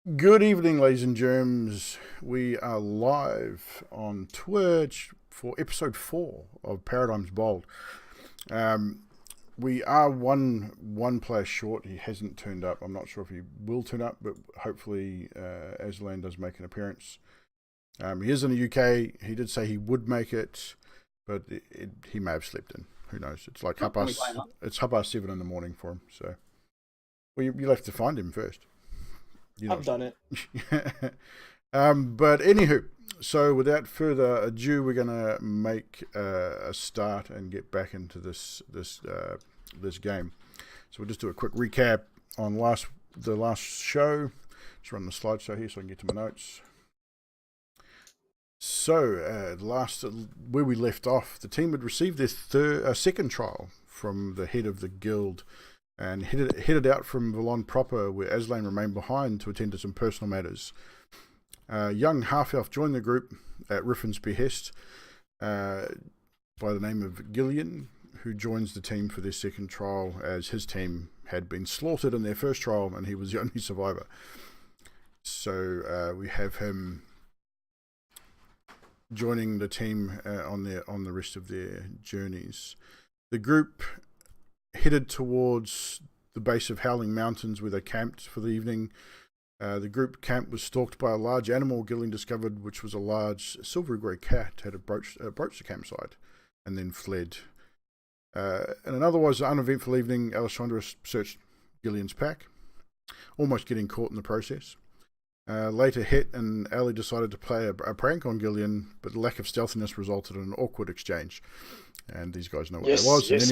Good evening, ladies and germs. We are live on Twitch for episode 4 of Paradym's Bold. Um, we are one player short. He hasn't turned up. I'm not sure if he will turn up, but hopefully Aslan does make an appearance. He is in the UK. He did say he would make it, but he may have slept in. Who knows? It's like it's 7:30 in the morning for him. So you'll have to find him first. I've done it. But anywho, so without further ado, we're gonna make a start and get back into this game. So we'll just do a quick recap on the last show. Just run the slideshow here so I can get to my notes. So where we left off, the team had received their second trial from the head of the guild, and headed out from Valon proper, where Aslan remained behind to attend to some personal matters. Young half-elf joined the group at Riffin's behest by the name of Gillian, who joins the team for their second trial, as his team had been slaughtered in their first trial and he was the only survivor. So we have him joining the team on the rest of their journeys. The group headed towards the base of Howling Mountains, where they camped for the evening. The group camp was stalked by a large animal Gillian discovered, which was a large silvery grey cat had approached the campsite and then fled. In an otherwise uneventful evening, Alessandra searched Gillian's pack, almost getting caught in the process. Later, Het and Ali decided to play a prank on Gillian, but the lack of stealthiness resulted in an awkward exchange. And these guys know what that was. Yes,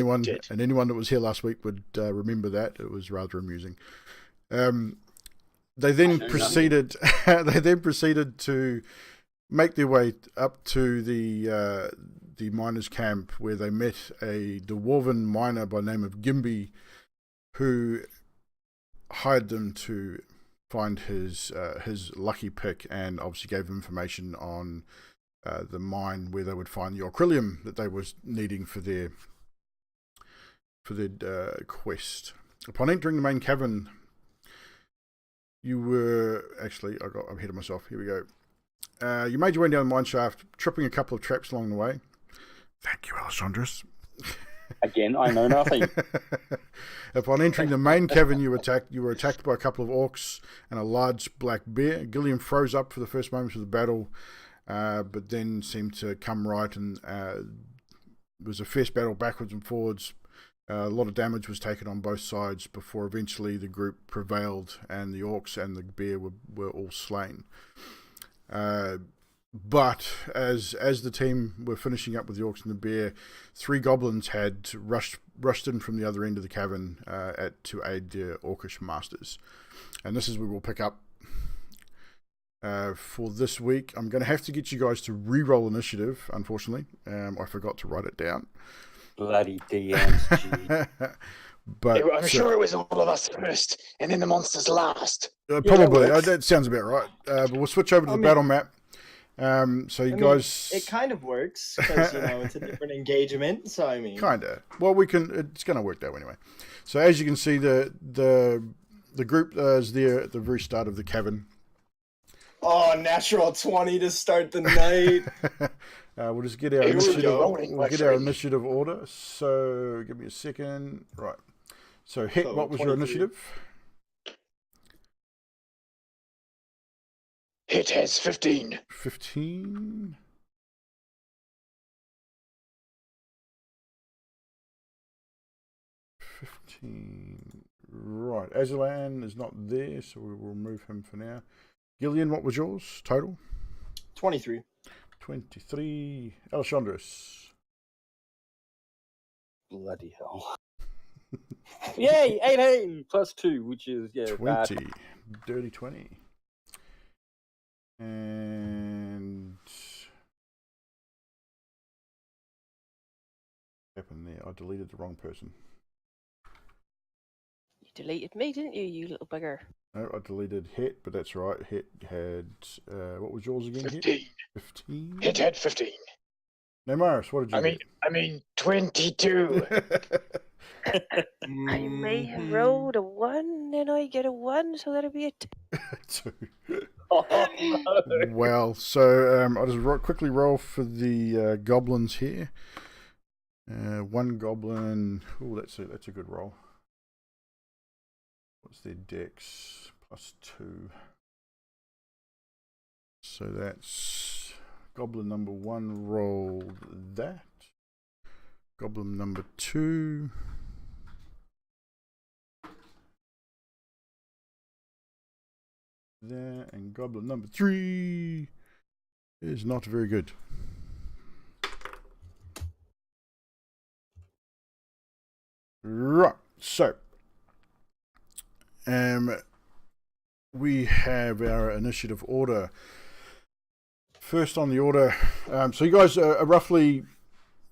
and anyone that was here last week would remember that. It was rather amusing. They then proceeded. They then proceeded to make their way up to the miners' camp, where they met a dwarven miner by the name of Gimby, who hired them to find his lucky pick, and obviously gave them information on the mine where they would find the Orcrillium that they was needing for their quest. Upon entering the main cavern, you were I'm ahead of myself. Here we go. You made your way down the mine shaft, tripping a couple of traps along the way. Thank you, Alessandrus. Again, I know nothing. Upon entering the main cavern, you were attacked by a couple of orcs and a large black bear. Gillian froze up for the first moments of the battle, but then seemed to come right, and it was a fierce battle backwards and forwards. A lot of damage was taken on both sides before eventually the group prevailed and the orcs and the bear were all slain. But as the team were finishing up with the orcs and the bear, 3 goblins had rushed in from the other end of the cavern to aid their orcish masters. And this is where we'll pick up for this week. I'm going to have to get you guys to re-roll initiative, unfortunately. I forgot to write it down. Bloody DMs, But I'm sure it was all of us first, and then the monsters last. Probably. That sounds about right. But we'll switch over to the battle map. So you guys, it kind of works because it's a different engagement. So I mean, kinda. Well, it's going to work that way anyway. So as you can see, the group is there at the very start of the cavern. Oh, natural 20 to start the night. We'll just get our initiative. We'll get our initiative order. So give me a second. Right. So Het, what was your initiative? Het has 15. 15. Right. Aslan is not there, so we will remove him for now. Gillian, what was yours total? 23. 23. Alessandrus. bloody hell. Yay, 18 plus 2, which is 20. bad. Dirty 20. And what happened there? I deleted the wrong person. You deleted me, didn't you, you little bugger? No, I deleted Het, but that's right. Het had, what was yours again? 15. 15? Het had 15. No, Morris, what did you get? I mean 22. I may have Mhm. rolled a 1, and I get a 1, so that'll be a 2. 2. Oh, no. Well, so I'll just quickly roll for the goblins here. One goblin. Oh, that's a good roll. What's their dex? +2. So that's goblin number 1 rolled that. Goblin number 2. There, and goblin number 3 is not very good. Right, so we have our initiative order. First on the order, so you guys are roughly,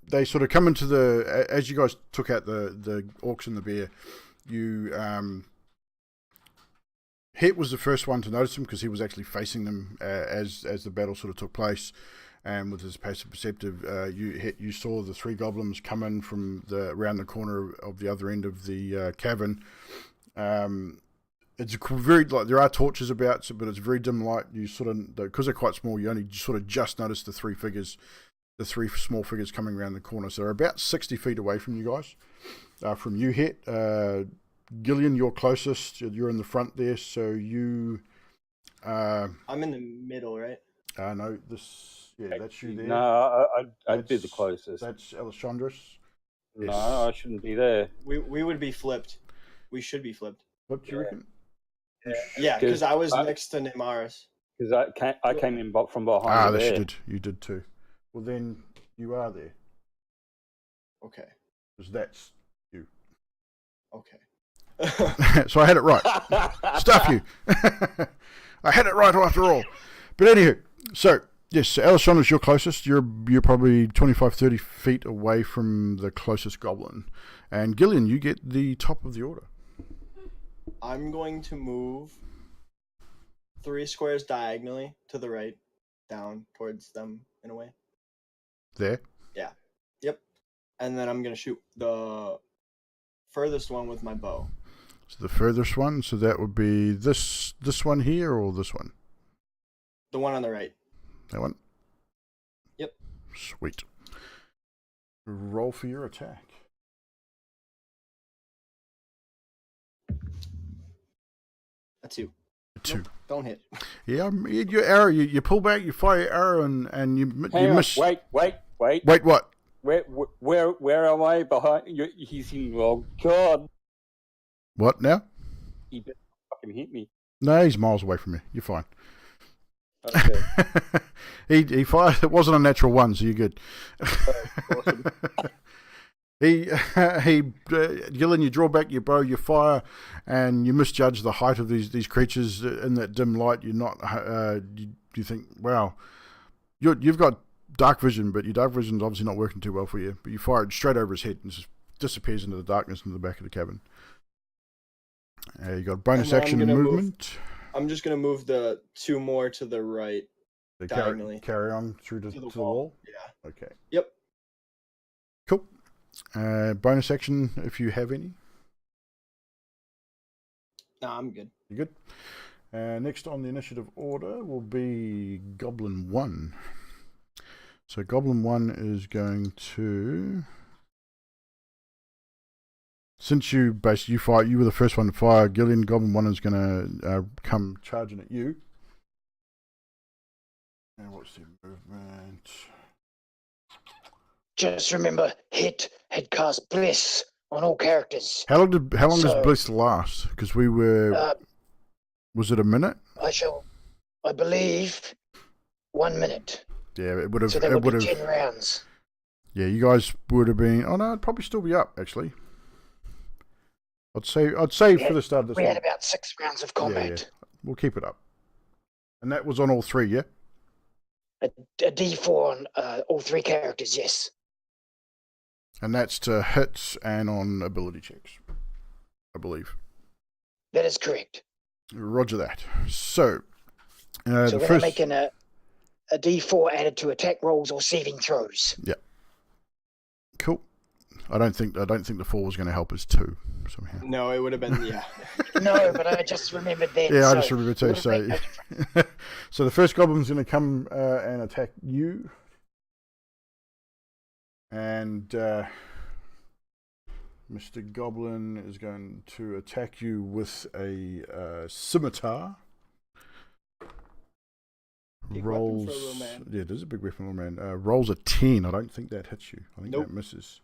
they sort of come into the, as you guys took out the orcs and the bear, you, Het was the first one to notice him because he was actually facing them as the battle sort of took place. And with his passive perceptive, you saw the 3 goblins come in from around the corner of the other end of the cavern. It's very, like, there are torches about, but it's very dim light. You sort of, because they're quite small, you only sort of just notice the 3 figures, the 3 small figures coming around the corner. So they're about 60 feet away from you guys, from you, Het. Gillian, you're closest. You're in the front there, so you. I'm in the middle, right? No, that's you there. No, I'd be the closest. That's Alessandros. No, Yes. I shouldn't be there. We would be flipped. We should be flipped. What do you reckon? Yeah, because I was I- next to Nemaris. Because I came in from behind Ah, there. yes, you did. You did too. Well, then you are there, Okay. because that's you. Okay. So I had it right. Stuff you. I had it right after all. But anywho, so yes, Alessandro's your closest. You're probably 25, 30 feet away from the closest goblin. And Gillian, you get the top of the order. I'm going to move 3 squares diagonally to the right, down towards them in a way. There. Yeah. Yep. And then I'm going to shoot the furthest one with my bow. So the furthest one, so that would be this one here or this one? The one on the right. That one? Yep. Sweet. Roll for your attack. A 2. 2. Nope, don't hit. Yeah, your arrow, you pull back, you fire your arrow, and you miss. Wait. Wait, what? Where am I behind? He's in. Oh God! What now? He better fucking hit me. No, he's miles away from you. You're fine. Okay. he fired. It wasn't a natural 1, so you're good. Awesome. Gillian, you draw back your bow, you fire, and you misjudge the height of these creatures in that dim light. You're not. You think, wow, you've got dark vision, but your dark vision is obviously not working too well for you. But you fire it straight over his head and it just disappears into the darkness into the back of the cabin. You got bonus action movement. I'm just going to move the 2 more to the right. Diagonally. Carry on through to the wall. Yeah. Okay. Yep. Cool. Bonus action if you have any. Nah, I'm good. You good? Next on the initiative order will be Goblin 1. So Goblin 1 is going to, since you fire, you were the first one to fire, Gillian, Goblin 1 is going to come charging at you. And what's the movement? Just remember, Het had cast Bliss on all characters. How long does Bliss last? Because we were, was it a minute? I believe, 1 minute. Yeah, it would have. So that would be 10 rounds. Yeah, you guys would have been. Oh no, it'd probably still be up actually. I'd say for the start of this. We had about 6 rounds of combat. Yeah. We'll keep it up. And that was on all 3, yeah. A D4 on all 3 characters, yes. And that's to hits and on ability checks, I believe. That is correct. Roger that. So, So we're making a D4 added to attack rolls or saving throws. Yeah. Cool. I don't think the 4 was going to help us too somehow. No, it would have been yeah. No, but I just remembered that. Yeah, I so just remember too. it would've So, made no difference. so the first goblin's going to come and attack you, and Mr. Goblin is going to attack you with a scimitar. Big Rolls, weapon for a little man. yeah, it is a big weapon for a little man. Rolls a 10. I don't think that hits you. I think Nope. that misses.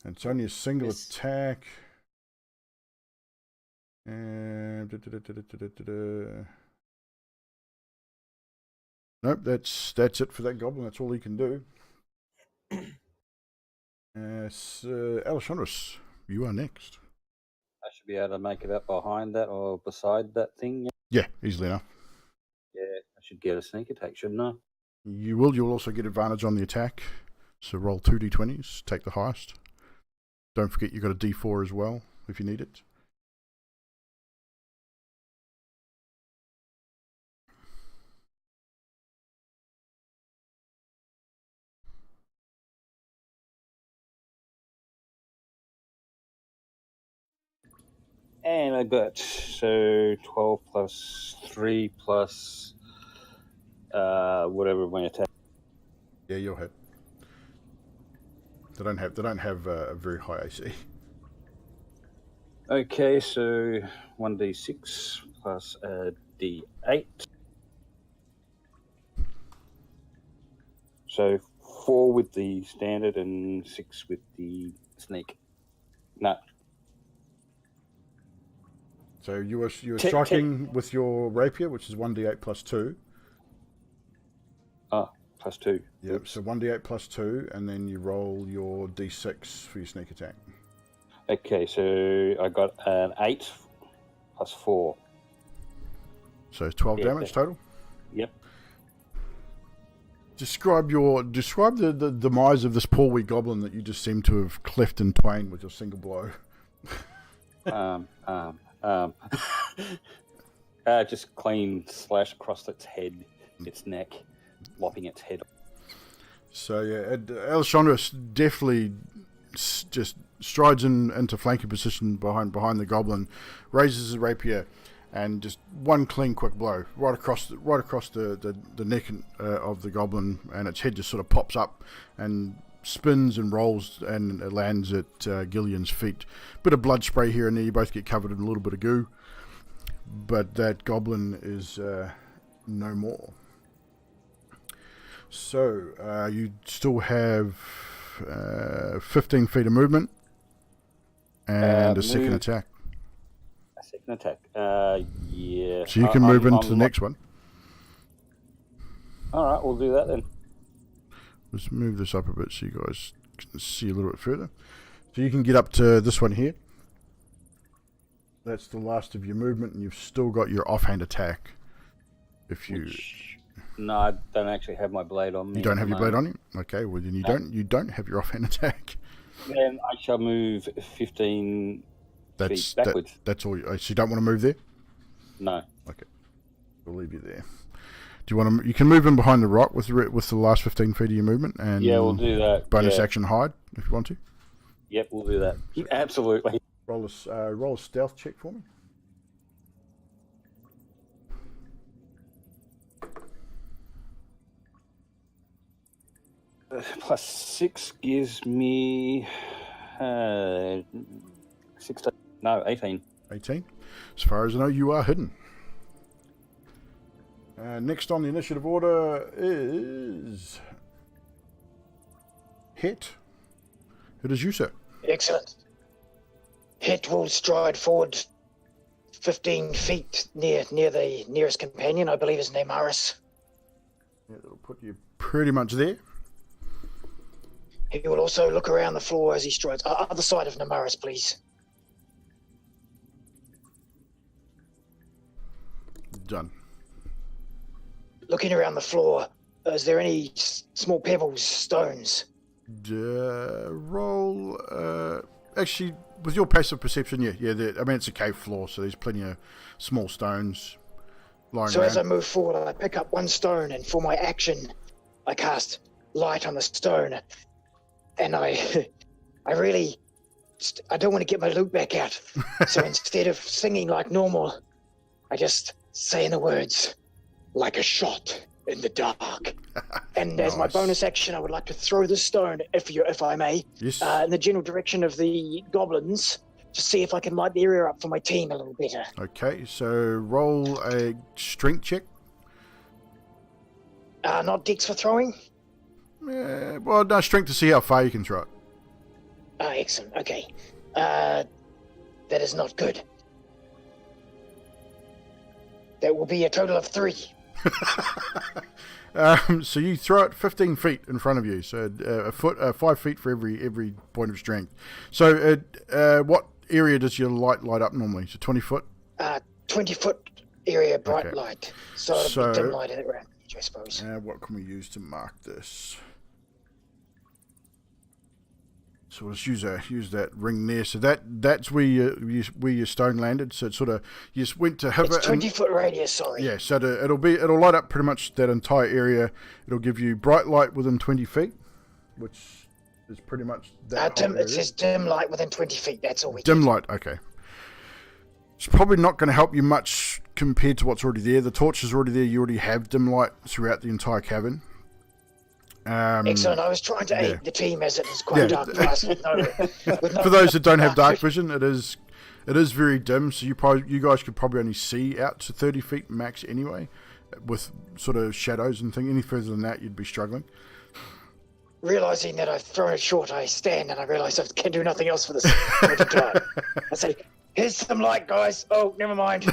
And it's only a single Miss. attack. And nope, that's it for that goblin. That's all he can do. Alessandros, you are next. I should be able to make it up behind that or beside that thing. Yeah, easily enough. Yeah, I should get a sneak attack, shouldn't I? You will. You'll also get advantage on the attack. So roll 2 d20s. Take the highest. Don't forget you got a d4 as well if you need it. And I got 12 plus 3 plus whatever my attack. Yeah, you'll hit. They don't have a very high AC. Okay, so 1d6 plus a d8. So 4 with the standard and 6 with the sneak. No. So you were striking with your rapier, which is 1d8 plus 2. Plus 2. Yep. Oops. So 1d8 plus 2, and then you roll your d6 for your sneak attack. Okay, so I got an 8 plus 4. So 12 damage total. Yep. Describe the demise of this poor wee goblin that you just seem to have cleft in twain with your single blow. Just clean slash across its head, its neck, lopping its head. So yeah, Alessandros definitely just strides into flanking position behind the goblin, raises his rapier, and just one clean quick blow right across the neck of the goblin, and its head just sort of pops up and spins and rolls, and it lands at Gillian's feet. Bit of blood spray here and there. You both get covered in a little bit of goo, but that goblin is no more. So you still have 15 feet of movement and a second attack. A second attack. Yeah. So you can move into the next one. All right, we'll do that then. Let's move this up a bit so you guys can see a little bit further. So you can get up to this one here. That's the last of your movement, and you've still got your offhand attack. If you No, I don't actually have my blade on me. you don't have your blade on you, okay. Well, then you don't have your offhand attack. Then I shall move 15 feet backwards. That's all. So you don't want to move there. No. Okay, we'll leave you there. Do you want to? You can move in behind the rock with the last 15 feet of your movement, and Yeah, we'll do that. bonus yeah. action hide if you want to. Yep, we'll do that. Absolutely. Roll a stealth check for me. Plus 6 gives me 16. No, 18. 18. As far as I know, you are hidden. Next on the initiative order is Hit. It is you, sir. Excellent. Hit will stride forward 15 feet near the nearest companion. I believe his name Aris. Yeah, that'll put you pretty much there. He will also look around the floor as he strides. Other side of Namaris, please. Done. Looking around the floor, is there any small pebbles, stones? Roll. Actually, with your passive perception, yeah. I mean, it's a cave floor, so there's plenty of small stones lying So around. as I move forward, I pick up one stone, and for my action, I cast light on the stone, and I I don't want to get my loot back out. So instead of singing like normal, I just saying the words like a shot in the dark. And as my Nice. bonus action, I would like to throw the stone, if I may, Yes. in the general direction of the goblins to see if I can light the area up for my team a little better. Okay, so roll a strength check. Not dex for throwing? Well, no, strength to see how far you can throw it. Excellent. Okay. That is not good. That will be a total of 3. So you throw it 15 feet in front of you, so a foot, 5 feet for every point of strength. So, what area does your light up normally? So 20 foot. 20-foot area bright Okay. light. So it'll be dim light around, I suppose. What can we use to mark this? So let's use that ring there. So that's where your stone landed. So it sort of you just went to hover. It's 20-foot radius. Sorry. Yeah. So it'll light up pretty much that entire area. It'll give you bright light within 20 feet, which is pretty much that. whole It area. says dim light within 20 feet. That's all we Dim get. light. Okay. It's probably not going to help you much compared to what's already there. The torch is already there. You already have dim light throughout the entire cavern. Excellent. I was trying to aid the team as it is quite dark for us. With no For those that don't have dark vision. vision, it is very dim. So you guys could probably only see out to 30 feet max anyway, with sort of shadows and things. Any further than that, you'd be struggling. Realizing that I've thrown it short, I stand and I realize I can do nothing else for this time. I say, "Here's some light, guys." Oh, never mind.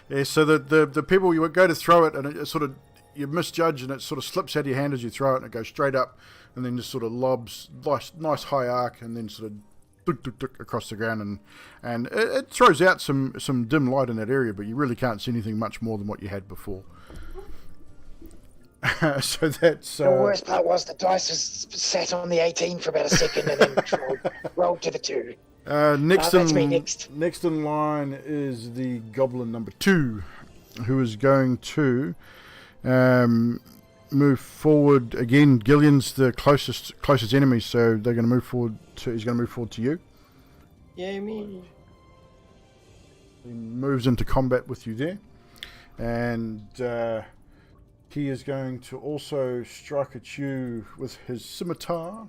Yeah. So the people you would go to throw it, and it sort of you misjudge, and it sort of slips out of your hand as you throw it, and it goes straight up, and then just sort of lobs nice high arc, and then sort of tuk across the ground, and it throws out some dim light in that area, but you really can't see anything much more than what you had before. So that's The worst part was the dice was sat on the 18 for about a second and then rolled to the 2. next that's me in next. in line is the goblin number 2, who is going to move forward again. Gillian's the closest enemy, so they're going to move forward he's going to move forward to you. Yay me. He moves into combat with you there, and he is going to also strike at you with his scimitar,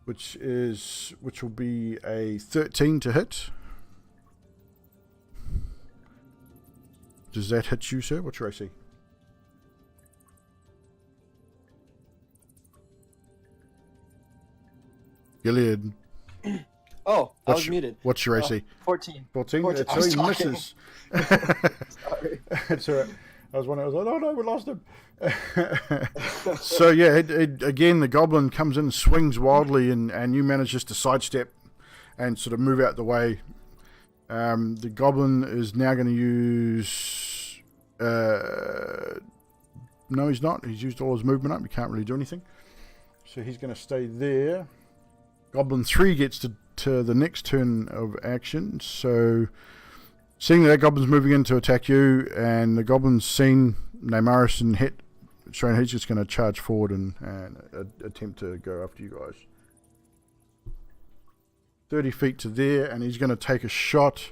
which will be a 13 to hit. Does that hit you, sir? What's your AC? Gilead. Oh, I was muted. What's your AC? 14. 14? 14. It's I was he talking. misses. Sorry. It's all right. I was like, oh no, we lost him. So yeah, again, the goblin comes in, swings wildly, and you manage just to sidestep and sort of move out the way. The goblin is now going to use... no, he's not. He's used all his movement up. He can't really do anything. So he's going to stay there. Goblin 3 gets to the next turn of action. So seeing that goblin's moving in to attack you, and the goblin's seen Neymaris and hit, so he's just going to charge forward and attempt to go after you guys. 30 feet to there, and he's going to take a shot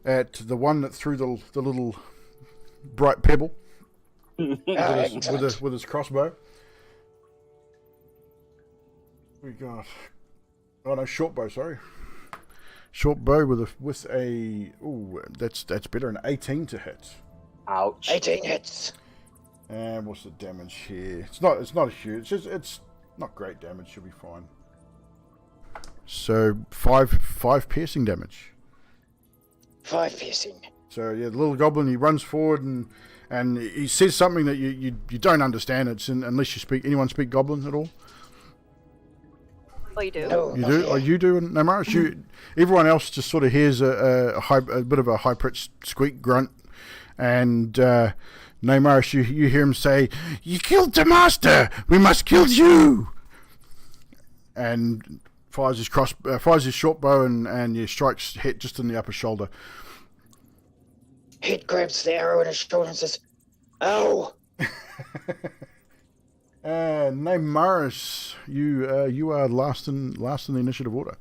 at the one that threw the little bright pebble with his crossbow. We got short bow. Sorry, short bow with a that's better, an 18 to hit. Ouch. 18 hits. And what's the damage here? It's not a huge. It's not great damage. Should be fine. So five piercing damage. 5 piercing. So yeah, the little goblin, he runs forward and he says something that you don't understand. Unless anyone speak goblin at all. Oh, you do? No, You not do? yet. Oh, you do? No, Maris, everyone else just sort of hears a bit of a high-pitched squeak grunt, and Neymaris, you hear him say, "You killed the master! We must kill you!" And fires his short bow and strikes hit just in the upper shoulder. Hit grabs the arrow in his shoulder and says, "Ow!" Name Morris. You are last in the initiative order.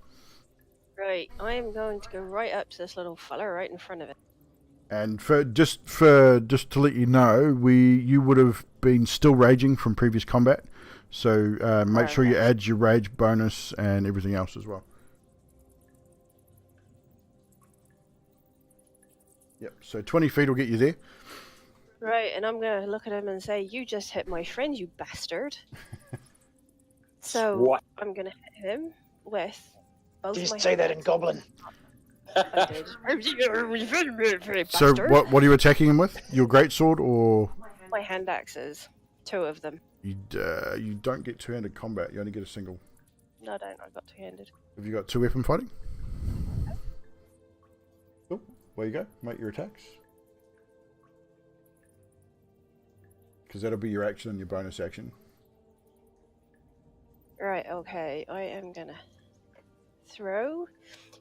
Right, I am going to go right up to this little fella right in front of it. And just to let you know, you would have been still raging from previous combat, so make sure you add your rage bonus and everything else as well. Yep. So 20 feet will get you there. Right, and I'm going to look at him and say, "You just hit my friend, you bastard." So What? I'm going to hit him with both Please my say that in hands. Goblin. I did. So Bastard. what are you attacking him with? Your greatsword or My hand axes. 2 of them. you don't get two-handed combat. You only get a single. No, I don't. I got 2-handed. Have you got two weapon fighting? Cool. Where you go. Make your attacks. Because that'll be your action and your bonus action. Right, okay. I am going to throw.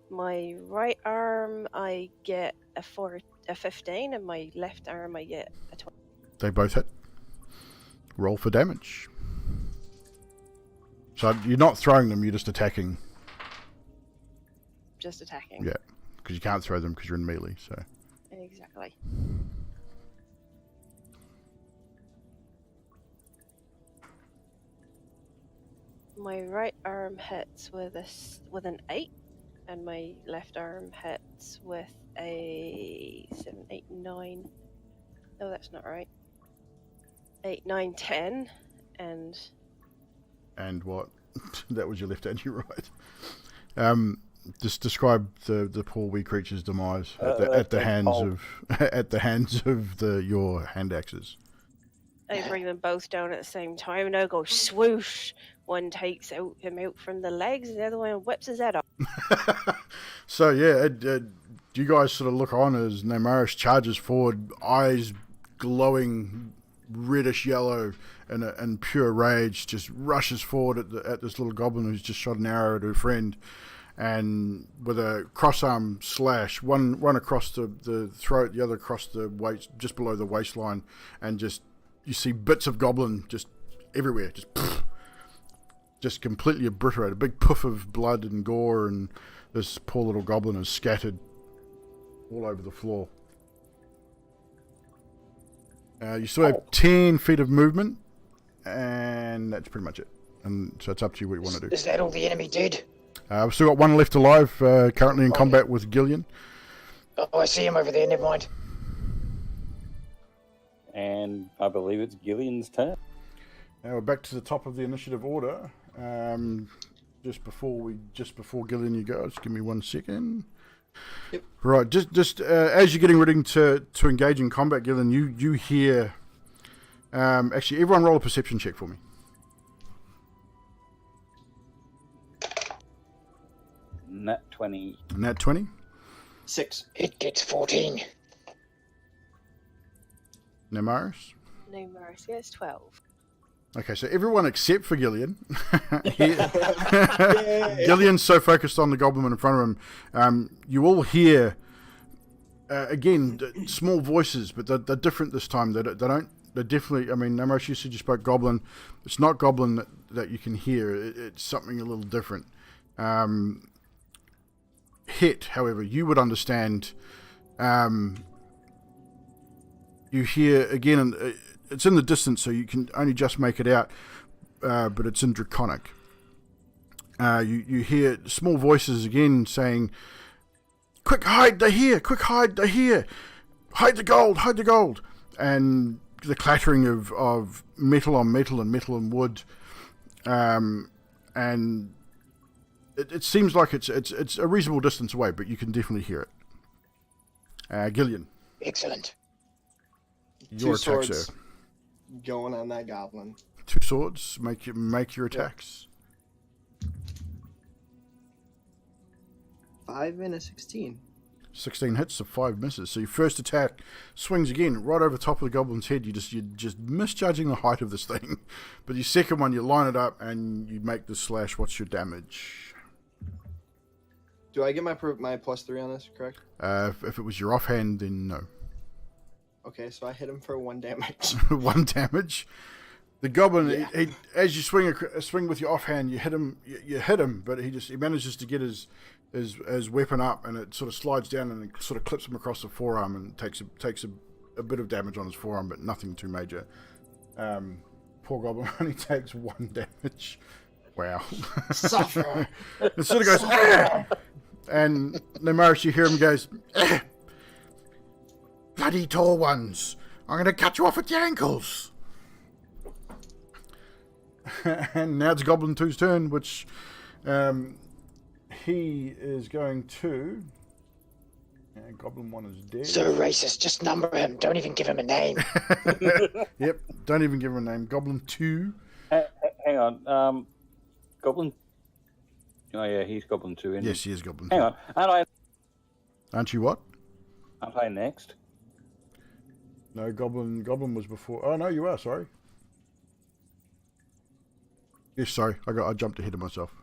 My right arm, I get a 15, and my left arm, I get a 20. They both hit. Roll for damage. So you're not throwing them, you're just attacking. Just attacking. Yeah, because you can't throw them because you're in melee. So Exactly. My right arm hits with an 8, and my left arm hits with a 7, 8, 9. No, that's not right. 8, 9, 10, and and what? That was your left and your right. Just describe the poor wee creature's demise at the hands of your hand axes. I bring them both down at the same time, and I go swoosh. One takes him out from the legs, and the other one whips his head off. So yeah, you guys sort of look on as Namaris charges forward, eyes glowing reddish yellow and pure rage, just rushes forward at this little goblin who's just shot an arrow at her friend, and with a cross arm slash, one across the throat, the other across the waist, just below the waistline, and just you see bits of goblin just everywhere, just completely obliterated. A big puff of blood and gore, and this poor little goblin is scattered all over the floor. You still have 10 feet of movement, and that's pretty much it. And so it's up to you what you want to do. Is that all the enemy did? We've still got one left alive, currently in combat with Gillian. Oh, I see him over there. Never mind. And I believe it's Gillian's turn. Now we're back to the top of the initiative order. Just before Gillian, you go. Just give me 1 second. Yep. Right, just as you're getting ready to engage in combat, Gillian, you hear. Actually, everyone roll a perception check for me. Nat 20. Nat 20. 6. It gets 14. Namaris. No mercy, it's 12. Okay, so everyone except for Gillian. Gillian's so focused on the goblin in front of him. You all hear, again, small voices, but they're different this time. They're definitely, I mean, Namaris, you said you spoke goblin. It's not goblin that you can hear. It's something a little different. Hit, however, you would understand. You hear, again, it's in the distance, so you can only just make it out, but it's in Draconic. You hear small voices again saying, "Quick, hide, they're here! Quick, hide, they're here! Hide the gold, hide the gold!" And the clattering of metal on metal and metal and wood. And it seems like it's a reasonable distance away, but you can definitely hear it. Gillian. Excellent. Your Two attack, swords sir. going on that goblin. 2 swords. Make your attacks. 5 and a 16. 16 hits, so 5 misses. So your first attack swings again right over the top of the goblin's head. You're just misjudging the height of this thing. But your second one, you line it up and you make the slash. What's your damage? Do I get my +3 on this, correct? If it was your offhand, then no. Okay, so I hit him for 1 damage. 1 damage. The goblin, Yeah. he, as you swing with your offhand, you hit him. You hit him, but he manages to get his weapon up, and it sort of slides down and it sort of clips him across the forearm, and takes a bit of damage on his forearm, but nothing too major. Poor goblin only takes 1 damage. Wow. Suffer. It sort of goes, "Ah!" And Namaris, you hear him goes, "Ah! Bloody tall ones! I'm going to cut you off at the ankles." And now it's Goblin 2's turn, which he is going to. Goblin 1 is dead. So racist. Just number him. Don't even give him a name. Yep, don't even give him a name. Goblin 2. Hang on. Goblin. Oh yeah, he's Goblin 2. Isn't Yes, he is Goblin 2. 2. Hang on. Aren't you what? Aren't I next? No, Goblin was before. Oh no, you are. Sorry. Yes, sorry. I jumped ahead of myself.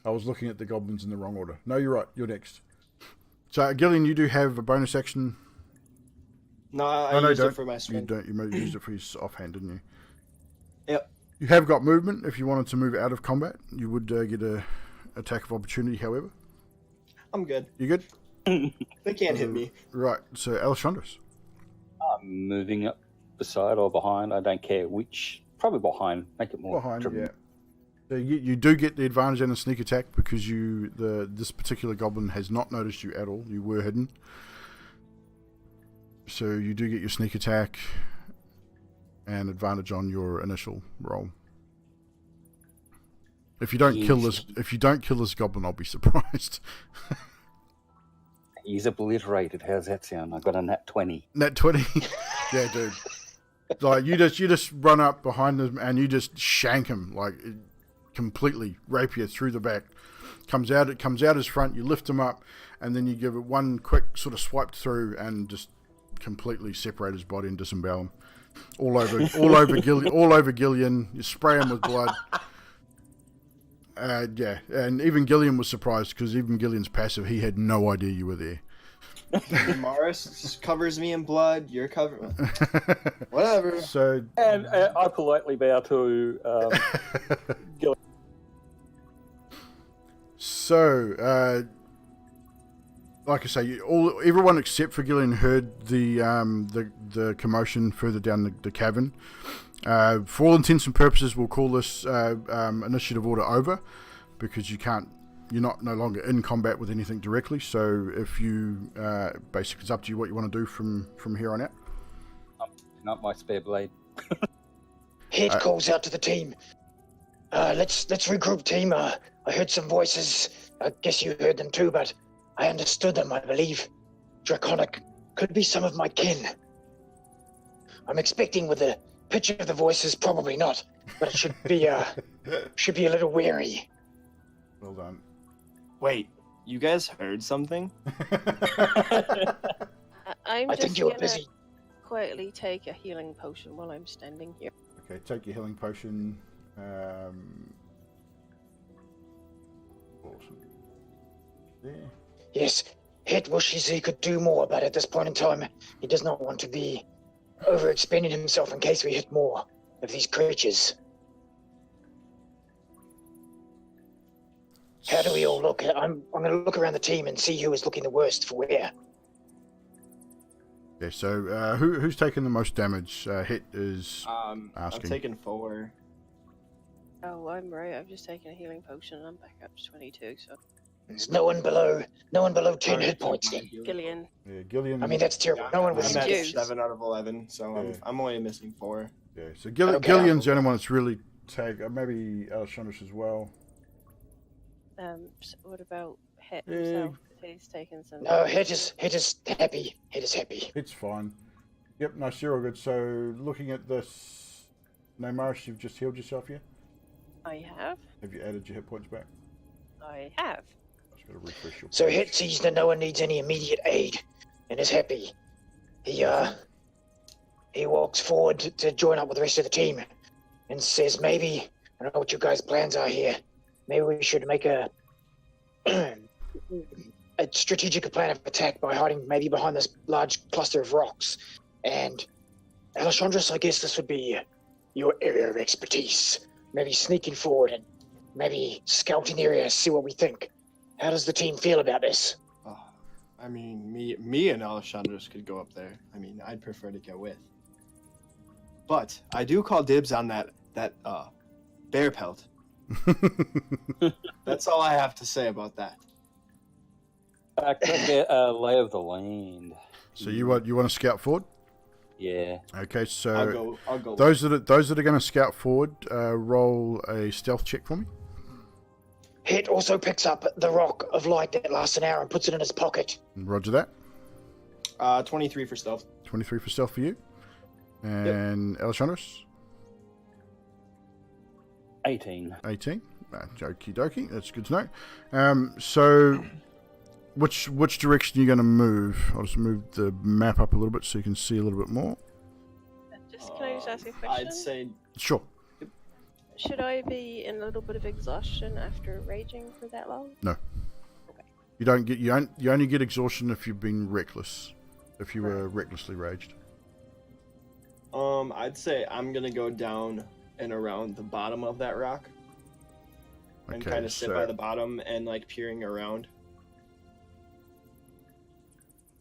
I was looking at the goblins in the wrong order. No, you're right. You're next. So, Gillian, you do have a bonus action. No, I no, used don't. it for my You swing. don't. You used it for your offhand, didn't you? Yep. You have got movement. If you wanted to move out of combat, you would get a attack of opportunity. However, I'm good. you good? They can't hit me. Right. So, Alessandros. I'm moving up beside or behind. I don't care which. Probably behind. Make it more Behind, dramatic. yeah. So you do get the advantage on a sneak attack because this particular goblin has not noticed you at all. You were hidden. So you do get your sneak attack and advantage on your initial roll. If you don't kill this goblin, I'll be surprised. He's obliterated. How's that sound? I got a nat 20. Nat 20. Yeah, dude. Like you just run up behind him and you just shank him like completely, rapier through the back. It comes out his front. You lift him up, and then you give it one quick sort of swipe through and just completely separate his body and disembowel him. All over Gillian. You spray him with blood. Yeah, and even Gillian was surprised because even Gillian's passive, he had no idea you were there. Morris covers me in blood. You're covered. Whatever. So, And I politely bow to Gillian. so like I say, everyone except for Gillian heard the commotion further down the cavern. For all intents and purposes, we'll call this initiative order over because you're no longer in combat with anything directly. So if you basically, it's up to you what you want to do from here on out. Not my spare blade. Head calls out to the team. Let's regroup, team. I heard some voices. I guess you heard them too, but I understood them, I believe. Draconic could be some of my kin. I'm expecting with the pitch of the voices, probably not, but it should be a little wary. Well done. Wait, you guys heard something? I'm I just think you were gonna busy. quietly take a healing potion while I'm standing here. Okay, take your healing potion. Awesome. There. Yes, Head wishes he could do more, but at this point in time, he does not want to be overexpending himself in case we hit more of these creatures. How do we all look? I'm going to look around the team and see who is looking the worst for where. Okay, so who's taking the most damage? Hit is I'm asking. taking 4. Oh, I'm right. I've just taken a healing potion and I'm back up to 22. So There's no one below 10 hit points then. Gillian, Yeah, Gillian. I mean, that's terrible. No one was I'm at Juice. 7 out of 11, so Yeah. I'm only missing 4. Yeah, so Okay. Gillian's the only one that's really maybe Alessandros as well. so what about Hit Yeah. himself? He's taken some. No, Head is happy. Head is happy. It's fine. Yep, no, you're all good. So looking at this, Namaris, you've just healed yourself, yeah? I have. Have you added your hit points back? I have. Just got to refresh your So page. Head sees that no one needs any immediate aid and is happy. He walks forward to join up with the rest of the team and says, maybe, I don't know what you guys' plans are here. Maybe we should make a strategic plan of attack by hiding maybe behind this large cluster of rocks and Alessandros, I guess this would be your area of expertise. Maybe sneaking forward and maybe scouting the area, see what we think. How does the team feel about this? I mean, me and Alessandros could go up there. I mean, I'd prefer to go with. But I do call dibs on that bear pelt. That's all I have to say about that. Could I get a lay of the land? So you want to scout forward? Yeah. Okay, so I'll go. those that are going to scout forward, roll a stealth check for me. Hit also picks up the rock of light that lasts an hour and puts it in his pocket. Roger that. 23 for stealth. 23 for stealth for you. And Alessandros? 18. 18. Okie dokie. That's good to know. So, which direction are you going to move? I'll just move the map up a little bit so you can see a little bit more. Can I just ask a question? I'd say Sure. Should I be in a little bit of exhaustion after raging for that long? No. Okay. You only get exhaustion if you've been reckless. If you were recklessly raged. I'd say I'm gonna go down and around the bottom of that rock. And Okay, kind of sit so- by the bottom and like peering around.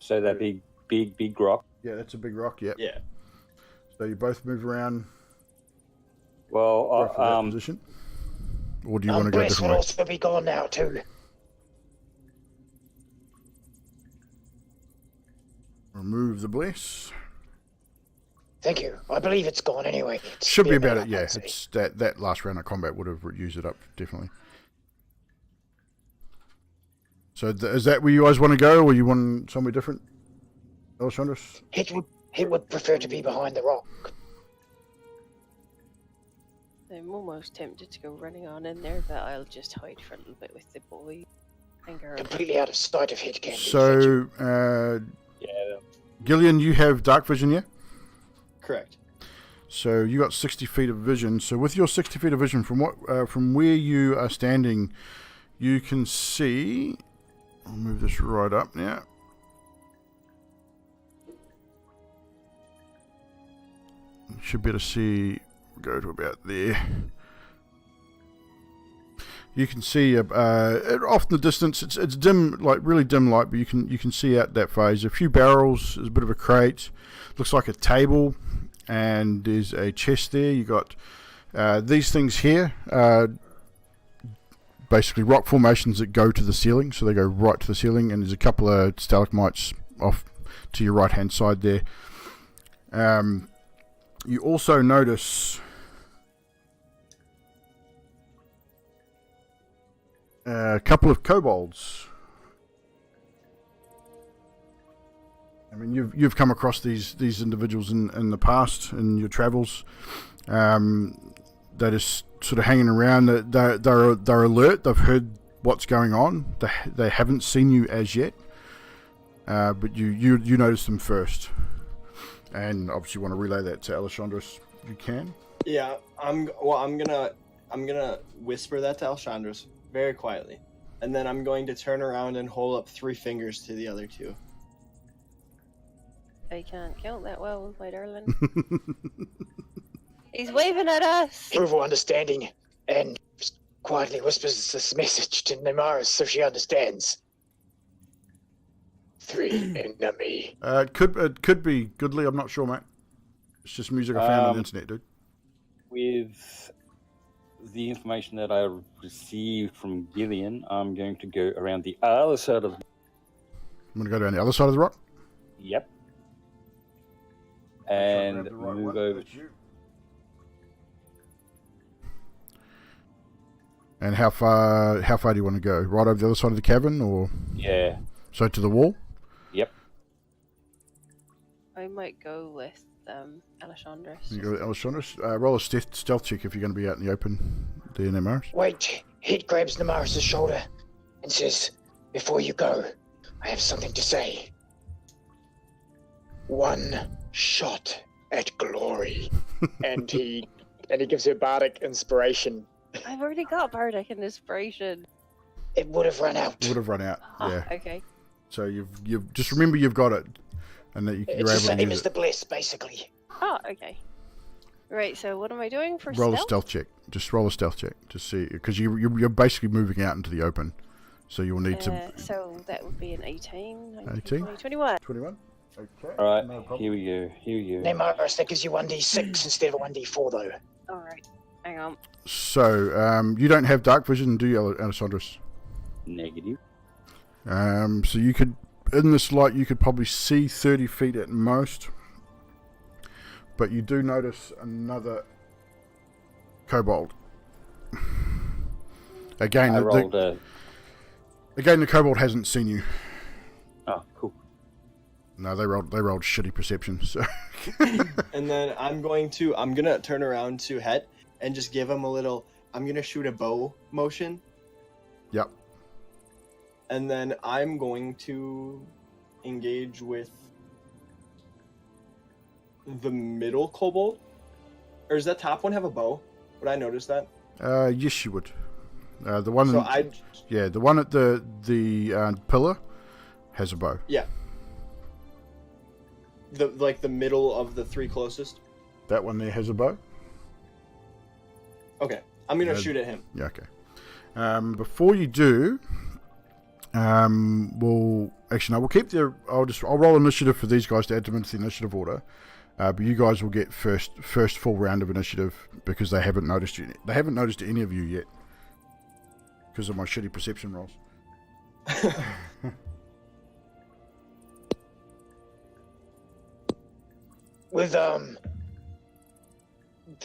So that big rock. Yeah, that's a big rock. Yep. Yeah. So you both move around Well, roughly that position, or do you want to go a Bless different will way? also be gone now too. Remove the bless. Thank you. I believe it's gone anyway. It's Should be been about up, it. Yeah, I'd say. it's that last round of combat would have used it up definitely. So is that where you guys want to go, or you want somewhere different, Alessandros? Hit would prefer to be behind the rock. I'm almost tempted to go running on in there, but I'll just hide for a little bit with the boy and girl. Completely out of sight of Hit Candy. So, Yeah. Gillian, you have dark vision, yeah? Correct. So you got 60 feet of vision. So with your 60 feet of vision, from where you are standing, you can see. I'll move this right up now. You should be able to see. Go to about there. You can see off in the distance. It's dim, like really dim light, but you can see out that phase. A few barrels. There's a bit of a crate. Looks like a table, and there's a chest there. You got these things here. Basically rock formations that go to the ceiling, so they go right to the ceiling, and there's a couple of stalagmites off to your right hand side there. You also notice a couple of kobolds. I mean, you've come across these individuals in the past in your travels. They're just sort of hanging around. They're alert. They've heard what's going on. They haven't seen you as yet, but you notice them first, and obviously want to relay that to Alessandros. You can. Yeah, I'm gonna whisper that to Alessandros very quietly, and then I'm going to turn around and hold up 3 fingers to the other 2. I can't count that well, my darling. He's waving at us! Approval, understanding, and quietly whispers this message to Nemaris so she understands. 3 enemy. It could be Goodly. I'm not sure, mate. It's just music I found on the internet, dude. With the information that I received from Gillian, I'm going to go around the other side of. I'm going to go down the other side of the rock. Yep. And move over. And how far do you want to go? Right over the other side of the cavern, or Yeah. so to the wall? Yep. I might go with Alessandros. You go, Alessandros. Roll a stealth check if you're going to be out in the open. The NMRs. Wait, Hit grabs Nemaris' shoulder and says, before you go, I have something to say. 1 shot at glory. and he gives her bardic inspiration. I've already got Bardic and Inspiration. It would have run out. Would have run out. Yeah. Okay. So you've just remember you've got it, and that you're It's the able to same use as it. the bliss, basically. Oh, okay. Right, so what am I doing for Roll a stealth? stealth check. Just roll a stealth check to see, because you're basically moving out into the open, so you'll need to. So that would be an 18, 19, 18? 20, 21. 21. Okay. All right, No problem. here we go. Here we go. Neymaris, that gives you 1d6 instead of a 1d4, though. Alright, hang on. So you don't have dark vision, do you, Alessandros? Negative. So you could, in this light, you could probably see 30 feet at most. But you do notice another kobold. Again, I rolled a. again, the kobold hasn't seen you. Oh, cool. No, they rolled shitty perception. So. And then I'm gonna turn around to Het and just give him a little. I'm gonna shoot a bow motion, Yep. and then I'm going to engage with the middle kobold. Or does that top one have a bow? Would I notice that? Yes, you would. The one. So the one at the pillar has a bow. yeah. The middle of the three closest. That one there has a bow. Okay, I'm gonna shoot at him. Yeah. Okay. Before you do, we'll keep the. I'll roll initiative for these guys to add them into the initiative order. But you guys will get first full round of initiative because they haven't noticed you. They haven't noticed any of you yet because of my shitty perception rolls. With the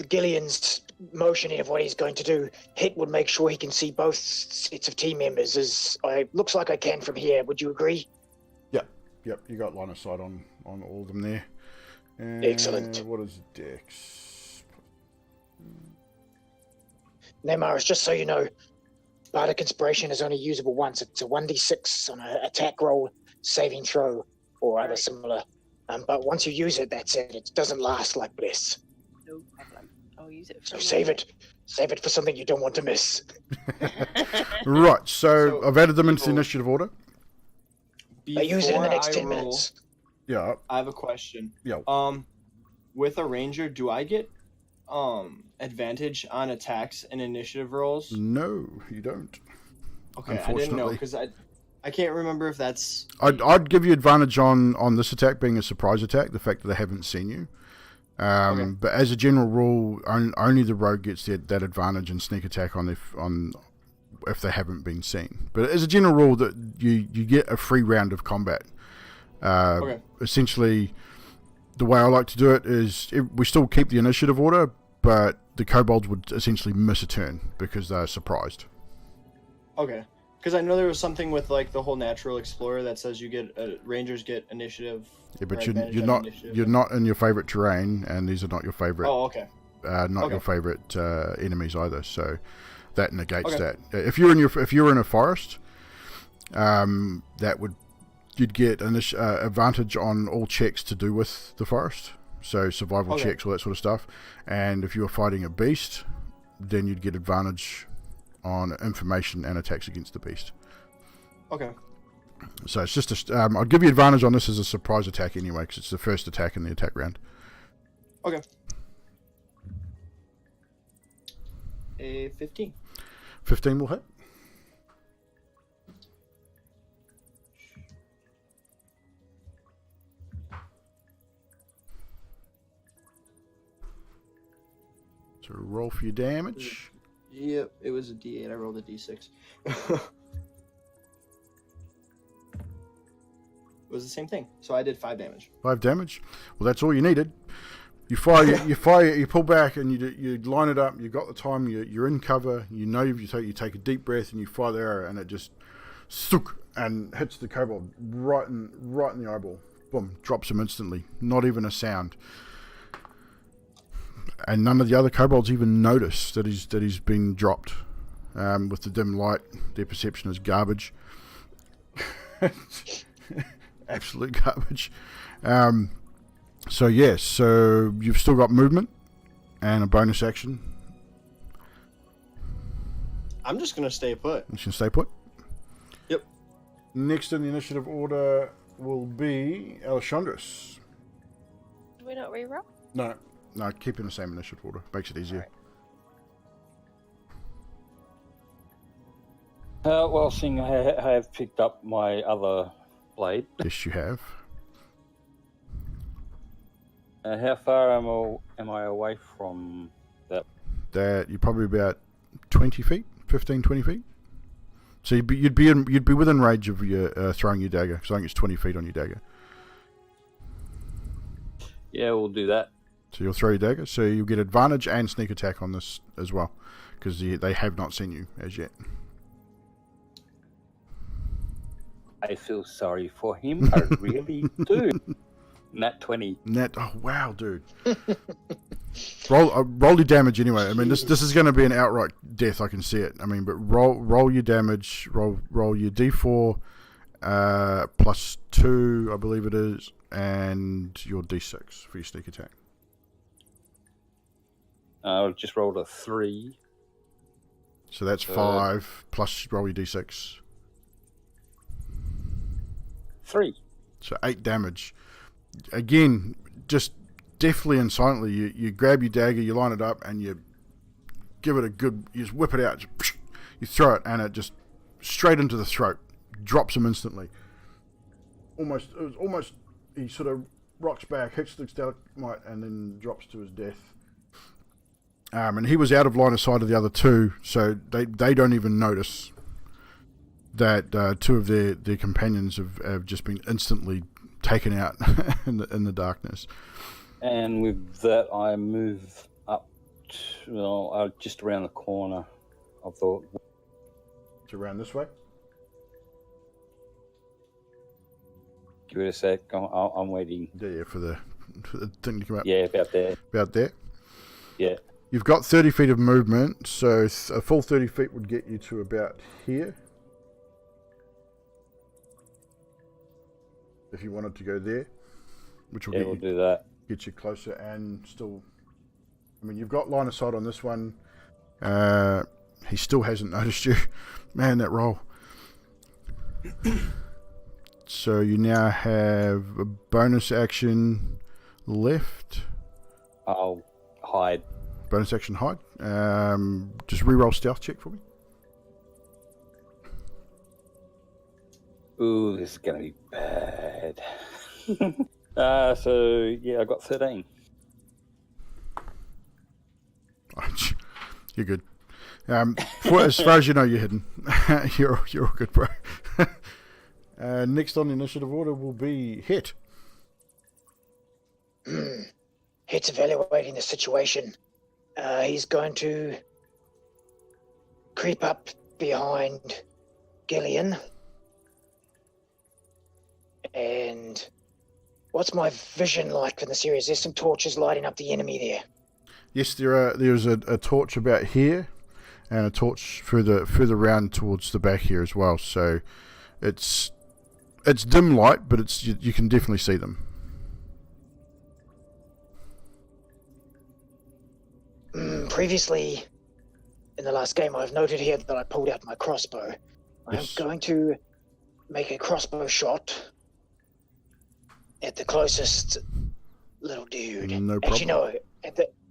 Gillian's motioning of what he's going to do, Het would make sure he can see both sets of team members. As looks like I can from here. Would you agree? Yep. You got line of sight on all of them there. Excellent. What is Dex? Neymaris, just so you know, Bardic Inspiration is only usable once. It's a 1d6 on an attack roll, saving throw, or other similar. But once you use it, that's it. It doesn't last like Bless. No problem. I'll use it for So save it. Save it for something you don't want to miss. Right. So I've added them into the people- initiative order. I use it in the next Before 10 I roll, minutes. Yeah. I have a question. Yeah. With a ranger, do I get advantage on attacks and initiative rolls? No, you don't. Okay, I didn't know Unfortunately. because I can't remember if that's. I'd give you advantage on this attack being a surprise attack, the fact that they haven't seen you. Okay. But as a general rule, only the rogue gets that advantage in sneak attack on if they haven't been seen. But as a general rule, that you get a free round of combat. Okay. Essentially, the way I like to do it is we still keep the initiative order, but the kobolds would essentially miss a turn because they're surprised. Okay. Because I know there was something with like the whole natural explorer that says you get rangers get initiative. Yeah, but or you're advantage on not initiative. you're not in your favorite terrain, and these are not your favorite Oh, okay. not your Okay. favorite enemies either. So that negates Okay. that. If you're in a forest, you'd get an advantage on all checks to do with the forest. So survival Okay. checks, all that sort of stuff. And if you were fighting a beast, then you'd get advantage on information and attacks against the beast. Okay. So it's just I'll give you advantage on this as a surprise attack anyway, because it's the first attack in the attack round. Okay. A 15. 15 will hit. So roll for your damage. Yep, it was a D8. I rolled a D6. It was the same thing. So I did 5 damage. 5 damage. Well, that's all you needed. You fire, you pull back, and you line it up. You've got the time. You're in cover. You know you take a deep breath, and you fire the arrow, and it just sook and hits the kobold right in the eyeball. Boom! Drops him instantly. Not even a sound. And none of the other kobolds even notice that he's been dropped. With the dim light, their perception is garbage. Absolute garbage. So you've still got movement and a bonus action. I'm just going to stay put. You can stay put. Yep. Next in the initiative order will be Alessandros. Do we not reroll? No, keep in the same initiative order. Makes it easier. Well, seeing I have picked up my other blade, Yes, you have. how far am I away from that? That you're probably about 20 feet, 15, 20 feet. So you'd be within range of your throwing your dagger. So I think it's 20 feet on your dagger. Yeah, we'll do that. So you'll throw your dagger. So you'll get advantage and sneak attack on this as well, because they have not seen you as yet. I feel sorry for him. I really do. Nat 20. Oh wow, dude. roll your damage anyway. I mean, this is going to be an outright death. I can see it. I mean, but roll your damage. Roll your D4 plus 2, I believe it is, and your D6 for your sneak attack. I just rolled a 3. So that's 5 plus roll your D6. 3. So 8 damage. Again, just deftly and silently, you grab your dagger, you line it up, and you give it a good. You just whip it out, you throw it, and it just straight into the throat, drops him instantly. Almost. He sort of rocks back, hits the stalagmite, and then drops to his death. And he was out of line of sight of the other two, so they don't even notice that 2 of their companions have just been instantly taken out in the darkness. And with that, I move up, just around the corner of the. It's around this way. Give it a sec. I'm waiting. Yeah, for the thing to come up. Yeah, about there. About there. Yeah. You've got 30 feet of movement, so a full 30 feet would get you to about here. If you wanted to go there, which will we'll do that. Get you closer and still. I mean, you've got line of sight on this one. He still hasn't noticed you. Man, that roll. So you now have a bonus action left. I'll hide. Bonus action hide. Just re-roll stealth check for me. Ooh, this is going to be bad. So, yeah, I got 13. You're good. As far as you know, you're hidden. You're all good, bro. Next on the initiative order will be Hit. Hit's evaluating the situation. He's going to creep up behind Gillian. And what's my vision like in this area? Is there some torches lighting up the enemy there? Yes, there's a torch about here, and a torch further round towards the back here as well. So it's dim light, but you can definitely see them. Previously, in the last game, I've noted here that I pulled out my crossbow. Yes. I'm going to make a crossbow shot at the closest little dude. No problem. Actually, no,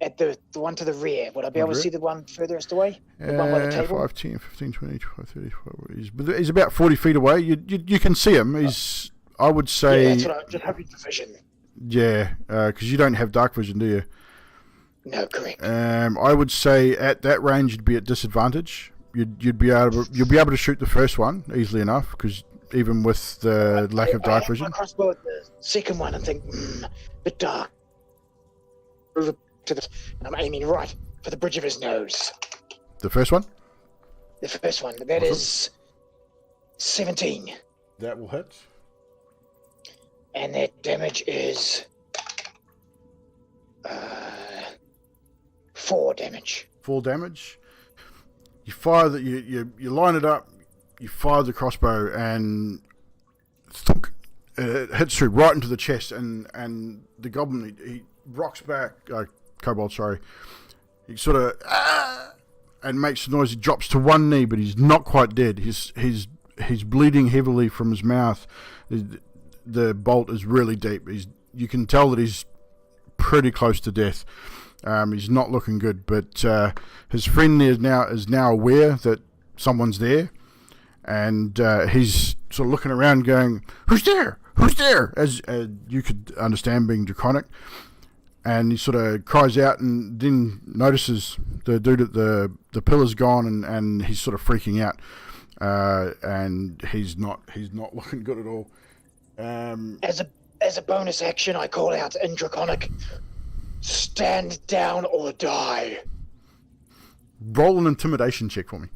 at the one to the rear. Would I be able to see the one furthest away? The one by the table? 5, 10, 15, 20, 25, 30. He's about 40 feet away. You can see him. I would say. Yeah, that's what I'm just hoping for vision. Yeah, because you don't have dark vision, do you? No, correct. I would say at that range you'd be at disadvantage. You'd be able to shoot the first one easily enough, because even with the lack of dark vision. I crossbow at the second one and think, bit dark. And I'm aiming right for the bridge of his nose. The first one? The first one. That is 17. That will hit. And that damage is 4 damage. 4 damage. You fire that. You line it up. You fire the crossbow, and thunk, it hits through right into the chest. And the goblin he rocks back. Kobold, sorry. He sort of and makes a noise. He drops to one knee, but he's not quite dead. He's bleeding heavily from his mouth. The bolt is really deep. You can tell that he's pretty close to death. He's not looking good, but his friend there is now aware that someone's there, and he's sort of looking around going, "Who's there? Who's there?" As you could understand, being draconic. And he sort of cries out, and then notices the dude at the pillar's gone, and he's sort of freaking out, and he's not looking good at all. As a bonus action, I call out in Draconic, stand down or die. Roll an intimidation check for me.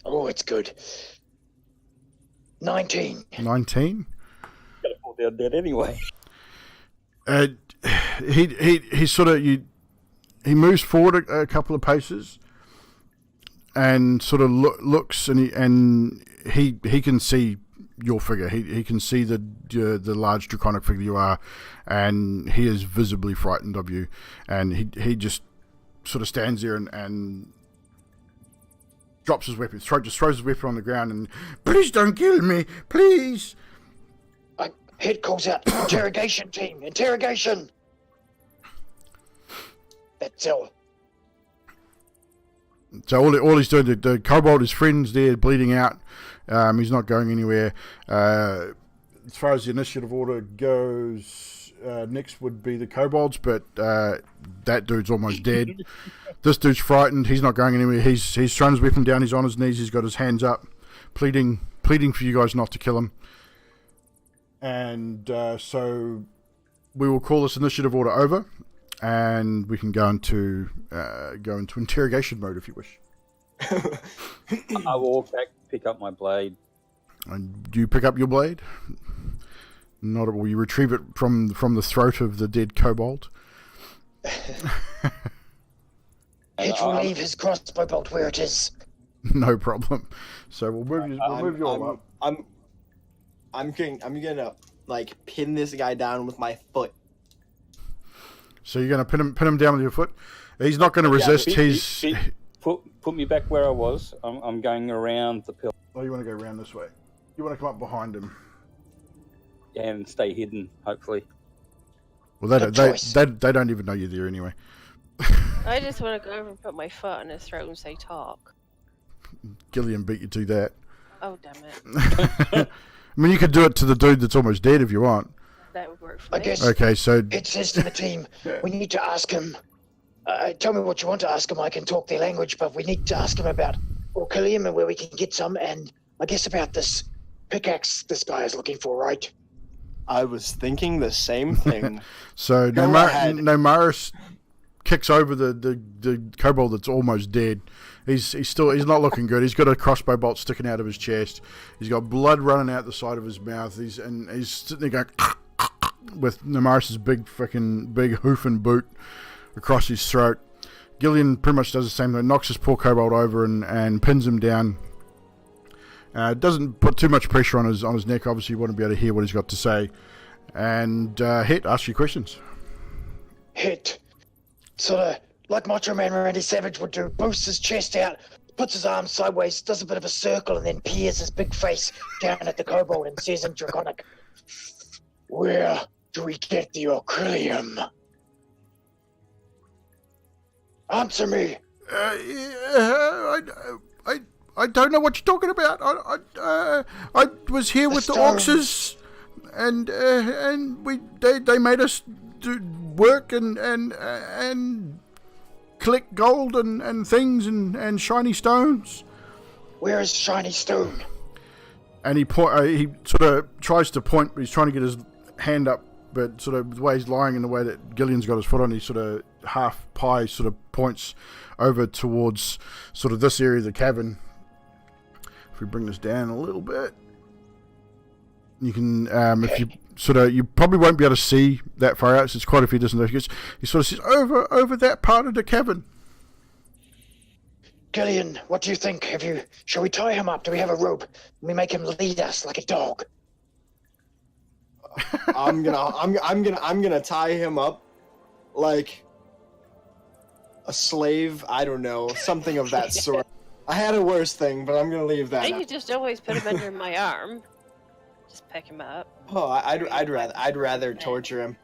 Oh, it's good. 19. 19. Gotta fall down dead anyway. He sort of he moves forward a couple of paces, and sort of looks, and he can see your figure. He can see the large draconic figure you are, and he is visibly frightened of you. And he just sort of stands there and drops his weapon, just throws his weapon on the ground, and please don't kill me, please. Head calls out, interrogation team, interrogation. That's all. So all he's doing, the kobold, his friend's there bleeding out. He's not going anywhere. As far as the initiative order goes, next would be the kobolds, but that dude's almost dead. This dude's frightened. He's not going anywhere. He's thrown his weapon down. He's on his knees. He's got his hands up, pleading for you guys not to kill him. And so we will call this initiative order over, and we can go into interrogation mode if you wish. I walk back, pick up my blade. And do you pick up your blade? Not will you retrieve it from the throat of the dead kobold? It will leave his crossbow bolt where it is. No problem. So we'll move you all up. I'm gonna like pin this guy down with my foot. So you're gonna pin him down with your foot. He's not going to resist. Put me back where I was. I'm going around the pillar. Oh, you want to go around this way? You want to come up behind him? And stay hidden, hopefully. Well, they don't even know you're there anyway. I just want to go over and put my foot on his throat and say talk. Gillian beat you to that. Oh, damn it. I mean, you could do it to the dude that's almost dead if you want. That would work for I me. guess Okay, so it says to the team, we need to ask him. Tell me what you want to ask him. I can talk their language, but we need to ask him about Orcalium and where we can get some, and I guess about this pickaxe this guy is looking for, right? I was thinking the same thing. so Nomaris kicks over the kobold that's almost dead. He's not looking good. He's got a crossbow bolt sticking out of his chest. He's got blood running out the side of his mouth. He's sitting there going with Nomaris's big hoof and boot across his throat. Gillian pretty much does the same thing. Knocks his poor kobold over and pins him down. Doesn't put too much pressure on his neck. Obviously, you want to be able to hear what he's got to say. And Hit, ask you questions. Hit. Sort of like Macho Man Randy Savage would do. Boosts his chest out, puts his arms sideways, does a bit of a circle, and then peers his big face down at the kobold and says in Draconic, "Where do we get the Orcalium? Answer me." I don't know what you're talking about. I was here with the Orcs, and they made us do work and collect gold and things and shiny stones. Where is shiny stone? And he sort of tries to point. He's trying to get his hand up, but sort of the way he's lying in the way that Gillian's got his foot on, he sort of half pie sort of points over towards sort of this area of the cavern. If we bring this down a little bit, you can if you probably won't be able to see that far out. So it's quite a few distance. He sort of says over that part of the cavern. Gillian, what do you think? Shall we tie him up? Do we have a rope? We make him lead us like a dog. I'm gonna tie him up like a slave. I don't know, something of that sort. I had a worse thing, but I'm gonna leave that. I could just always put him under my arm. just pick him up. Oh, I'd rather torture him.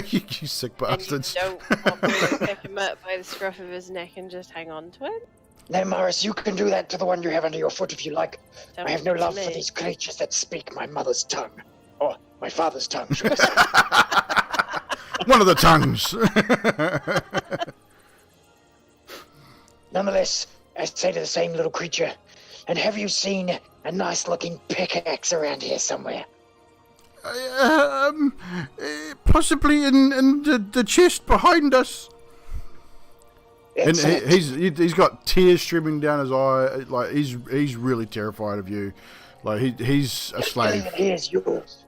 You sick bastards. And you don't want me to pick him up by the scruff of his neck and just hang on to it? Now, Morris, you can do that to the one you have under your foot if you like. Don't I have no do it to love for me. these creatures that speak my mother's tongue. Or my father's tongue, should I say. One of the tongues. Nonetheless, I say to the same little creature, and have you seen a nice-looking pickaxe around here somewhere? Possibly in the chest behind us. And Excellent. he's got tears streaming down his eye. Like he's really terrified of you. Like he's a slave. Here's yours.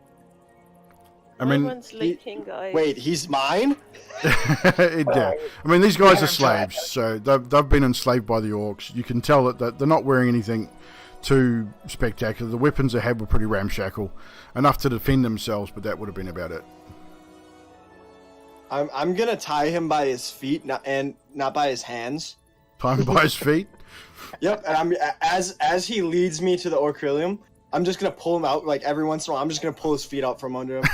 I mean, Everyone's leaking, guys. Wait, he's mine? yeah. I mean, these guys are slaves, so they've been enslaved by the orcs. You can tell that they're not wearing anything too spectacular. The weapons they had were pretty ramshackle, enough to defend themselves, but that would have been about it. I'm gonna tie him by his feet, not by his hands. Time by his feet. Yep, and I'm as he leads me to the Orcrillium, I'm just gonna pull him out like every once in a while. I'm just gonna pull his feet out from under him.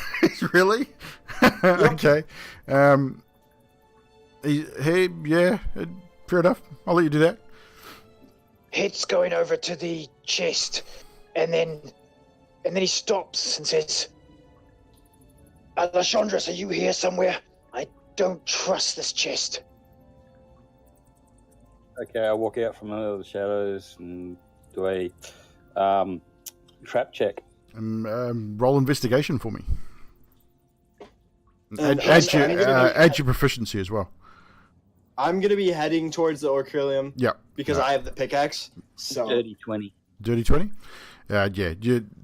Really? Okay. Yeah, fair enough. I'll let you do that. Head's going over to the chest, and then he stops and says, Alessandros, are you here somewhere? I don't trust this chest. Okay, I walk out from under the shadows and do a trap check. Roll investigation for me. And Add your proficiency as well. I'm gonna be heading towards the Orcrillium. Yeah. Because I have the pickaxe. So Dirty 20. Dirty 20? Yeah.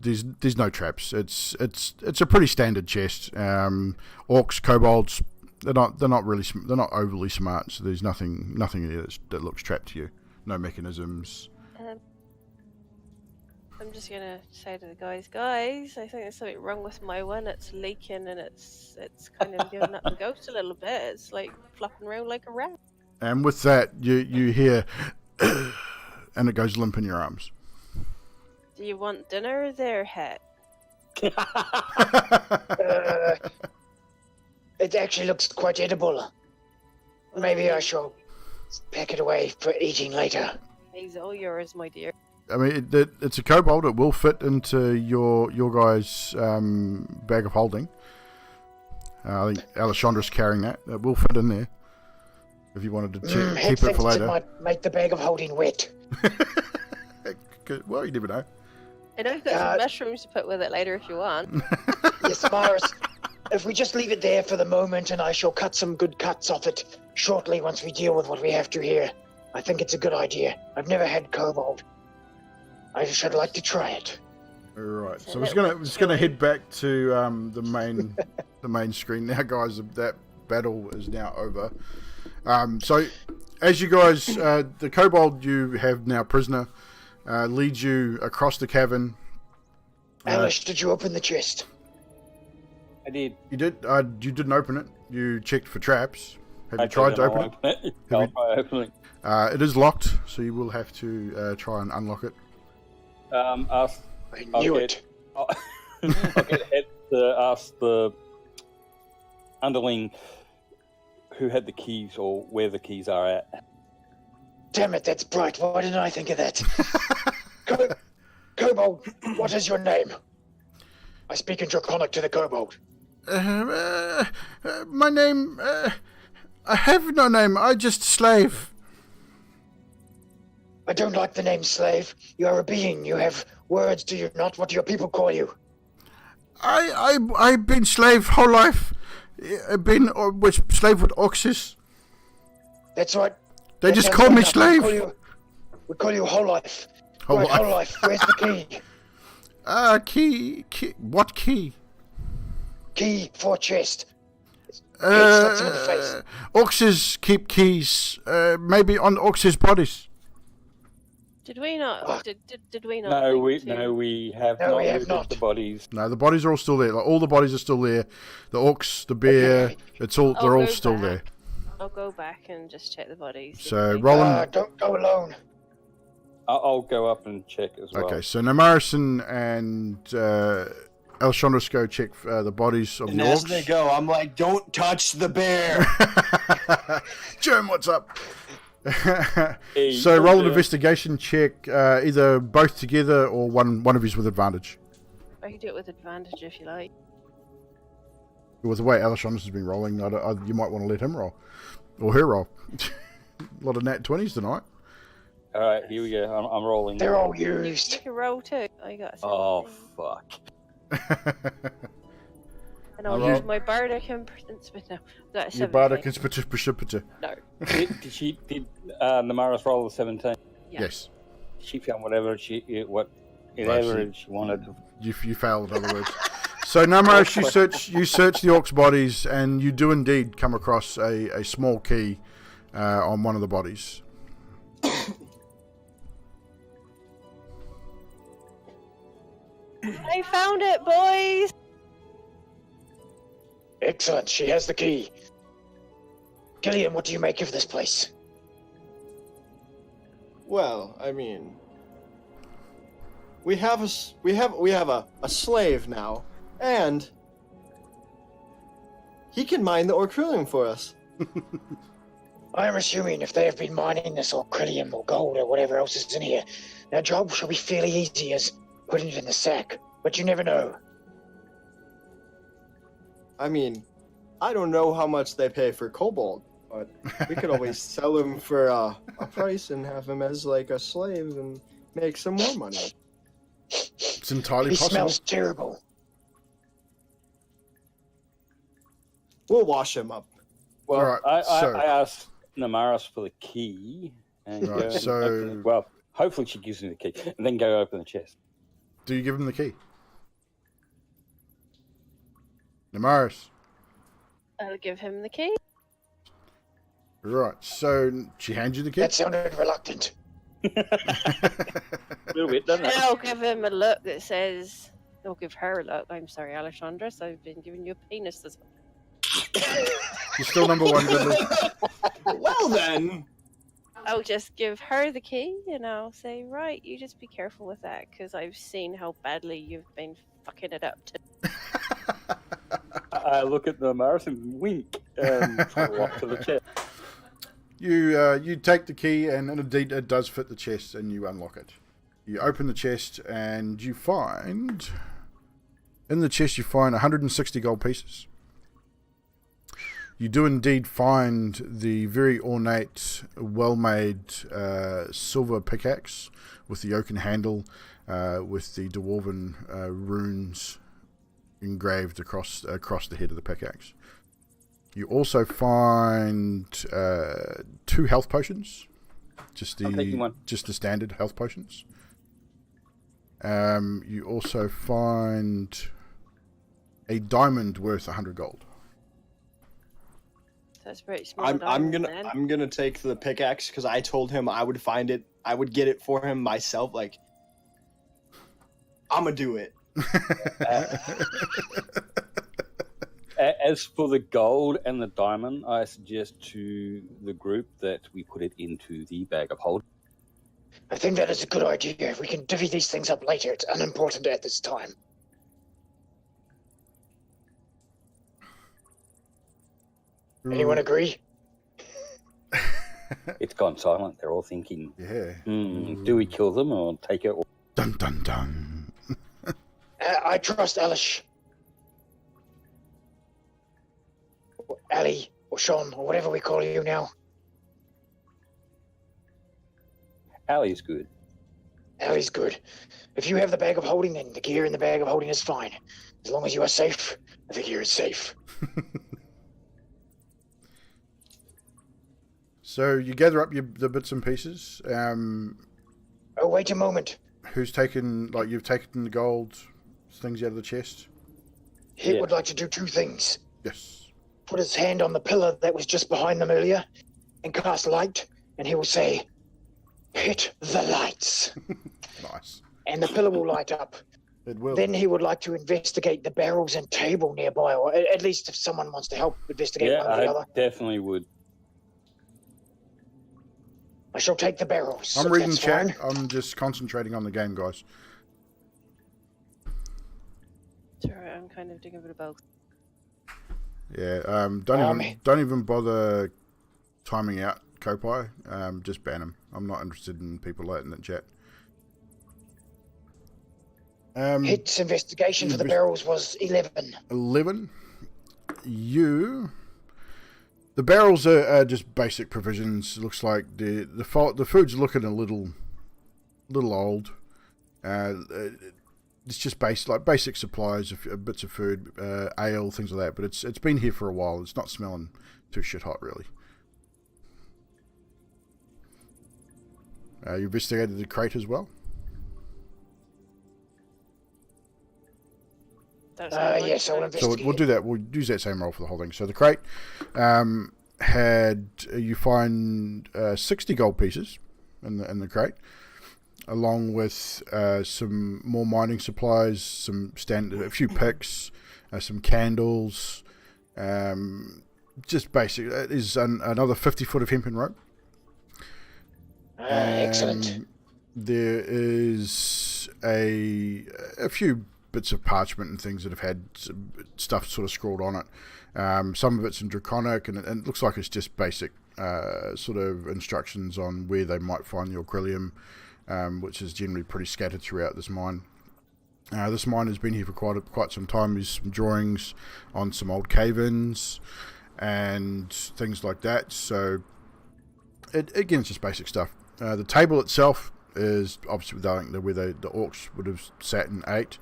There's no traps. It's a pretty standard chest. Orcs, kobolds, they're not overly smart. So there's nothing there that looks trapped to you. No mechanisms. I'm just gonna say to the guys, I think there's something wrong with my one. It's leaking and it's kind of giving up the ghost a little bit. It's like flopping around like a rat. And with that, you hear, and it goes limp in your arms. Do you want dinner there, Het? It actually looks quite edible. Maybe I shall pack it away for eating later. He's all yours, my dear. I mean, it's a kobold. It will fit into your guys' bag of holding. I think Alessandra's carrying that. It will fit in there. If you wanted to keep it for later. It might make the bag of holding wet. Well, you never know. And I've got some mushrooms to put with it later if you want. Yes, Morris. If we just leave it there for the moment, and I shall cut some good cuts off it shortly once we deal with what we have to here. I think it's a good idea. I've never had kobold. I should like to try it. All right. So we're just gonna head back to the main screen now, guys. That battle is now over. So as you guys, the kobold you have now prisoner, leads you across the cavern. Alice, did you open the chest? I did. You did. You didn't open it. You checked for traps. Have you tried to open it? I'll try opening. It is locked, so you will have to try and unlock it. I knew it. I'll get Ed to ask the underling who had the keys or where the keys are at. Damn it, that's bright. Why didn't I think of that? Kobold, what is your name? I speak in Draconic to the kobold. My name... I have no name. I just slave. I don't like the name slave. You are a being. You have words, do you not? What do your people call you? I've been slave whole life. I've been slave with oxes. That's right. They just call me slave. We call you whole life. Whole life. Whole life. Where's the key? Key. What key? Key for chest. Slaps him in the face. Oxes keep keys. Maybe on oxes' bodies. Did we not? Did we not? No, we have No, not we have looted not. the bodies. No, the bodies are all still there. Like, all the bodies are still there. The orcs, the bear, they're all still back. there. I'll go back and just check the bodies. So, Roland, Don't go alone. I'll go up and check as well. Okay, so Namarison and Alessandros go check the bodies of And the as they orcs. go, I'm like, don't touch the bear. Germ, what's up? Hey, So roll an Germ. investigation check, either both together or one of you's with advantage. I can do it with advantage if you like. With the way Alessandros has been rolling, you might want to let him roll. Or her roll. A lot of nat 20s tonight. All right, here we go. I'm rolling. They're all You used. can roll too. I got a 17. Oh fuck! And I'll Alright. use my bardic imprints, but no, that's Your 17. bardic is precipita. No. Did Namaris roll the 17? Yeah. Yes. She found whatever she wanted. You failed, in other words. So Namaros, you search the orcs' bodies, and you do indeed come across a small key on one of the bodies. I found it, boys! Excellent. She has the key. Gillian, what do you make of this place? Well, I mean, we have a slave now, and he can mine the orcrillium for us. I'm assuming if they have been mining this orcrillium or gold or whatever else is in here, their job shall be fairly easy as putting it in the sack. But you never know. I mean, I don't know how much they pay for cobalt, but we could always sell him for a price and have him as like a slave and make some more money. It's entirely He possible. smells terrible. We'll wash him up. Well, Alright, I so- asked Namaris for the key, and Right, go and so- open it. Well, hopefully she gives me the key, and then go open the chest. Do you give him the key? Namaris. I'll give him the key. Right, so she hands you the key? That sounded reluctant. A little bit, doesn't And it? I'll give him a look that says, I'll give her a look. I'm sorry, Alessandros, I've been giving you a penis this You're still number one, Goodly. Well then, I'll just give her the key and I'll say, right, you just be careful with that because I've seen how badly you've been fucking it up. I look at Namaris and wink, and walk to the chest. You take the key, and indeed it does fit the chest, and you unlock it. You open the chest, and you find... In the chest, you find 160 gold pieces. You do indeed find the very ornate, well-made silver pickaxe with the oaken handle, with the dwarven runes engraved across the head of the pickaxe. You also find 2 health potions, just I'm taking one. the standard health potions. You also find a diamond worth 100 gold. That's pretty small. I'm diamond, gonna take the pickaxe because I told him I would find it. I would get it for him myself. Like, I'm gonna do it. As for the gold and the diamond, I suggest to the group that we put it into the bag of holding. I think that is a good idea. We can divvy these things up later. It's unimportant at this time. Anyone agree? It's gone silent. They're all thinking, Yeah. do we kill them or take it? Dun dun dun. I trust Alish. Or Ali, or Sean, or whatever we call you now. Allie's good. Ali's good. If you have the bag of holding, then the gear in the bag of holding is fine. As long as you are safe, the gear is safe. So you gather up the bits and pieces. Oh, wait a moment. Who's taken, you've taken the gold things out of the chest? He Yeah. would like to do 2 things. Yes. Put his hand on the pillar that was just behind them earlier and cast light, and he will say, "Hit the lights." Nice. And the pillar will light up. It will. Then he would like to investigate the barrels and table nearby, or at least if someone wants to help investigate Yeah, one or the I other. definitely would. I shall take the barrels. I'm if reading that's chat. fine. I'm just concentrating on the game, guys. It's alright, I'm kind of doing a bit of both. Yeah. Um, Don't even bother timing out Kopai. Just ban him. I'm not interested in people late in the chat. Hit's investigation for the barrels was 11. 11. The barrels are just basic provisions. Looks like the food's looking a little old. It's just basic supplies, bits of food, ale, things like that. But it's been here for a while. It's not smelling too shit hot, really. You investigated the crate as well. That's how Yes, I'll So investigate. we'll do that. We'll use that same roll for the whole thing. So the crate you find 60 gold pieces in the crate, along with some more mining supplies, a few picks, some candles, just basic. It is another 50 foot of hempen rope. Excellent. There is a few bits of parchment and things that have had stuff sort of scrawled on it. Some of it's in Draconic, and it looks like it's just basic sort of instructions on where they might find the Orcrillium, which is generally pretty scattered throughout this mine. This mine has been here for quite some time. There's some drawings on some old cave-ins and things like that. So, again, it's just basic stuff. The table itself is obviously where the orcs would have sat and ate.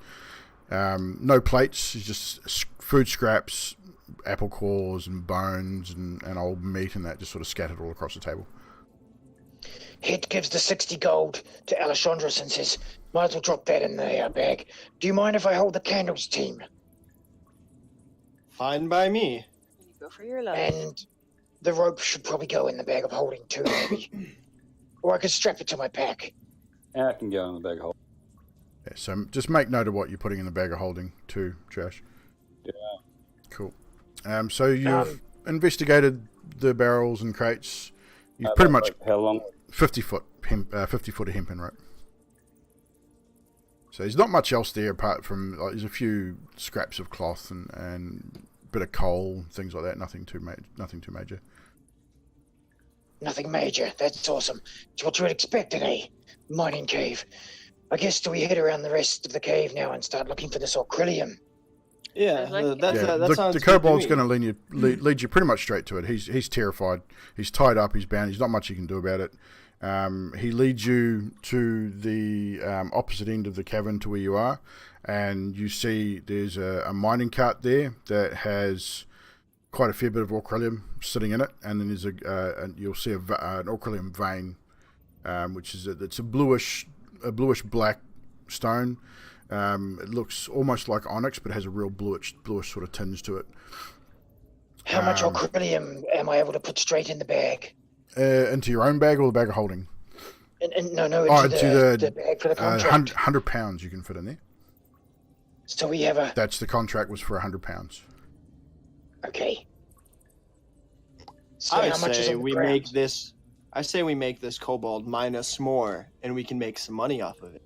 No plates, it's just food scraps, apple cores and bones and old meat and that just sort of scattered all across the table. Hit gives the 60 gold to Alessandros and says, might as well drop that in the bag. Do you mind if I hold the candles, team? Fine by me. You go for your life. And the rope should probably go in the bag of holding too, maybe. Or I could strap it to my pack. And I can go in the bag hole. Yeah, so just make note of what you're putting in the bag of holding too, Josh. Yeah. Cool. So you've investigated the barrels and crates. You've pretty much How long? 50 foot of hempen rope. So there's not much else there apart from there's a few scraps of cloth and a bit of coal, things like that. Nothing too major. Nothing major. That's awesome. It's what you would expect in a mining cave. I guess do we head around the rest of the cave now and start looking for this Orcrillium? Yeah, that sounds the good kobold's to me. going to lead you pretty much straight to it. He's terrified. He's tied up. He's bound. There's not much he can do about it. He leads you to the opposite end of the cavern to where you are, and you see there's a mining cart there that has quite a fair bit of Orcrillium sitting in it, and then there's you'll see an Orcrillium vein, which is it's a bluish black stone. It looks almost like onyx, but it has a real bluish sort of tinge to it. How much Orcrillium am I able to put straight in the bag? Into your own bag or the bag of holding? No, Into the bag for the contract. 100 pounds you can fit in there. So we have a... That's the contract was for 100 pounds. Okay. So I how much is say on the we ground? make this. I say we make this kobold mine us more, and we can make some money off of it.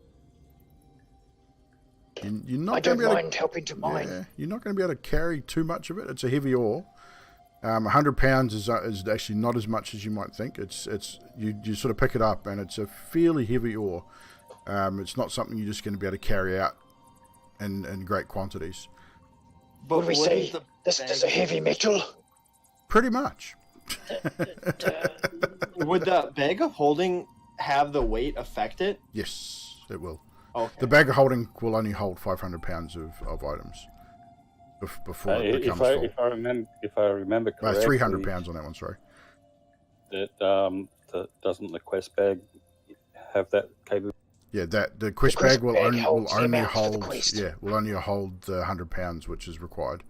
You're not I going don't to be able mind helping to mine. Yeah, you're not going to be able to carry too much of it. It's a heavy ore. 100 pounds is actually not as much as you might think. It's you sort of pick it up and it's a fairly heavy ore. It's not something you're just going to be able to carry out in great quantities. But Would we wouldn't say the this bag- is a heavy metal? Pretty much. Would the bag of holding have the weight affect it? Yes, it will. Okay. The bag of holding will only hold 500 pounds of items before it becomes full. If I remember correctly, 300 pounds on that one, sorry. Doesn't the quest bag have that capability? Yeah, the quest quest bag will bag only holds the amount for the hold quest. will only hold the 100 pounds which is required.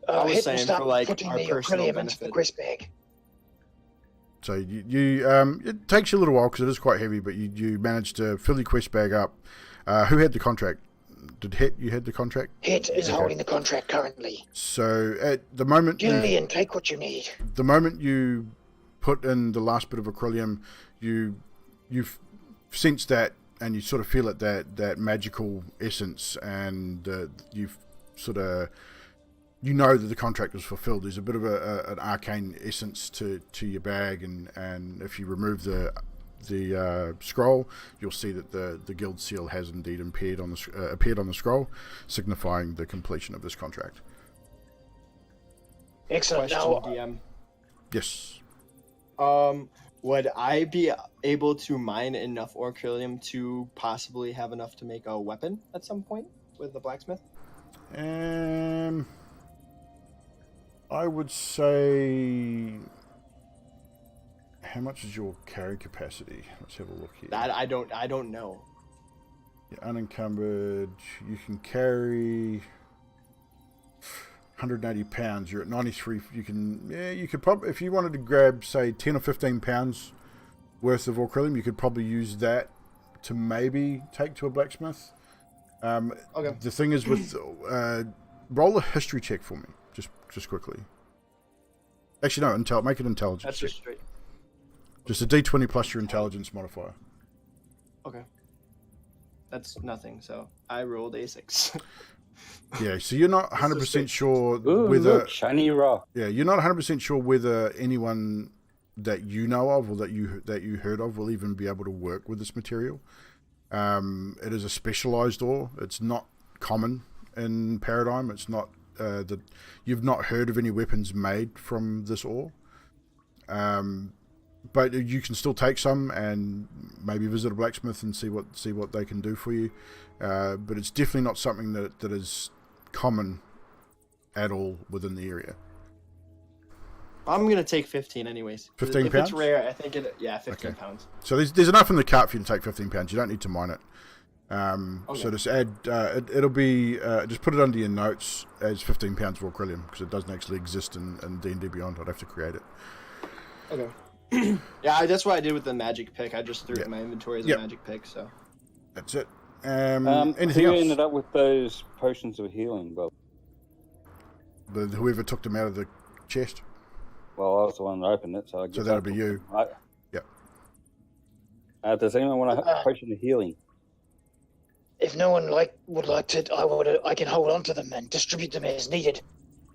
I was Hit will saying start for, like, putting our the personal Orcrillium into the benefit. quest bag. So you it takes you a little while because it is quite heavy, but you manage to fill your quest bag up. Who had the contract? Did you had the contract? Hit is Okay. holding the contract currently. So at the moment Gillian, take what you need. the moment you put in the last bit of acrylium, you've sensed that, and you sort of feel it, that magical essence, and you've sort of, you know that the contract was fulfilled. There's a bit of an arcane essence to your bag, and if you remove the scroll, you'll see that the guild seal has indeed appeared on the scroll, signifying the completion of this contract. Excellent. Question, Now, DM. Yes. Would I be able to mine enough orcrillium to possibly have enough to make a weapon at some point with the blacksmith? I would say, how much is your carry capacity? Let's have a look here. That I don't know. You're unencumbered. You can carry 180 pounds. You're at 93. You could probably, if you wanted to grab, say, 10 or 15 pounds worth of orcrillium, you could probably use that to maybe take to a blacksmith. Okay. The thing is with, roll a history check for me, just quickly. Actually, no, make an intelligence That's check. just straight. Just a D20 plus your intelligence modifier. Okay. That's nothing. So I rolled a 6. Yeah, so you're not 100% sure Ooh, whether... look, shiny rock. Yeah, you're not 100% sure whether anyone that you know of or that you heard of will even be able to work with this material. It is a specialized ore. It's not common in Paradym. It's not that you've not heard of any weapons made from this ore. But you can still take some and maybe visit a blacksmith and see what they can do for you. But it's definitely not something that is common at all within the area. I'm gonna take 15 anyways. 15 if pounds? it's rare, I think 15 Okay. pounds. So there's enough in the cart for you to take 15 pounds. You don't need to mine it. Okay. So just add, it'll be, just put it under your notes as 15 pounds of orcrillium, because it doesn't actually exist in D&D Beyond. I'd have to create it. Okay. Yeah, that's what I did with the magic pick. I just threw it in my inventory as a Yep. magic pick. So That's it. Who Anything else? ended up with those potions of healing, Bob? Whoever took them out of the chest. Well, I was the one that opened it, so I guess that'll be you. Yep. Does anyone want a potion of healing? if no one would like to, I can hold on to them and distribute them as needed,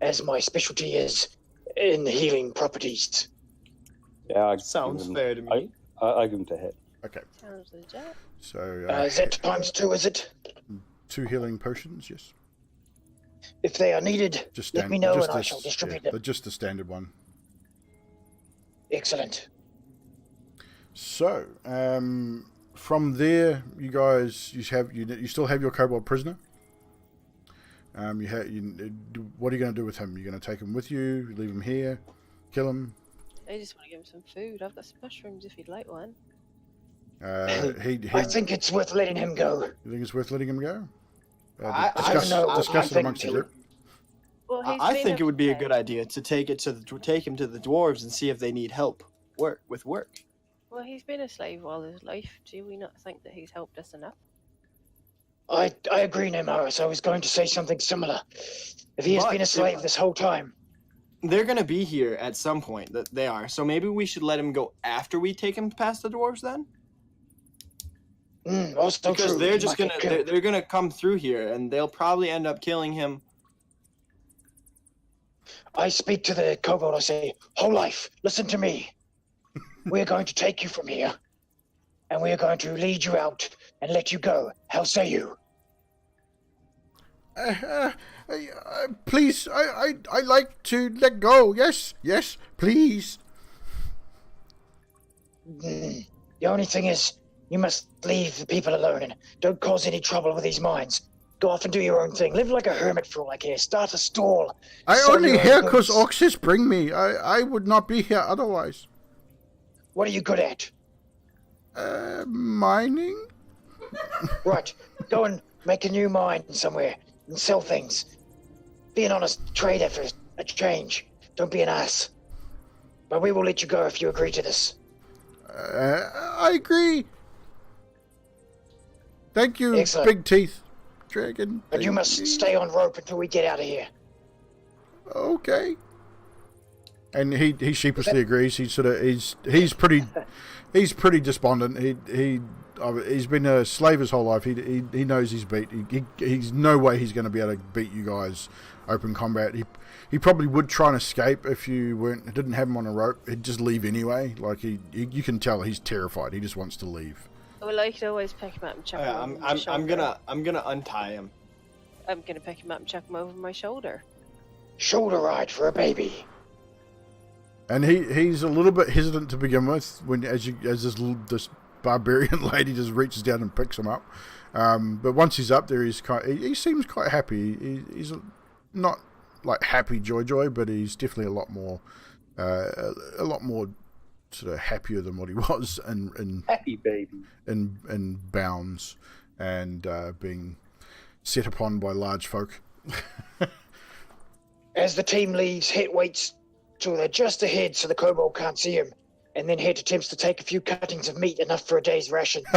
as my specialty is in healing properties. Yeah, sounds fair to me. I give them to Hit. Okay. Sounds legit. So Is that times 2, is it? 2 healing potions, yes. If they are needed, Just let me know just and I this- shall distribute yeah, them. just the standard one. Excellent. So, from there, you guys, you still have your kobold prisoner. What are you going to do with him? You're going to take him with you, leave him here, kill him. I just want to give him some food. I've got some mushrooms if you'd like one. I think it's worth letting him go. You think it's worth letting him go? I Discuss, don't know. discuss I it think amongst the so. group. Well, I been think it would be a okay. good idea to take him to the dwarves and see if they need help with work. Well, he's been a slave all his life. Do we not think that he's helped us enough? I agree, Nemaris. I was going to say something similar. If he has But been a slave this whole time, They're gonna be here at some point. That they are. So maybe we should let him go after we take him past the dwarves then, also because true. they're He just might gonna get killed. they're gonna come through here and they'll probably end up killing him. I speak to the kobold. I say, "Whole life, listen to me. We're going to take you from here, and we're going to lead you out and let you go. How say you?" Please, I like to let go. Yes, please. The only thing is, you must leave the people alone and don't cause any trouble with these mines. Go off and do your own thing. Live like a hermit for all I care. Start a stall. I Sell only your own here because goods. oxes bring me. I would not be here otherwise. What are you good at? Mining? Right, go and make a new mine somewhere and sell things. Be an honest trader for a change. Don't be an ass. But we will let you go if you agree to this. I agree. Thank you, Excellent. Big Teeth Dragon. But you Thank must stay on rope until we get out of here. Okay. And he sheepishly agrees. He's pretty despondent. He's been a slave his whole life. He knows he's beat. He's no way he's going to be able to beat you guys open combat. He probably would try and escape if you didn't have him on a rope. He'd just leave anyway. Like you can tell he's terrified. He just wants to leave. Well, I could always pick him up and chuck him over my I'm shoulder. gonna untie him. I'm gonna pick him up and chuck him over my shoulder. Shoulder ride for a baby. And he's a little bit hesitant to begin with as this barbarian lady just reaches down and picks him up. But once he's up there, he seems quite happy. He's not like happy joy, but he's definitely a lot more sort of happier than what he was in Happy baby. in bounds and being set upon by large folk. As the team leaves, Het waits till they're just ahead so the kobold can't see him, and then Het attempts to take a few cuttings of meat, enough for a day's rations.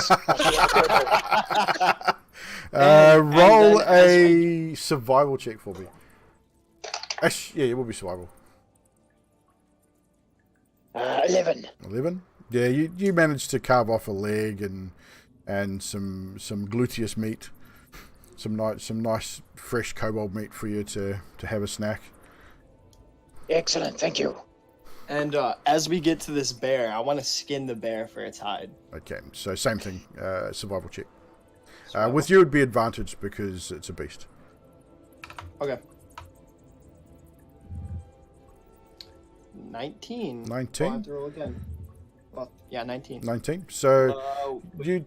Roll a survival check for me. Yeah, it will be survival. 11. 11? Yeah, you managed to carve off a leg and some gluteus meat. Some nice fresh kobold meat for you to have a snack. Excellent, thank you. And as we get to this bear, I want to skin the bear for its hide. Okay, so same thing, survival check. Survival. With you, it'd be advantage because it's a beast. Okay. 19. 19? I'll have to roll again. Well, yeah, 19. 19. So you.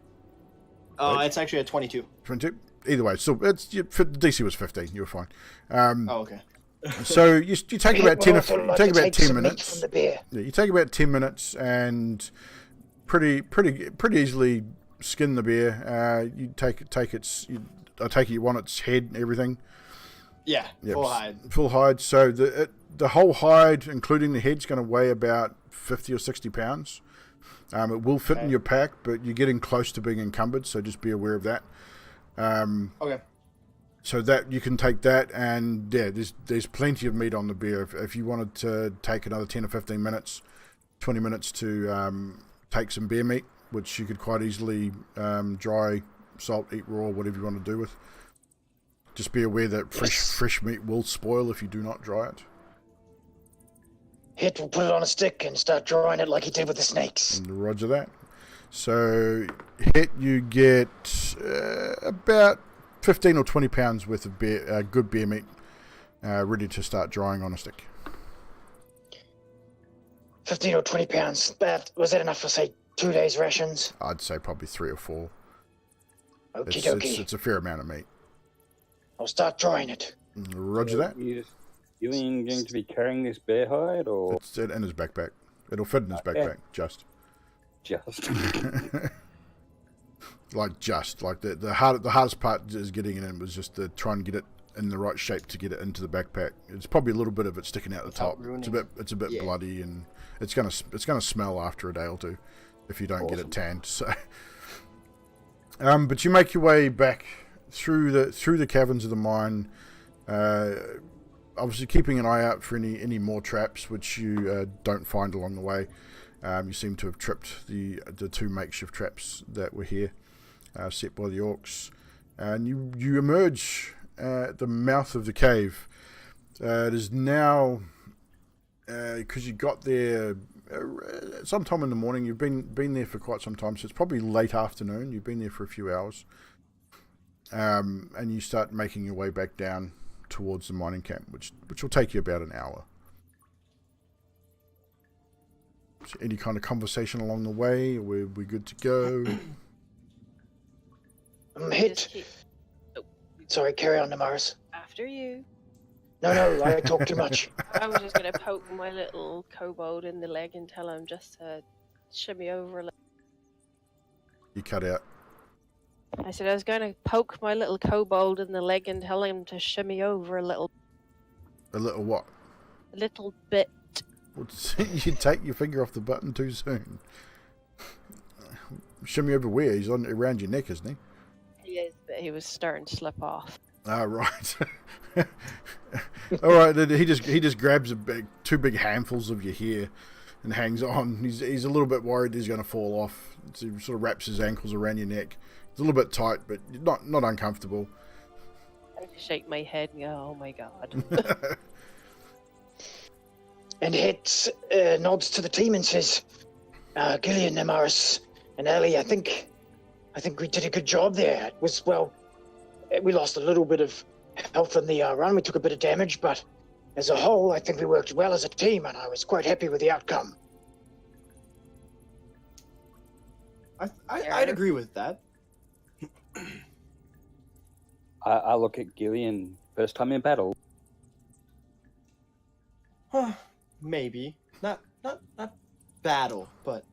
It's actually a 22. 22. Either way, so the DC was 15. You were fine. Okay. So you take about 10 Meat minutes. from the bear. Yeah, you take about 10 minutes and pretty easily skin the bear. You take its. I take it you want its head and everything. Yeah, Yep, full hide. Full hide. So the whole hide, including the head's going to weigh about 50 or 60 pounds. It will fit in your pack, but you're getting close to being encumbered, so just be aware of that. Okay. So that you can take that, and yeah, there's plenty of meat on the bear. If you wanted to take another 10 or 15 minutes, 20 minutes to take some bear meat, which you could quite easily dry, salt, eat raw, whatever you want to do with. Just be aware that fresh meat will spoil if you do not dry it. Het will put it on a stick and start drawing it like he did with the snakes. And roger that. So Het, you get about 15 or 20 pounds worth of good bear meat ready to start drying on a stick. 15 or 20 pounds. Was that enough for, say, 2 days' rations? I'd say probably 3 or 4. Okie dokie. It's a fair amount of meat. I'll start drawing it. Roger that. You going to be carrying this bear hide, or It's in his backpack. It'll fit in his backpack, just. Like the hardest part is getting it in was just to try and get it in the right shape to get it into the backpack. It's probably a little bit of it sticking out the top. It's a bit bloody, and it's gonna smell after a day or two if you don't get it tanned. So, but you make your way back through the caverns of the mine. Obviously keeping an eye out for any more traps which you don't find along the way. You seem to have tripped the 2 makeshift traps that were here, set by the orcs. And you emerge at the mouth of the cave. It is now, because you got there sometime in the morning. You've been there for quite some time, so it's probably late afternoon. You've been there for a few hours. And you start making your way back down towards the mining camp, which will take you about an hour. So any kind of conversation along the way? Are we good to go? Het. Sorry, carry on, Damaris. After you. No, I talk too much. I was just gonna poke my little kobold in the leg and tell him just to shimmy over a little. You cut out. I said I was going to poke my little kobold in the leg and tell him to shimmy over a little. A little what? A little bit. You take your finger off the button too soon. Shimmy over where? He's around your neck, isn't he? He is, but he was starting to slip off. Ah, right. All right, then he just grabs two big handfuls of your hair and hangs on. He's a little bit worried he's going to fall off. So he sort of wraps his ankles around your neck. It's a little bit tight, but not uncomfortable. I shake my head and go, oh my god. And Hit nods to the team and says, Gillian, Amaris, and Ellie, I think we did a good job there. It was, well, we lost a little bit of health in the run. We took a bit of damage, but as a whole, I think we worked well as a team, and I was quite happy with the outcome. I'd agree with that. I look at Gillian, first time in battle. Maybe not battle, but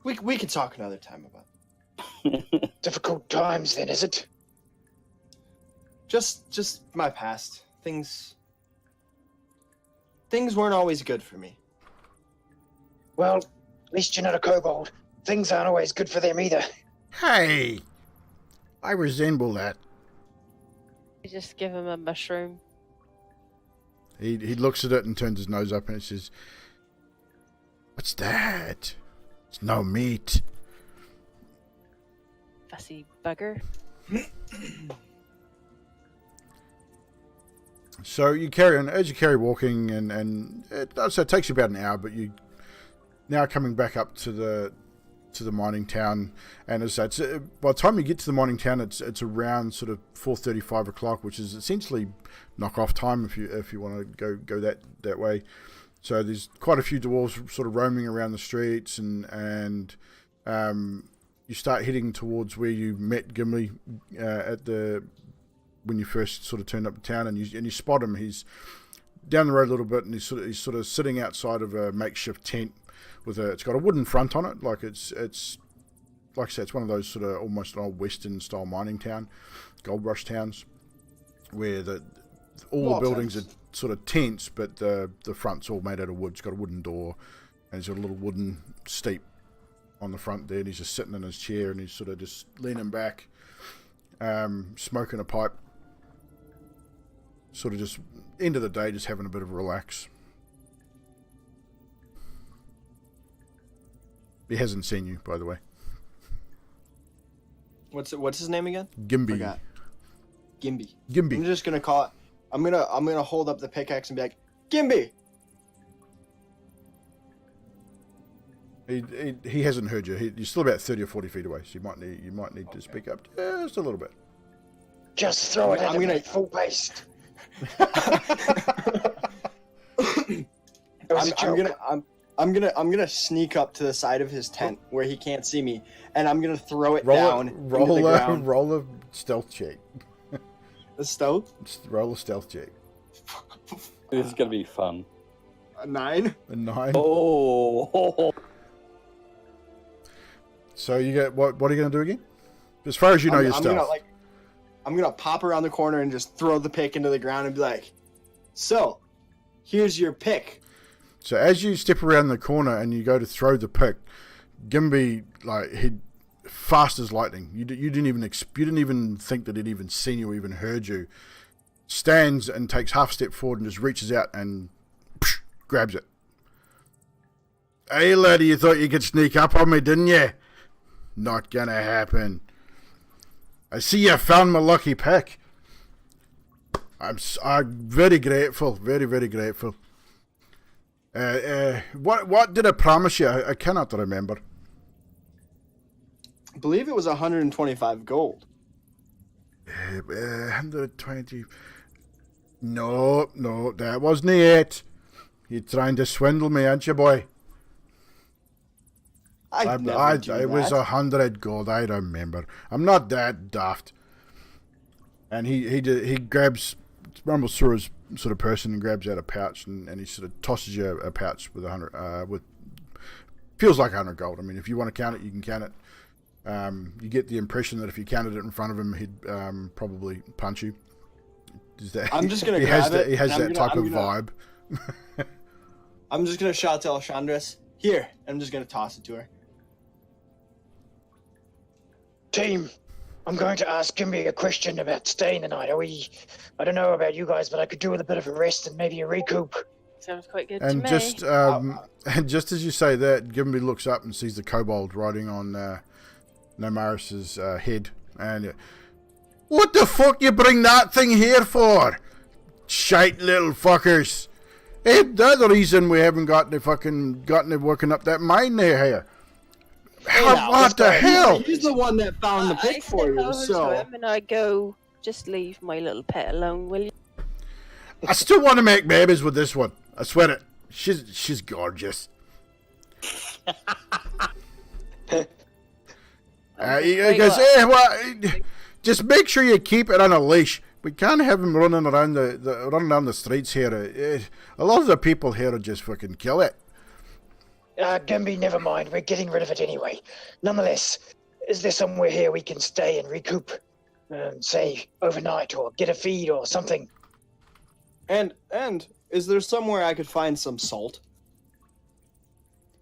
we could talk another time about it. Difficult times, then, is it? Just my past. Things weren't always good for me. Well, at least you're not a kobold. Things aren't always good for them either. Hey, I resemble that. I just give him a mushroom. He looks at it and turns his nose up and says, "What's that? It's no meat." Fussy bugger. So you carry on, as you carry walking, and it takes you about an hour, but you now coming back up to the mining town, and as I said, by the time you get to the mining town, it's around sort of 4:30, 5 o'clock, which is essentially knock off time if you want to go that way. So there's quite a few dwarves sort of roaming around the streets, and you start heading towards where you met Gimli when you first sort of turned up to town, and you spot him. He's down the road a little bit, and he's sort of sitting outside of a makeshift tent it's got a wooden front on it, like it's like I said, it's one of those sort of almost an old Western style mining town, gold rush towns, where all the buildings are sort of tents, but the front's all made out of wood. It's got a wooden door, and he's got a little wooden steep on the front there, and he's just sitting in his chair, and he's sort of just leaning back, smoking a pipe, sort of just end of the day, just having a bit of a relax. He hasn't seen you, by the way. What's his name again? Gimby. Forgot. Gimby. Gimby. I'm just gonna call it. I'm gonna hold up the pickaxe and be like, Gimby. He hasn't heard you. You're still about 30 or 40 feet away, so you might need to speak up just a little bit. Just throw it at him full paste. I'm gonna sneak up to the side of his tent where he can't see me, and I'm gonna throw it down into the ground. Roll a stealth check. A stealth? Roll a stealth check. This is gonna be fun. A 9. A 9. Oh. So you get what are you gonna do again? As far as you know, your stealth. I'm gonna pop around the corner and just throw the pick into the ground and be like, "So, here's your pick." So as you step around the corner and you go to throw the pick, Gimby, he fast as lightning. You didn't even think that he'd even seen you or even heard you. Stands and takes half step forward and just reaches out and grabs it. Hey laddie, you thought you could sneak up on me, didn't you? Not gonna happen. I see you found my lucky pick. I'm very grateful, very, very grateful. What did I promise you? I cannot remember. I believe it was 125 gold. 120. No, that wasn't it. You're trying to swindle me, aren't you, boy? It was 100 gold. I remember. I'm not that daft. And he grabs, rumbles through his sort of person and grabs out a pouch and he sort of tosses you a pouch with 100 with feels like 100 gold. I mean, if you want to count it, you can count it. You get the impression that if you counted it in front of him, he'd probably punch you. I'm just gonna grab it. He has that type of vibe. I'm just gonna shout to Alchandras, "Here!" I'm just gonna toss it to her. Team, I'm going to ask Gimby a question about staying the night. I don't know about you guys, but I could do with a bit of a rest and maybe a recoup. Sounds quite good to And me. and just as you say that, Gimby looks up and sees the kobold riding on Nomaris's head. And what the fuck you bring that thing here for? Shite little fuckers. Hey, they're the reason we haven't gotten it working up that mine there here. What the hell? He's the one that found the pick for you, so. And I go, just leave my little pet alone, will you? I still want to make babies with this one. I swear it. She's gorgeous. He goes, hey, just make sure you keep it on a leash. We can't have him running around running down the streets here. A lot of the people here will just fucking kill it. Gimby, never mind. We're getting rid of it anyway. Nonetheless, is there somewhere here we can stay and recoup? Say, overnight, or get a feed or something? And is there somewhere I could find some salt?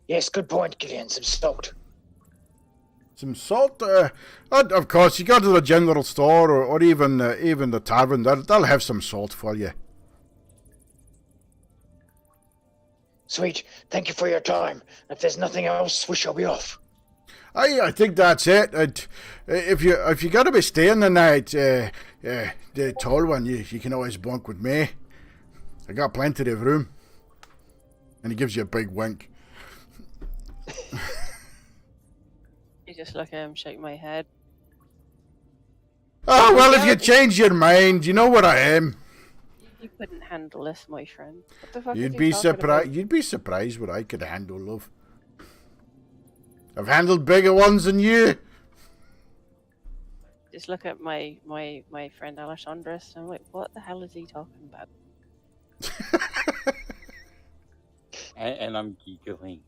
Yes, good point, Gideon. Some salt. Some salt? Of course, you go to the general store or even the tavern. They'll have some salt for you. Sweet. Thank you for your time. If there's nothing else, we shall be off. I think that's it. If you got to be staying the night, the tall one, you can always bunk with me. I got plenty of room. And he gives you a big wink. You just look at him, shake my head. Oh, well, if you change your mind, you know what I am. You couldn't handle this, my friend. What the fuck You'd are be you talking surprised. about? You'd be surprised what I could handle, love. I've handled bigger ones than you. Just look at my friend Alessandros. I'm like, what the hell is he talking about? And I'm giggling.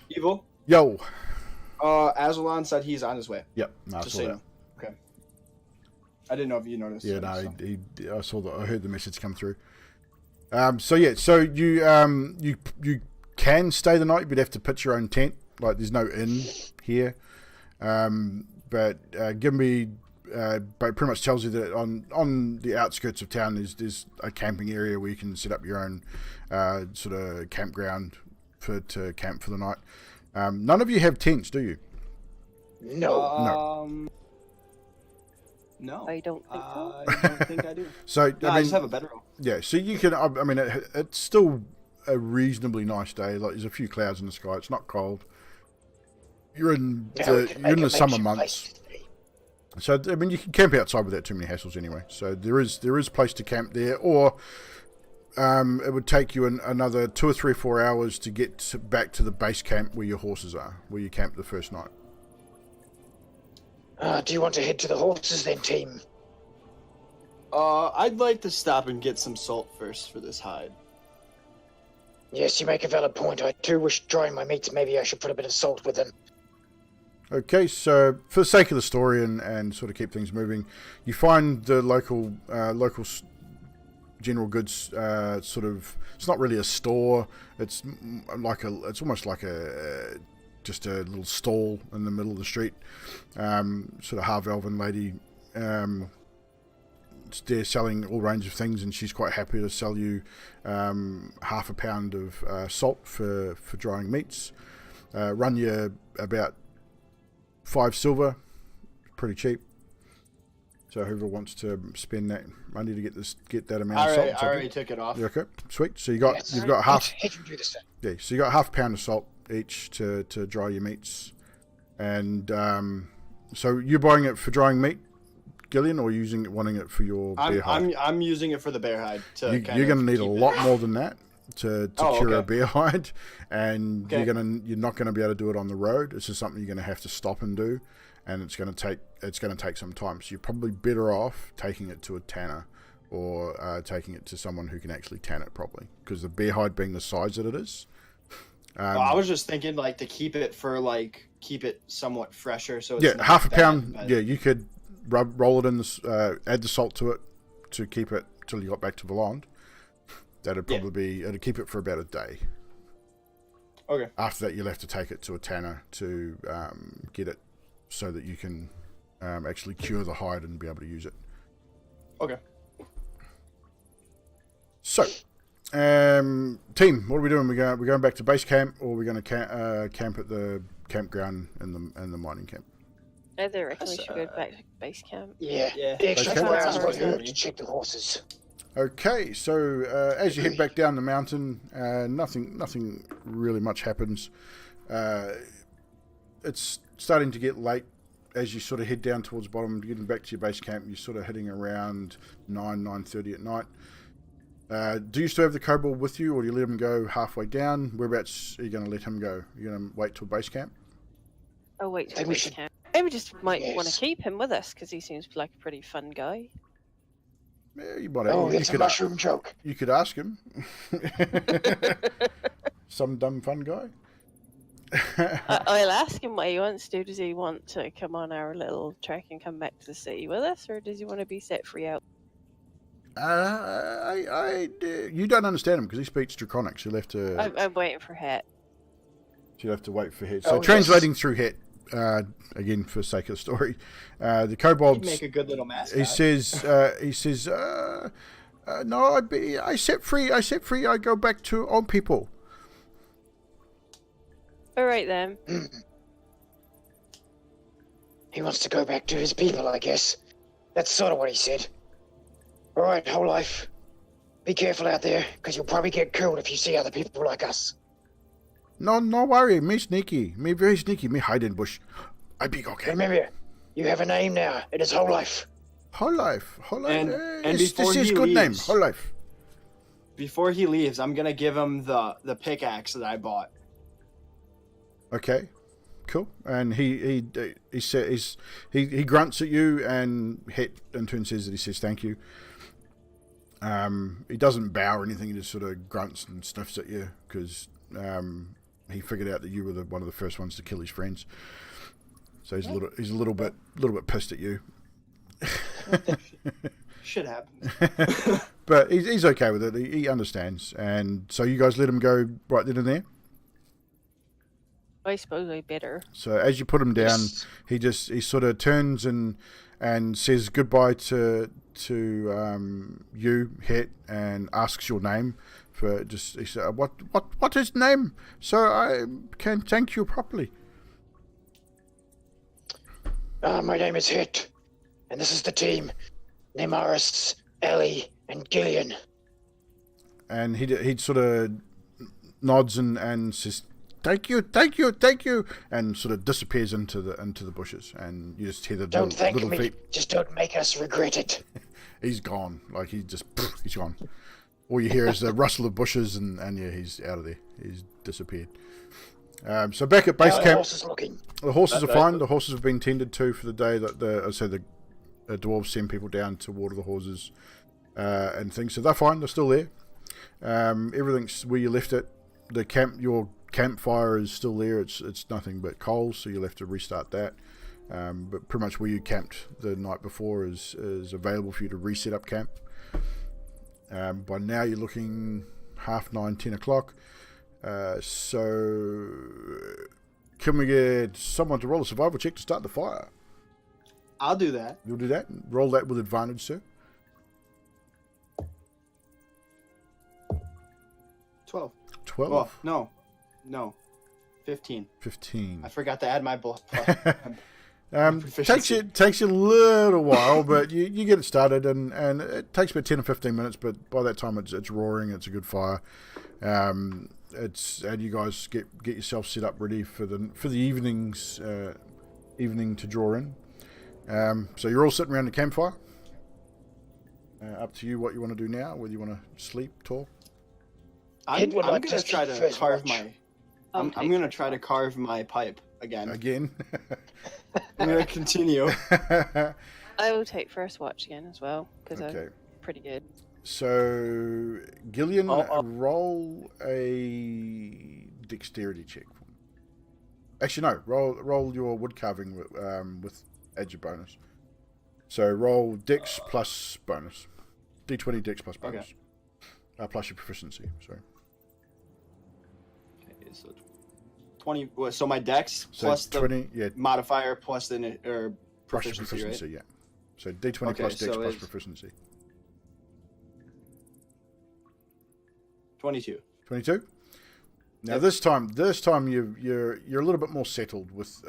Evil? Yo. Azalon said he's on his way. Yep. No, I Just saw so you that. know. Okay. I didn't know if you noticed. Yeah, so. no, I saw that. I heard the message come through. So you can stay the night, but you have to pitch your own tent. Like, there's no inn here. But Gimby pretty much tells you that on the outskirts of town there's a camping area where you can set up your own sort of campground to camp for the night. None of you have tents, do you? No. No. I don't think so. I don't think I do. So No, I I mean, just have a bedroll. yeah. So you can. I mean, it's still a reasonably nice day. Like, there's a few clouds in the sky. It's not cold. You're in the summer months. So I mean, you can camp outside without too many hassles anyway. So there is place to camp there, or it would take you another 2 or 3 or 4 hours to get back to the base camp where your horses are, where you camped the first night. Do you want to head to the horses then, team? I'd like to stop and get some salt first for this hide. Yes, you make a valid point. I too wish drying my meats. Maybe I should put a bit of salt with them. Okay, so for the sake of the story and sort of keep things moving, you find the local general goods sort of. It's not really a store. It's almost like just a little stall in the middle of the street. Sort of half-elven lady. They're selling all range of things, and she's quite happy to sell you half a pound of salt for drying meats. Run you about 5 silver, pretty cheap. So whoever wants to spend that money to get that amount of salt. I already took it off. Yeah, okay, sweet. So you've got half. Yeah, so you got half a pound of salt each to dry your meats, and so you're buying it for drying meat, Gillian, or wanting it for your bear hide? I'm using it for the bear hide. You're going to need a lot more than that to cure a bear hide, and you're not going to be able to do it on the road. This is something you're going to have to stop and do, and it's going to take some time. So you're probably better off taking it to a tanner or taking it to someone who can actually tan it properly, because the bear hide being the size that it is. I was just thinking, like, to keep it somewhat fresher. So it's yeah, not half a bad, pound. but- Yeah, you could roll it in the add the salt to it to keep it till you got back to Voland. That'd probably be it'd keep it for about a day. Okay. After that, you'll have to take it to a tanner to get it so that you can actually cure the hide and be able to use it. Okay. So, team, what are we doing? We're going back to base camp, or we're going to camp at the campground in the mining camp. I do reckon we should go back to base camp. Yeah. Yeah. The extra Okay. 4 hours Sounds will good. hurt to check the horses. Okay, so as you head back down the mountain, nothing really much happens. It's starting to get late as you sort of head down towards the bottom, getting back to your base camp. You're sort of hitting around 9:30 at night. Do you still have the kobold with you, or do you let him go halfway down? Whereabouts are you going to let him go? Are you going to wait till base camp? Oh wait, I till think we base should- camp. Maybe just might Yes. want to keep him with us because he seems like a pretty fun guy. Yeah, you might. Oh, you it's a could, mushroom joke. you could ask him. Some dumb fun guy. I'll ask him what he wants to do. Does he want to come on our little trek and come back to the city with us, or does he want to be set free out? You don't understand him because he speaks Draconic. You'll have to. I'm waiting for Het. You'll have to wait for Het. So Oh, translating through Het, again for sake of the story, the You'd kobolds. make a good little mascot. He says. No, I set free. I go back to old people. All right then. He wants to go back to his people, I guess. That's sort of what he said. All right, whole life. Be careful out there, because you'll probably get killed if you see other people like us. No worry. Me sneaky. Me very sneaky. Me hide in bush. I be okay. Remember, you have a name now. It is whole life. Whole life. And This before is he good name. leaves- Whole life. Before he leaves, I'm gonna give him the pickaxe that I bought. Okay, cool. And he says he grunts at you, and Het in turn says that he says thank you. He doesn't bow or anything. He just sort of grunts and sniffs at you because he figured out that you were one of the first ones to kill his friends. So he's a little bit pissed at you. Shit happens. But he's okay with it. He understands. And so you guys let him go right then and there. I suppose I better. So as you put him down, he sort of turns and says goodbye to you, Het, and asks your name. He said, what is name, so I can thank you properly. My name is Het, and this is the team. Nemaris, Ellie, and Gillian. And he sort of nods and says, Thank you, and sort of disappears into the bushes, and you just hear the Don't thank little me. feet. Just don't make us regret it. He's gone. Like he's gone. All you hear is the rustle of bushes, and yeah, he's out of there. He's disappeared. So back at base How are the camp, horses looking? the horses are That- fine. The horses have been tended to for the day. That the dwarves send people down to water the horses and things. So they're fine. They're still there. Everything's where you left it. Your campfire is still there. It's nothing but coals, so you'll have to restart that. But pretty much where you camped the night before is available for you to reset up camp. By now you're looking 9:30, 10 o'clock. So can we get someone to roll a survival check to start the fire? I'll do that. You'll do that? Roll that with advantage, sir. 12. 12. Oh, no. 15. 15. I forgot to add my blood. Takes you a little while, but you get it started, and it takes about 10 or 15 minutes. But by that time, it's roaring. It's a good fire. And you guys get yourself set up ready for the evening to draw in. So you're all sitting around the campfire. Up to you what you want to do now. Whether you want to sleep, talk. I'm would like gonna to try sleep to first carve watch. my. I'm gonna try to carve my pipe again. Again. I'm gonna continue. I will take first watch again as well because Okay. I'm pretty good. So, Gillian, I'll- roll a dexterity check. Actually, no. Roll your wood carving with add your bonus. So roll dex plus bonus. D20 dex plus bonus. Plus your proficiency. Sorry. Okay, so 20. So my dex So plus the 20, yeah, modifier plus the plus your proficiency, right? yeah. So D20 Okay, plus dex so plus it's- proficiency. 22. 22. Now Yep. this time you're a little bit more settled with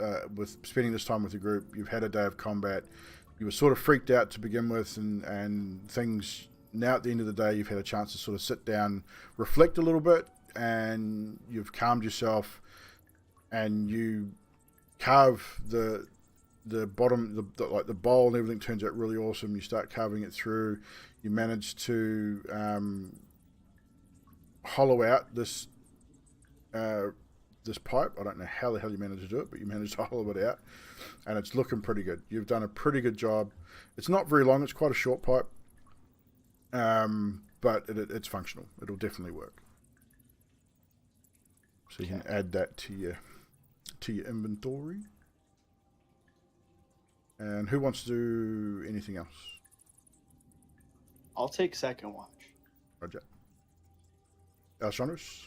spending this time with the group. You've had a day of combat. You were sort of freaked out to begin with, and things. Now at the end of the day, you've had a chance to sort of sit down, reflect a little bit, and you've calmed yourself, and you carve the bottom, like the bowl and everything turns out really awesome. You start carving it through. You manage to hollow out this pipe. I don't know how the hell you managed to do it, but you managed to hollow it out, and it's looking pretty good. You've done a pretty good job. It's not very long. It's quite a short pipe, but it's functional. It'll definitely work. So you can add that to your inventory. And who wants to do anything else? I'll take second watch. Roger. Alessandros?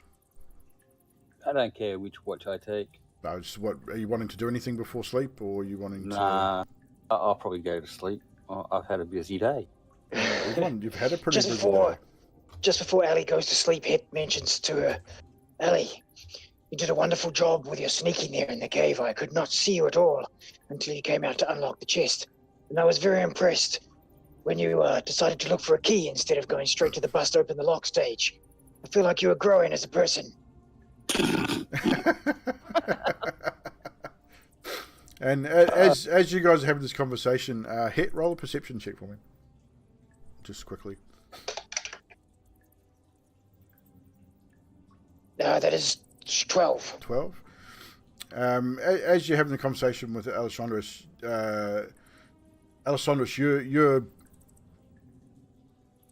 I don't care which watch I take. No, what are you wanting to do anything before sleep, or are you wanting Nah, I'll probably go to sleep. I've had a busy day. to? You've had a pretty Just busy before, day. just before Ellie goes to sleep, Het mentions to her, Ellie, you did a wonderful job with your sneaking there in the cave. I could not see you at all until you came out to unlock the chest. And I was very impressed when you decided to look for a key instead of going straight to the bust open the lock stage. I feel like you were growing as a person. And as you guys are having this conversation, roll a perception check for me, just quickly. That is 12. 12. As you're having the conversation with Alessandros, you're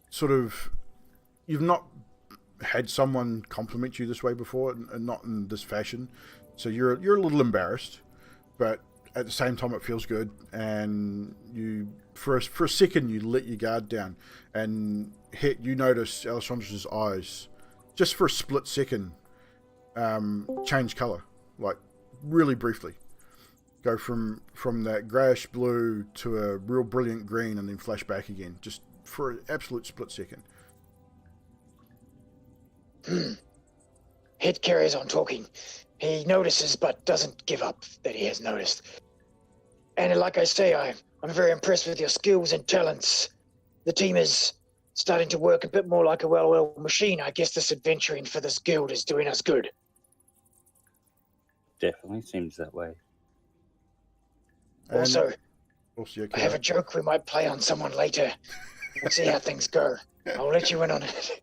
sort of, you've not had someone compliment you this way before, and not in this fashion, so you're a little embarrassed, but at the same time it feels good, and you for a second you let your guard down, and you notice Alessandros' eyes just for a split second change colour, like really briefly, go from that greyish blue to a real brilliant green, and then flash back again, just for an absolute split second. Het carries on talking. He notices but doesn't give up that he has noticed. And like I say, I'm very impressed with your skills and talents. The team is starting to work a bit more like a well-oiled machine. I guess this adventuring for this guild is doing us good. Definitely seems that way. And Also, you I have a joke we might play on someone later. We'll see how things go. I'll let you in on it.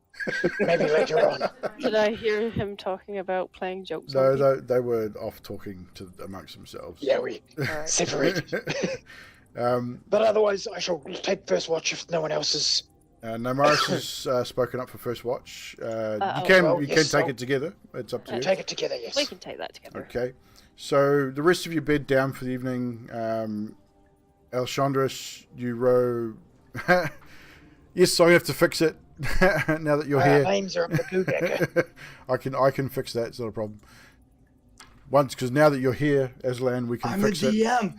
Maybe later on. Did I hear him talking about playing jokes on No, they were off talking amongst themselves. Yeah, we Alright. separated. But otherwise, I shall take first watch if no one else is. No, Morris has spoken up for first watch. You Uh-oh. can Well, you yes, can take so- it together. It's up to you. Take it together, yes. We can take that together. Okay. So the rest of you bed down for the evening. Alessandros, you row. Yes, I have to fix it now that you're here. Names are up the Googaka. I can fix that. It's not a problem. Once, because now that you're here, Aslan, we can I'm the fix it. DM.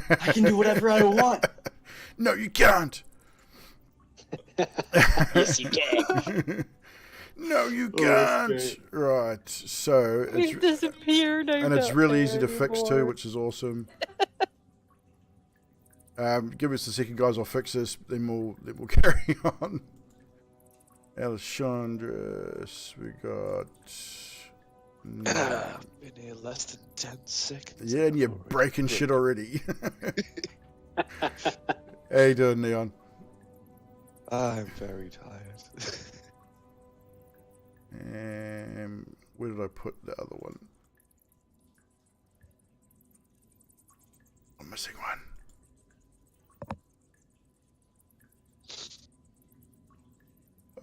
I can do whatever I want. No, you can't. Yes, you can. No, you Oh, that's can't. Right. So We've disappeared. and it's really easy to fix too, which is awesome. Give us a second, guys. I'll fix this. Then we'll carry on. Alessandros, we got. Been here less than 10 seconds. Yeah, and you're breaking shit already. How you doing, Neon? I'm very tired. Where did I put the other one? I'm missing one.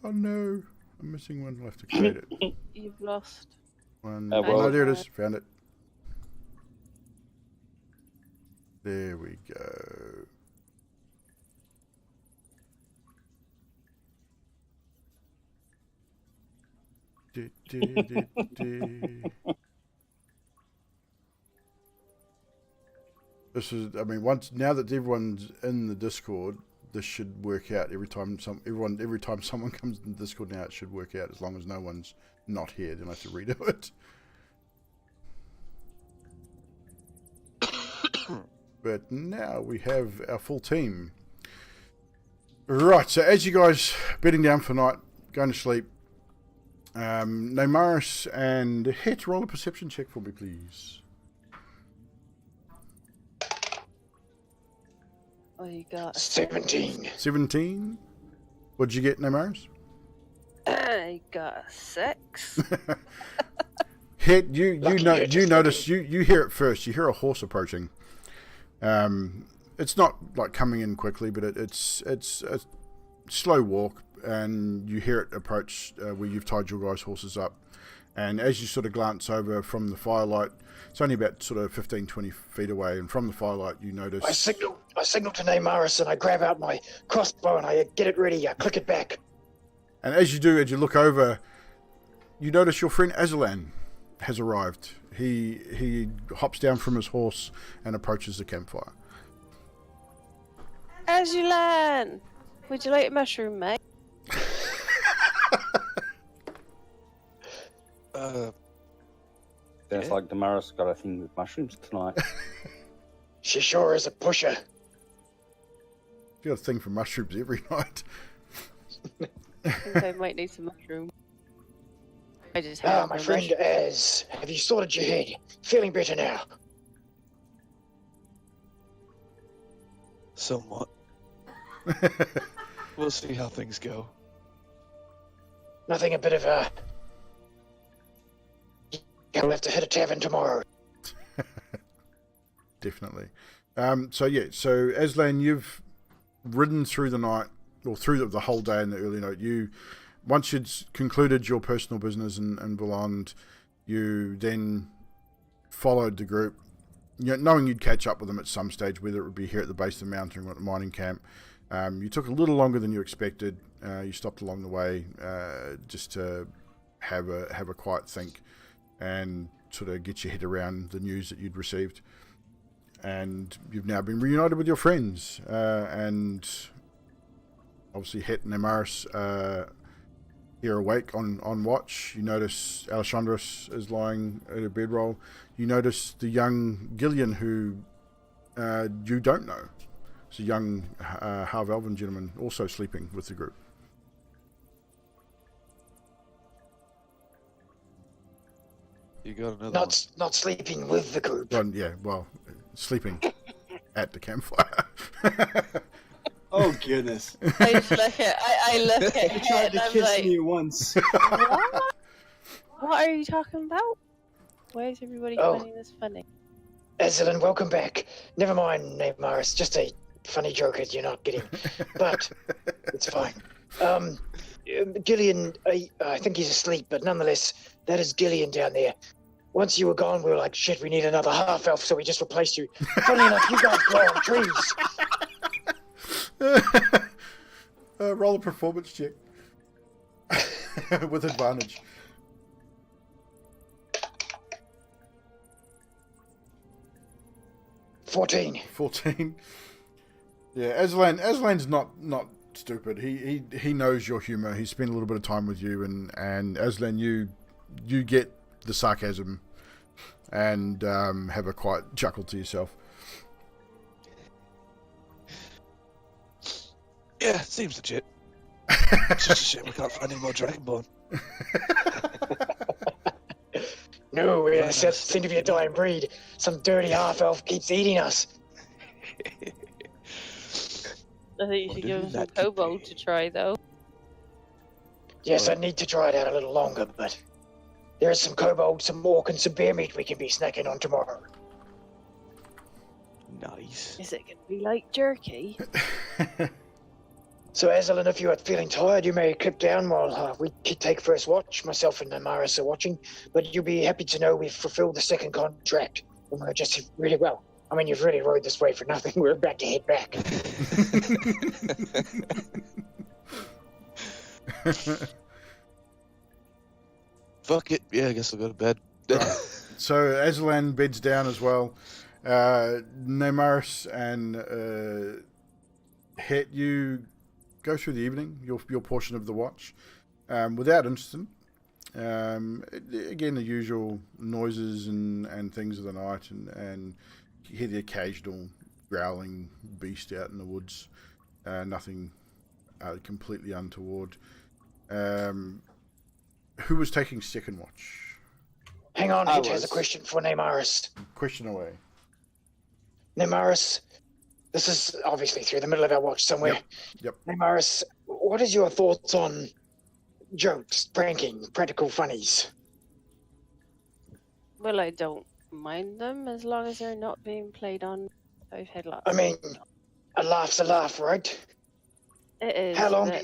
Oh no, I'm missing one. I'll have to create it. You've lost. One. well- Oh, there it is. Found it. There we go. Do, do, do, do. This is, I mean, now that everyone's in the Discord, this should work out every time someone comes in the Discord now. It should work out as long as no one's not here. Then I have to redo it. But now we have our full team. Right, so as you guys bedding down for night, going to sleep, Neymaris and Het, roll a perception check for me, please. Oh, you got 17. 17. What'd you get, Neymaris? I got a 6. Het, you notice, lucky. you hear it first. You hear a horse approaching. It's not like coming in quickly, but it's a slow walk, and you hear it approach where you've tied your guys' horses up. And as you sort of glance over from the firelight, it's only about sort of 15, 20 feet away, and from the firelight you notice... I signal to Neymaris and I grab out my crossbow and I get it ready, I click it back. And as you do, as you look over, you notice your friend Azalan has arrived. He hops down from his horse and approaches the campfire. Azulan! Would you like a mushroom, mate? Sounds like Damaris got a thing with mushrooms tonight. She sure is a pusher. You got a thing for mushrooms every night. I think I might need some mushroom. I just have My no friend mushroom. Az, have you sorted your head? Feeling better now? Somewhat. We'll see how things go. Nothing a bit of a... You'll have to hit a tavern tomorrow. Definitely. So Aslan, you've ridden through the night, or through the whole day in the early night. Once you'd concluded your personal business in Voland, you then followed the group, knowing you'd catch up with them at some stage, whether it would be here at the base of the mountain or at the mining camp. You took a little longer than you expected. You stopped along the way just to have a quiet think and sort of get your head around the news that you'd received. And you've now been reunited with your friends, and obviously Het and Neymaris here awake on watch. You notice Alessandros is lying at a bedroll. You notice the young Gillian, who you don't know. It's a young half-elven gentleman also sleeping with the group. You got another one. Not sleeping with the group. Sleeping at the campfire. Oh goodness! I just look at I look at He it tried and to I'm kiss like, me once. what? What are you talking about? Why is everybody Oh. finding this funny? Azalan, welcome back. Never mind, Neymaris. Just a funny joke that you're not getting. But it's fine. Gillian, I think he's asleep, but nonetheless, that is Gillian down there. Once you were gone, we were like, shit, we need another half-elf, so we just replaced you. Funny enough, you guys grow on trees. Roll a performance check. With advantage. 14. 14. Yeah, Aslan's not stupid. He knows your humour. He spent a little bit of time with you, and Aslan, you get the sarcasm and have a quiet chuckle to yourself. Yeah, seems legit. It's just a shame we can't find any more Dragonborn. No, we seem to be a dying breed. Some dirty half-elf keeps eating us. I think you should give him some kobold to try, though. Yes, I need to try it out a little longer, but there is some kobold, some orc, and some bear meat we can be snacking on tomorrow. Nice. Is it going to be like jerky? So, Azalan, if you are feeling tired, you may clip down while we take first watch. Myself and Neymaris are watching, but you'll be happy to know we've fulfilled the second contract. And we're just really well. I mean, you've really rode this way for nothing. We're about to head back. Fuck it. Yeah, I guess I'll go to bed. Right. So Aslan beds down as well, Neymaris and Het, you go through the evening, your portion of the watch, without incident. Again, the usual noises and things of the night, and you hear the occasional growling beast out in the woods. Nothing completely untoward. Who was taking second watch? Hang on, I Hitch has a was. question for Neymaris. Question away. Neymaris, this is obviously through the middle of our watch somewhere. Yep. Neymaris, what is your thoughts on jokes, pranking, practical funnies? Well, I don't mind them as long as they're not being played on I've had lots. I mean, a laugh's a laugh, right? It is. How long but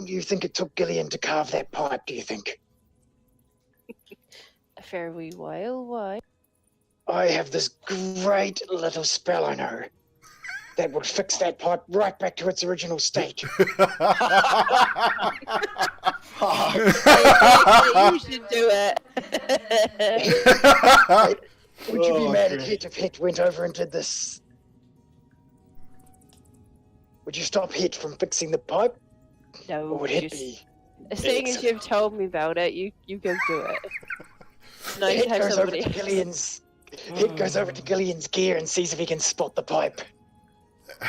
do you think it took Gillian to carve that pipe, do you think? a fair wee while. Why? I have this great little spell I know that would fix that pipe right back to its original state. You should do it. Would you be Oh, mad at great. Hit if Hit went over and did this? Would you stop Hit from fixing the pipe? Or No, would Hit just, be... as soon as you've told me about it, you go do it. It's nice Hit to have goes over somebody. to Gillian's... Hit goes over to Gillian's gear and sees if he can spot the pipe.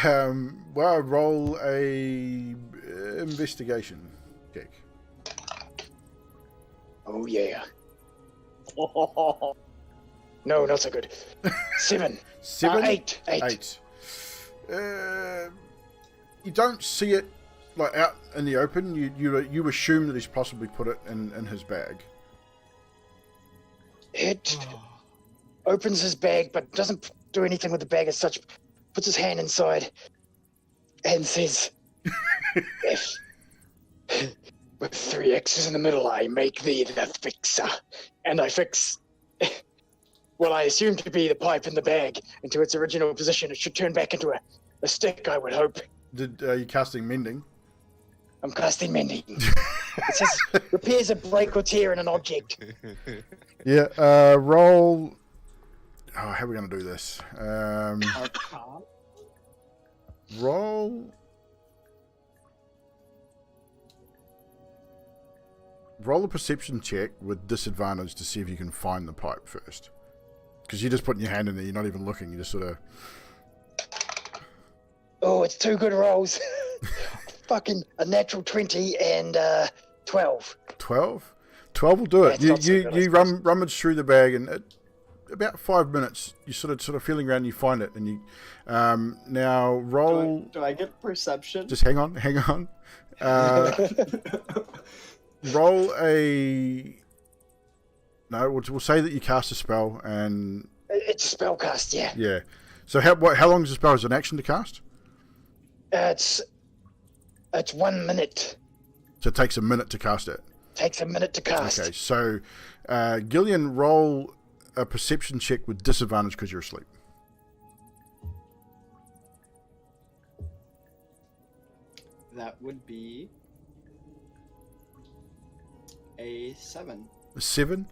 Well, roll a investigation check. Oh, yeah. No, not so good. 7. 7? 8. 8. You don't see it like out in the open. You assume that he's possibly put it in his bag. Hit opens his bag, but doesn't do anything with the bag as such. Puts his hand inside and says, "If with 3 X's in the middle, I make thee the fixer." And I fix, well, I assume to be the pipe in the bag into its original position. It should turn back into a stick, I would hope. Are you casting mending? I'm casting mending. It says, repairs a break or tear in an object. Yeah. Roll. Oh, how are we going to do this? Roll. Roll a perception check with disadvantage to see if you can find the pipe first. Because you're just putting your hand in there, you're not even looking, you just sort of... Oh, it's 2 good rolls. Fucking a natural 20 and 12. 12? 12 will do it. That's not so good, I You suppose. rummage through the bag, and about 5 minutes, you're sort of feeling around, and you find it, and you... now, roll... Do I get perception? Just hang on. Roll a... No, we'll say that you cast a spell, and... It's a spellcast, yeah. Yeah. So how long does the spell? Is it an action to cast? It's 1 minute. So it takes a minute to cast it. Takes a minute to cast. Okay, so Gillian, roll a perception check with disadvantage because you're asleep. That would be a 7. A 7?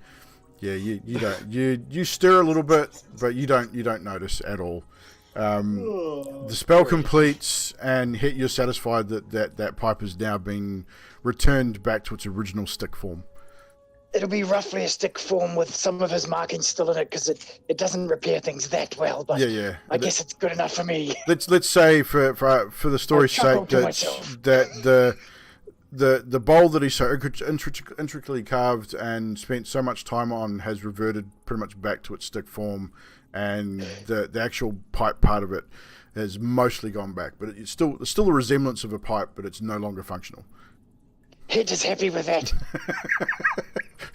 Yeah, you don't you stir a little bit, but you don't notice at all. The spell completes, and you're satisfied that pipe has now been returned back to its original stick form. It'll be roughly a stick form with some of his markings still in it because it doesn't repair things that well. But Yeah. I guess it's good enough for me. Let's say for the story's I chuckled sake to myself. that the bowl that he so intricately carved and spent so much time on has reverted pretty much back to its stick form, and the actual pipe part of it has mostly gone back, but it's still a resemblance of a pipe, but it's no longer functional. Hit is happy with that.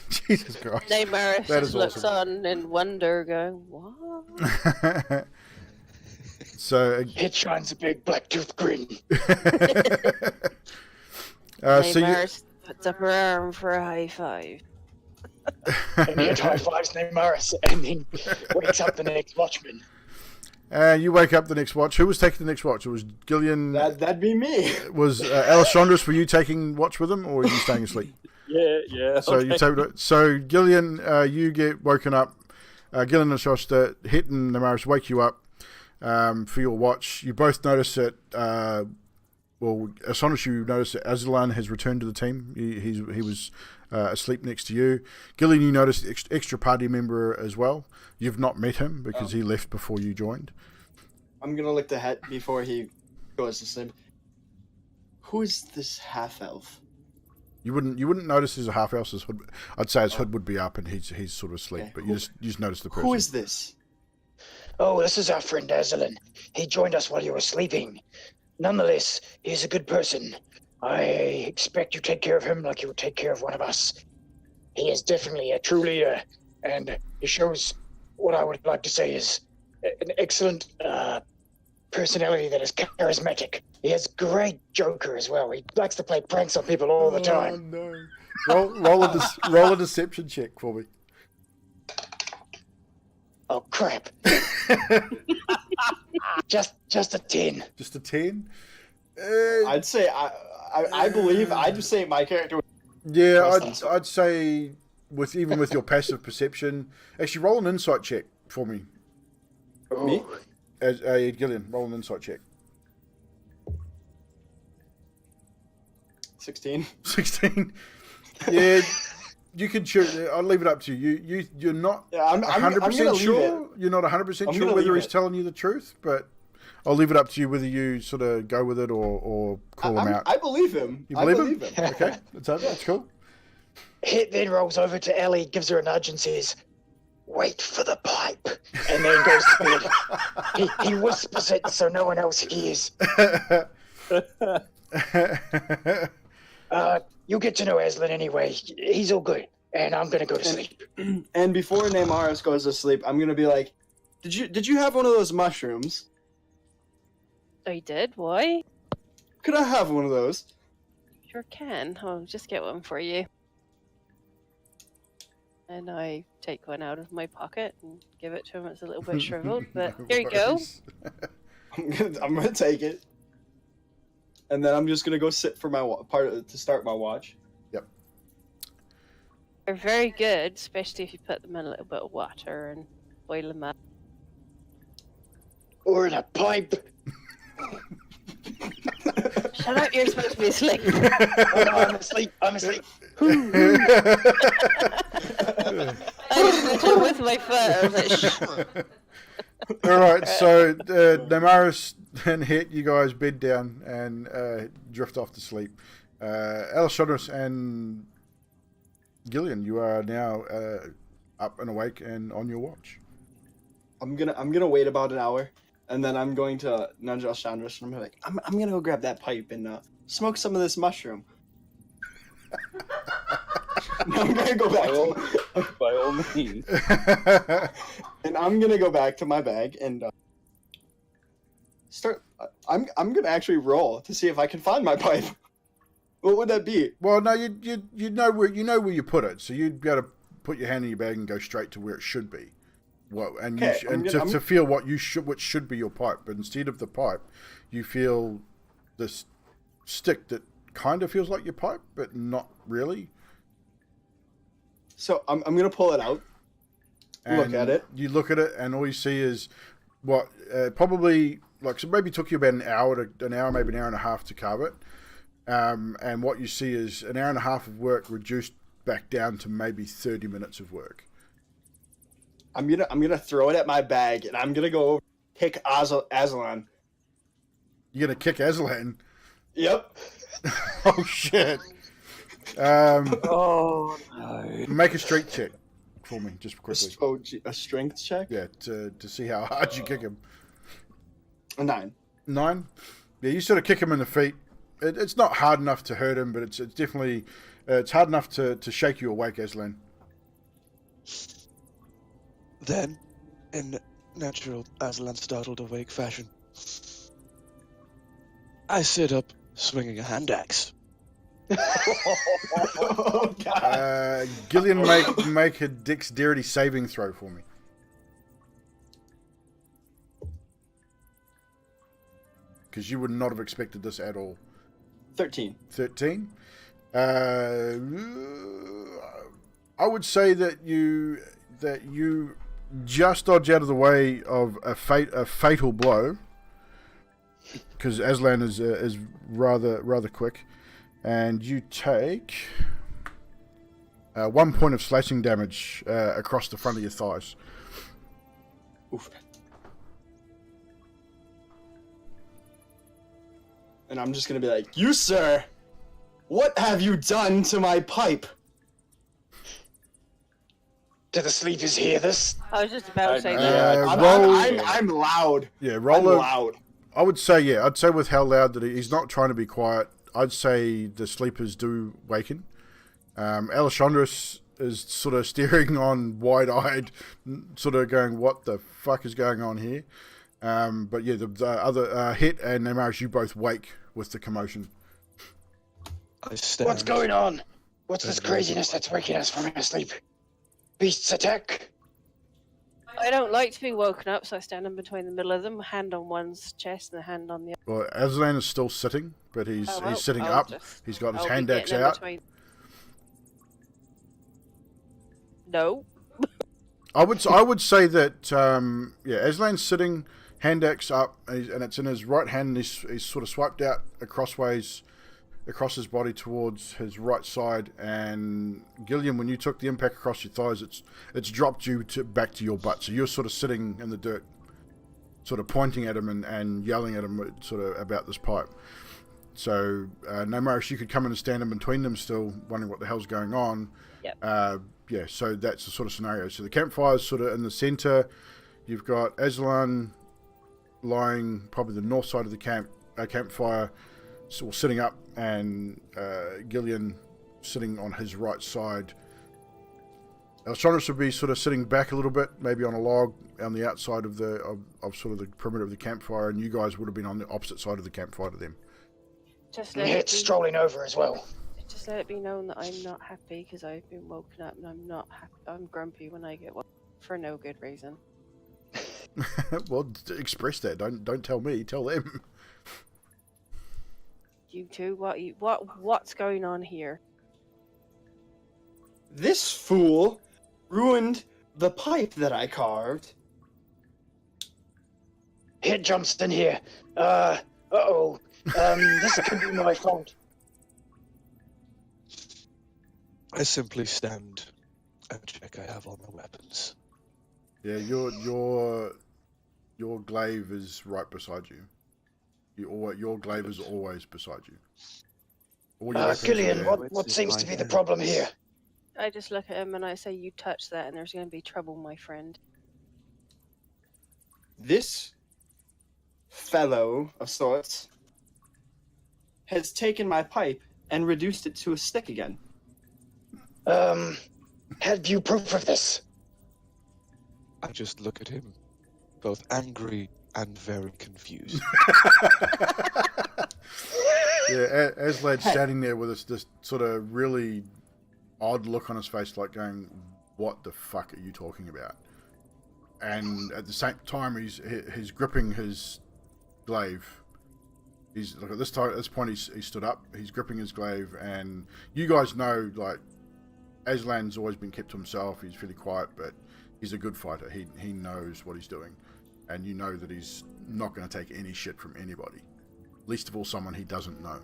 Jesus Christ. Neymaris That just is looks awesome. on in wonder, going, "What?" So Hit shines a big black tooth grin. so you, Neymaris puts up her arm for a high five. And Hit high fives Neymaris and then wakes up the next watchman. you wake up the next watch. Who was taking the next watch? It was Gillian. That'd be me. Was Alessandros, were you taking watch with him, or were you staying asleep? Yeah. So okay. you take. So Gillian, you get woken up Gillian and Shosta, Hit and Namaris wake you up for your watch. You both notice that, as soon as you notice that Azalan has returned to the team. He was asleep next to you. Gillian, you notice the extra party member as well. You've not met him because he left before you joined. I'm going to look to Het before he goes to sleep. Who is this half-elf? You wouldn't notice there's a half elf. His hood, I'd say his hood would be up and he's sort of asleep, Okay, but you just notice the person. Who is this? Oh, this is our friend Azalan. He joined us while you were sleeping. Nonetheless, he's a good person. I expect you take care of him like you would take care of one of us. He is definitely a true leader, and he shows what I would like to say is an excellent personality that is charismatic. He has great joker as well. He likes to play pranks on people all the time. Oh no! Roll a deception check for me. Oh crap! just a 10. Just a 10. I'd say I believe I'd just say my character. Yeah, I'd say with your passive perception. Actually, roll an insight check for me. Me? As Gillian, roll an insight check. 16. 16. Yeah, you can choose. I'll leave it up to you. You're not I'm 100% sure. Leave it. You're not 100% I'm sure gonna whether leave he's it. telling you the truth, but I'll leave it up to you whether you sort of go with it or call him out. I believe him. You I believe believe him? Okay, that's cool. Hit then rolls over to Ellie, gives her a nudge and says, "Wait for the pipe," and then goes to bed. He whispers it so no one else hears. You'll get to know Aslan anyway. He's all good, and I'm gonna go to sleep. And before Namaris goes to sleep, I'm gonna be like, "Did you have one of those mushrooms? I did. Why? Could I have one of those?" Sure can. I'll just get one for you. And I take one out of my pocket and give it to him. It's a little bit shriveled, but No here you go. worries. I'm gonna take it, and then I'm just gonna go sit for my to start my watch. They're very good, especially if you put them in a little bit of water and boil them up. Or in a pipe. Shut up, you're supposed to be asleep. Oh, no, I'm asleep. I just went with my foot. I was like, shh. All right, so Namaris and Het, you guys bed down and drift off to sleep. Alashadris and Gillian, you are now up and awake and on your watch. I'm gonna wait about an hour, and then I'm going to nudge Alchandris, and I'm like, I'm gonna go grab that pipe and smoke some of this mushroom. No, I'm gonna go back. By all means. And I'm gonna go back to my bag and start. I'm gonna actually roll to see if I can find my pipe. What would that be? Well, no, you know where you put it, so you'd be able to put your hand in your bag and go straight to where it should be. Well, and Okay, to feel what should be your pipe, but instead of the pipe, you feel this stick that kind of feels like your pipe, but not really. So I'm gonna pull it out. Look And at it. You look at it, and all you see is what probably so maybe took you about an hour, maybe an hour and a half to carve it. And what you see is an hour and a half of work reduced back down to maybe 30 minutes of work. I'm gonna throw it at my bag, and I'm gonna go over kick Aslan. You're gonna kick Aslan. Yep. Oh shit! Oh no. Make a strength check for me, just quickly. A strength check. Yeah, to see how hard you kick him. A 9. 9. Yeah, you sort of kick him in the feet. It's not hard enough to hurt him, but it's definitely it's hard enough to shake you awake, Aslan. Then, in natural Aslan startled awake fashion, I sit up swinging a hand axe. Oh God. Gillian, make a dexterity saving throw for me. Because you would not have expected this at all. 13. 13. I would say that you just dodge out of the way of a fatal blow, because Aslan is rather quick, and you take 1 point of slashing damage across the front of your thighs. Oof. And I'm just gonna be like, "You, sir, what have you done to my pipe?" Do the sleepers hear this? I was just about to say Uh, that. roll- I'm loud. Yeah, I'm roll a, loud. I would say, yeah, I'd say with how loud that he's not trying to be quiet, I'd say the sleepers do waken. Alessandros is sort of staring on wide-eyed, sort of going, what the fuck is going on here? But yeah, the other Hit and Namaris, you both wake with the commotion. I stand. What's going on? What's this craziness that's waking us from our sleep? Beasts attack? I don't like to be woken up, so I stand in between the middle of them, hand on one's chest and a hand on the other. Well, Aslan is still sitting, but he's sitting I'll up. just- He's got his I'll be hand axe getting in out. between. No. I would say that Aslan's sitting, hand axe up, and it's in his right hand. And he's sort of swiped out across his body towards his right side. And Gillian, when you took the impact across your thighs, it's dropped you back to your butt. So you're sort of sitting in the dirt, sort of pointing at him and yelling at him sort of about this pipe. So Namaris, you could come in and stand in between them, still wondering what the hell's going on. Yep. Yeah, so that's the sort of scenario. So the campfire's sort of in the centre. You've got Aslan lying probably the north side of the campfire, sitting up, and Gillian sitting on his right side. Alessandros would be sort of sitting back a little bit, maybe on a log on the outside of sort of the perimeter of the campfire, and you guys would have been on the opposite side of the campfire to them. Just And let, it Hit's be, strolling over as well. just let it be known that I'm not happy because I've been woken up and I'm not happy. I'm grumpy when I get woken for no good reason. Well, express that. Don't tell me. Tell them. You two, what's going on here? This fool ruined the pipe that I carved. Hit jumps in here. Uh-oh. This could be my fault. I simply stand and check I have all my weapons. Yeah, your glaive is right beside you. Your glaive is always beside you. All your weapons are Gillian, there. what seems to be the problem here? I just look at him and I say, "You touch that, and there's going to be trouble, my friend." This fellow of sorts has taken my pipe and reduced it to a stick again. Have you proof of this? I just look at him, both angry and very confused. Yeah, Aslan's standing there with this sort of really odd look on his face, like going, "What the fuck are you talking about?" And at the same time, he's gripping his glaive. He's look at this point. He stood up. He's gripping his glaive, and you guys know, like, Aslan's always been kept to himself. He's fairly quiet, but he's a good fighter. He knows what he's doing, and you know that he's not going to take any shit from anybody, least of all someone he doesn't know.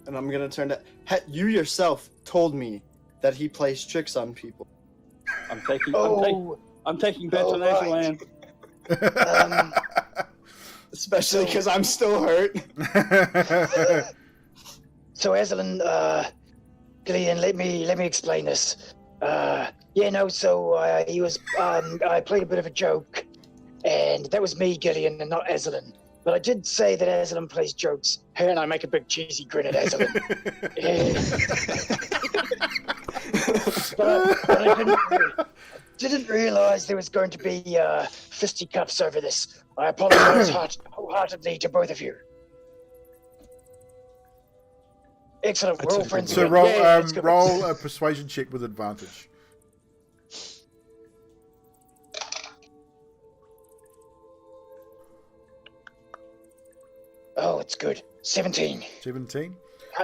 And I'm gonna turn to you yourself told me that he plays tricks on people. I'm taking Oh, bets on right. Aslan. Especially because I'm still hurt. So Aslan, Gillian, let me explain this. He was, I played a bit of a joke, and that was me, Gillian, and not Aslan. But I did say that Aslan plays jokes, and I make a big cheesy grin at Aslan. but I didn't realize there was going to be fisticuffs over this. I apologize wholeheartedly to both of you. Excellent, we're all friends So again. roll Yay, let's go. roll a persuasion check with advantage. Oh, it's good. 17. 17.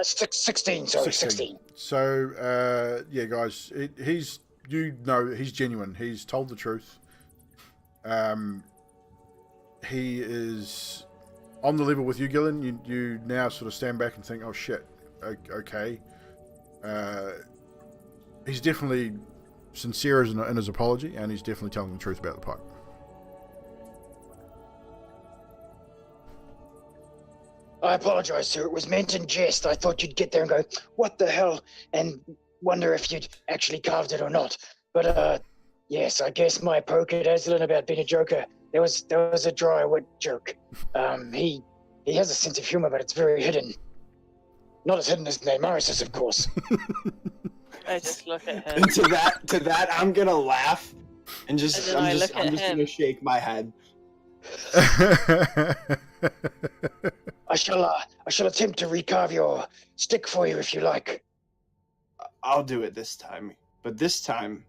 16, sorry, 16. So yeah, guys, he's know he's genuine. He's told the truth. He is on the level with you, Gillen. You now sort of stand back and think, oh shit, okay. He's definitely sincere in his apology, and he's definitely telling the truth about the pipe. I apologize, sir. It was meant in jest. I thought you'd get there and go, what the hell? And wonder if you'd actually carved it or not. But, yes, I guess my poke at Aslan about being a joker, that was a dry, wet joke. He has a sense of humor, but it's very hidden. Not as hidden as Neymaris's, of course. I just look at him. And to that, I'm gonna laugh and And just then I'm I just look at him. gonna shake my head. I shall attempt to recarve your stick for you if you like. I'll do it this time, but this time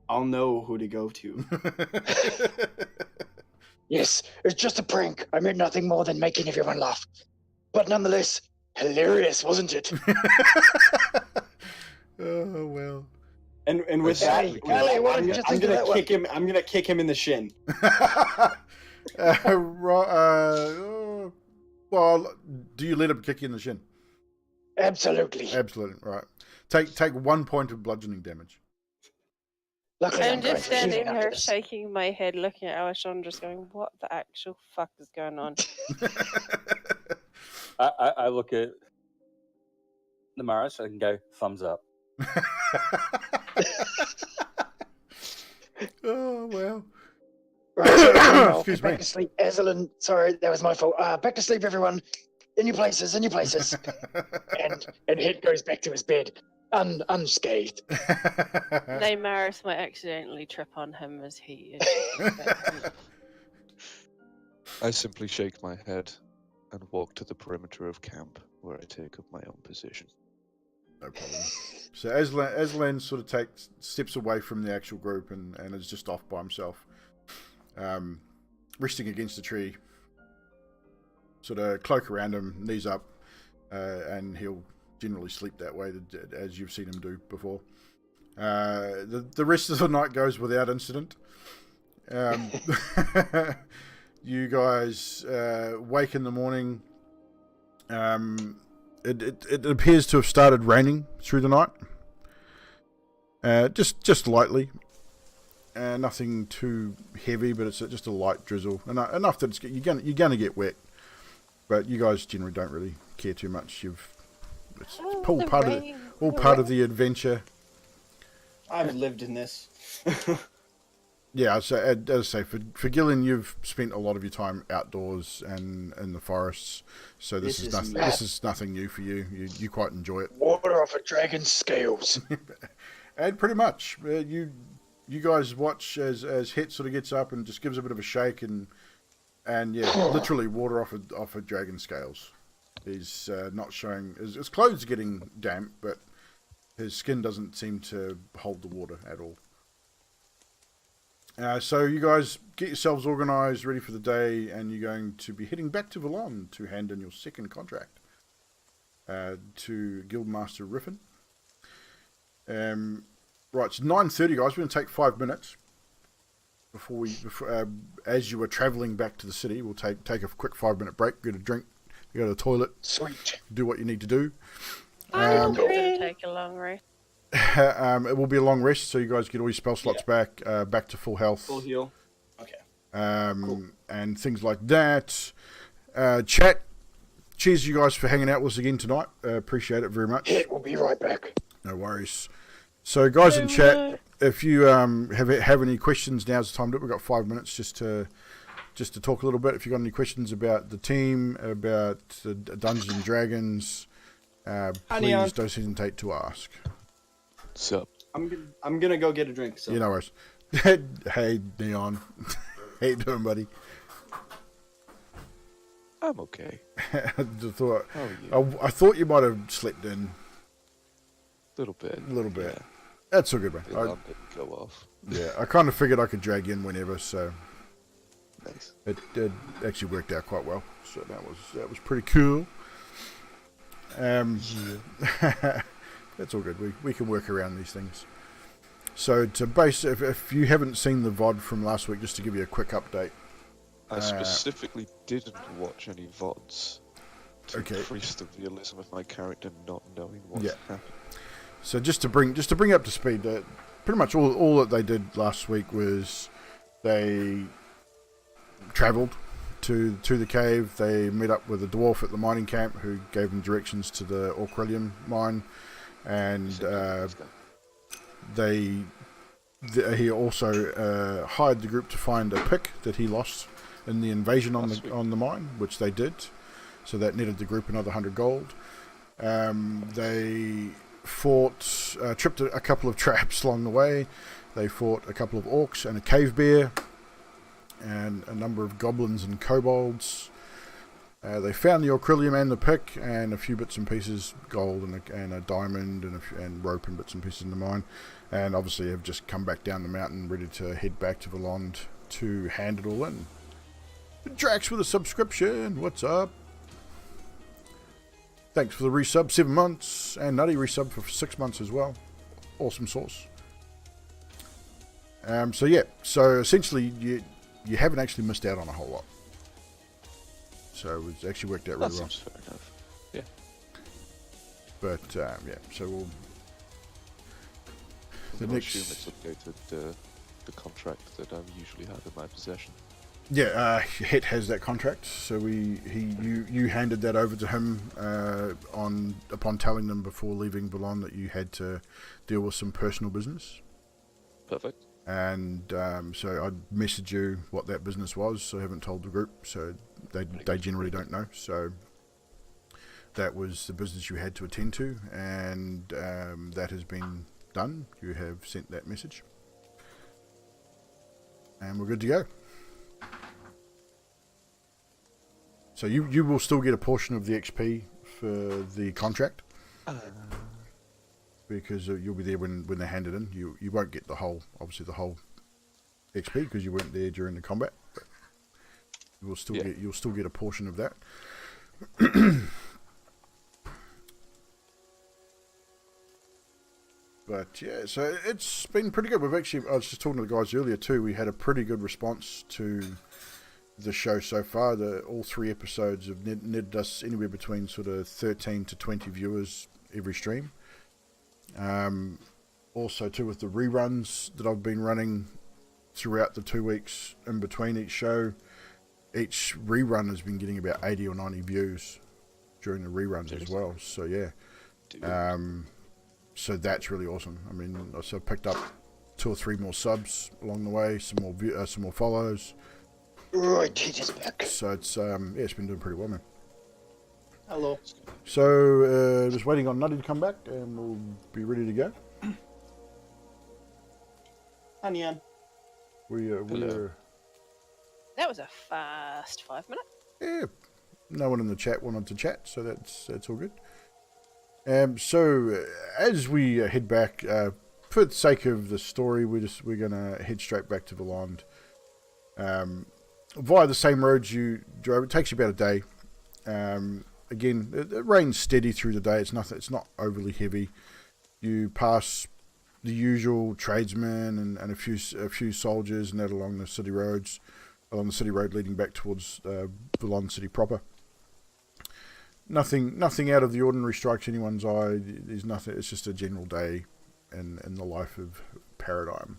I'll know who to go to. Yes, it's just a prank. I meant nothing more than making everyone laugh. But nonetheless, hilarious, wasn't it? Oh well. And with that, Hey, Ellie, what did you think of that one? I'm gonna kick him in the shin. Well, do you let him kick you in the shin? Absolutely. Absolutely, right. Take 1 point of bludgeoning damage. Luckily, I'm going just for healing standing after here this. shaking my head, looking at Alessandra, going, "What the actual fuck is going on?" I look at the Maris and go, thumbs up. Oh well. Right, so I'll Excuse get back me. to sleep. Aslan, sorry, that was my fault. Back to sleep, everyone. In your places, in your places. and Hit goes back to his bed, unscathed. Neymaris might accidentally trip on him as he is. I simply shake my head and walk to the perimeter of camp, where I take up my own position. No problem. So Aslan sort of steps away from the actual group and is just off by himself, resting against the tree. Sort of cloak around him, knees up, and he'll generally sleep that way, as you've seen him do before. The rest of the night goes without incident. You guys wake in the morning. It appears to have started raining through the night. Just lightly. Nothing too heavy, but it's just a light drizzle. Enough that you're gonna get wet. But you guys generally don't really care too much. It's all part of the adventure. I've lived in this. Yeah, so as I say, for Gillen, you've spent a lot of your time outdoors and in the forests, so this is nothing. This is nothing new for you. You quite enjoy it. Water off a dragon's scales. And pretty much, you guys watch as Het sort of gets up and just gives a bit of a shake and yeah, literally water off a dragon's scales. He's not showing. His clothes are getting damp, but his skin doesn't seem to hold the water at all. So you guys get yourselves organised, ready for the day, and you're going to be heading back to Valon to hand in your second contract to Guildmaster Riffin. Right, it's 9:30, guys. We're going to take 5 minutes before as you are travelling back to the city. We'll take a quick 5-minute break, get a drink, go to the toilet, Sweet. do what you need to do. I'm going to take a long rest. It will be a long rest, so you guys get all your spell slots back to full health. Full heal. Okay. Cool. And things like that. Chat, cheers you guys for hanging out with us again tonight. Appreciate it very much. Hit, we'll be right back. No worries. So guys in chat, if you have any questions, now's the time to do it. We've got 5 minutes just to talk a little bit. If you've got any questions about the team, about the Dungeons and Dragons, please don't hesitate to ask. Sup? I'm gonna go get a drink. So. Yeah, no worries. Hey, Neon. How you doing, buddy? I'm okay. I thought, Oh, yeah. I thought you might have slept in Little bit. a little bit. Yeah. That's all good, man. The alarm didn't go off. Yeah, I kind of figured I could drag you in whenever, so Nice. it actually worked out quite well. So that was pretty cool. That's all good. We can work around these things. So to base, if you haven't seen the VOD from last week, just to give you a quick update. I specifically didn't watch any VODs to Okay. increase the realism of my character not knowing what's Yeah. happening. So just to bring you up to speed, pretty much all that they did last week was they travelled to the cave. They met up with a dwarf at the mining camp who gave them directions to the Orcrillium mine, and he also hired the group to find a pick that he lost in the invasion on the mine, which they did. So that netted the group another 100 gold. They tripped a couple of traps along the way. They fought a couple of orcs and a cave bear, and a number of goblins and kobolds. They found the Orcrillium and the pick, and a few bits and pieces, gold and a diamond and rope and bits and pieces in the mine. And obviously have just come back down the mountain, ready to head back to Vallond to hand it all in. Drax with a subscription, what's up? Thanks for the resub, 7 months, and Nutty resub for 6 months as well. Awesome sauce. So essentially you haven't actually missed out on a whole lot. So it's actually worked out really well. That seems fair enough. Yeah. But so we'll. I assume it's updated the contract that I usually have in my possession. Yeah, Het has that contract, so you handed that over to him upon telling them before leaving Boulogne that you had to deal with some personal business. Perfect. And so I messaged you what that business was, so I haven't told the group, so they generally don't know. So that was the business you had to attend to, and that has been done. You have sent that message, and we're good to go. So you will still get a portion of the XP for the contract, because you'll be there when they hand it in. You won't get the whole XP because you weren't there during the combat. But you'll still get a portion of that. But yeah, so it's been pretty good. I was just talking to the guys earlier too. We had a pretty good response to the show so far. All 3 episodes have netted us anywhere between sort of 13 to 20 viewers every stream. Also too, with the reruns that I've been running throughout the 2 weeks in between each show, each rerun has been getting about 80 or 90 views during the reruns as well. So yeah, so that's really awesome. I mean, I picked up 2 or 3 more subs along the way, some more follows. Right, he is back. So it's it's been doing pretty well, man. Hello. So just waiting on Nutty to come back, and we'll be ready to go. Hi, Nian. We're That was a fast 5 minutes. yeah. No one in the chat wanted to chat, so that's all good. So as we head back, for the sake of the story, we're gonna head straight back to Vallond. Via the same roads you drove. It takes you about a day. Again, it rains steady through the day. It's not overly heavy. You pass the usual tradesmen and a few soldiers, and that along the city road leading back towards Vallond city proper. Nothing out of the ordinary strikes anyone's eye. There's nothing. It's just a general day in the life of Paradym.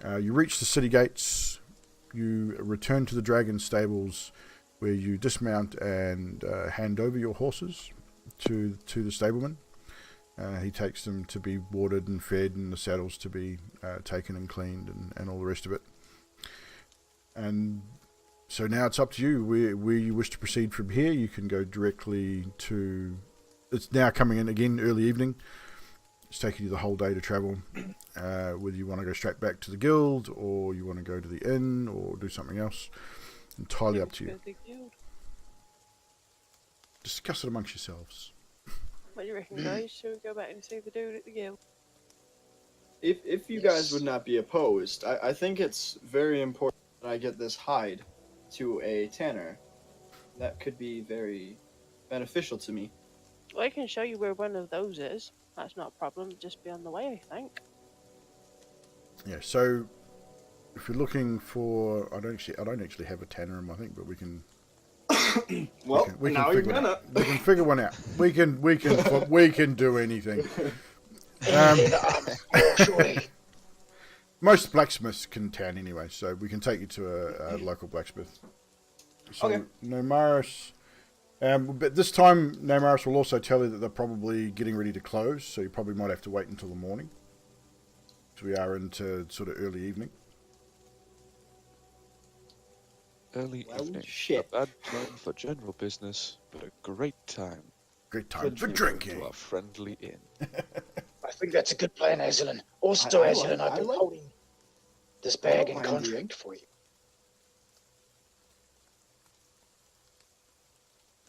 You reach the city gates. You return to the dragon stables, where you dismount and hand over your horses to the stableman. He takes them to be watered and fed, and the saddles to be taken and cleaned, and all the rest of it. And so now it's up to you where you wish to proceed from here. You can go directly to... It's now coming in again early evening. It's taking you the whole day to travel. Whether you want to go straight back to the guild, or you want to go to the inn, or do something else. Entirely up to you. Discuss it amongst yourselves. What do you reckon, guys? Should we go back and see the dude at the guild? If you guys would not be opposed, I think it's very important that I get this hide to a tanner. That could be very beneficial to me. Well, I can show you where one of those is. That's not a problem. Just be on the way, I think. Yeah. So if you're looking for, I don't actually have a tanner in my thing, but we can. Well, we now can you're figure one gonna. out. We can figure one out. We can do anything. Surely. Most blacksmiths can tan anyway, so we can take you to a local blacksmith. So Okay. Nomaris, but this time Nomaris will also tell you that they're probably getting ready to close, so you probably might have to wait until the morning. So we are into sort of early evening. Early Well, evening. shit. A bad time for general business, but a great time Great time for to drinking. our friendly inn. I think that's a good plan, Aslan. Also, I Aslan, I've been like- holding this I bag don't and mind you. contract for you.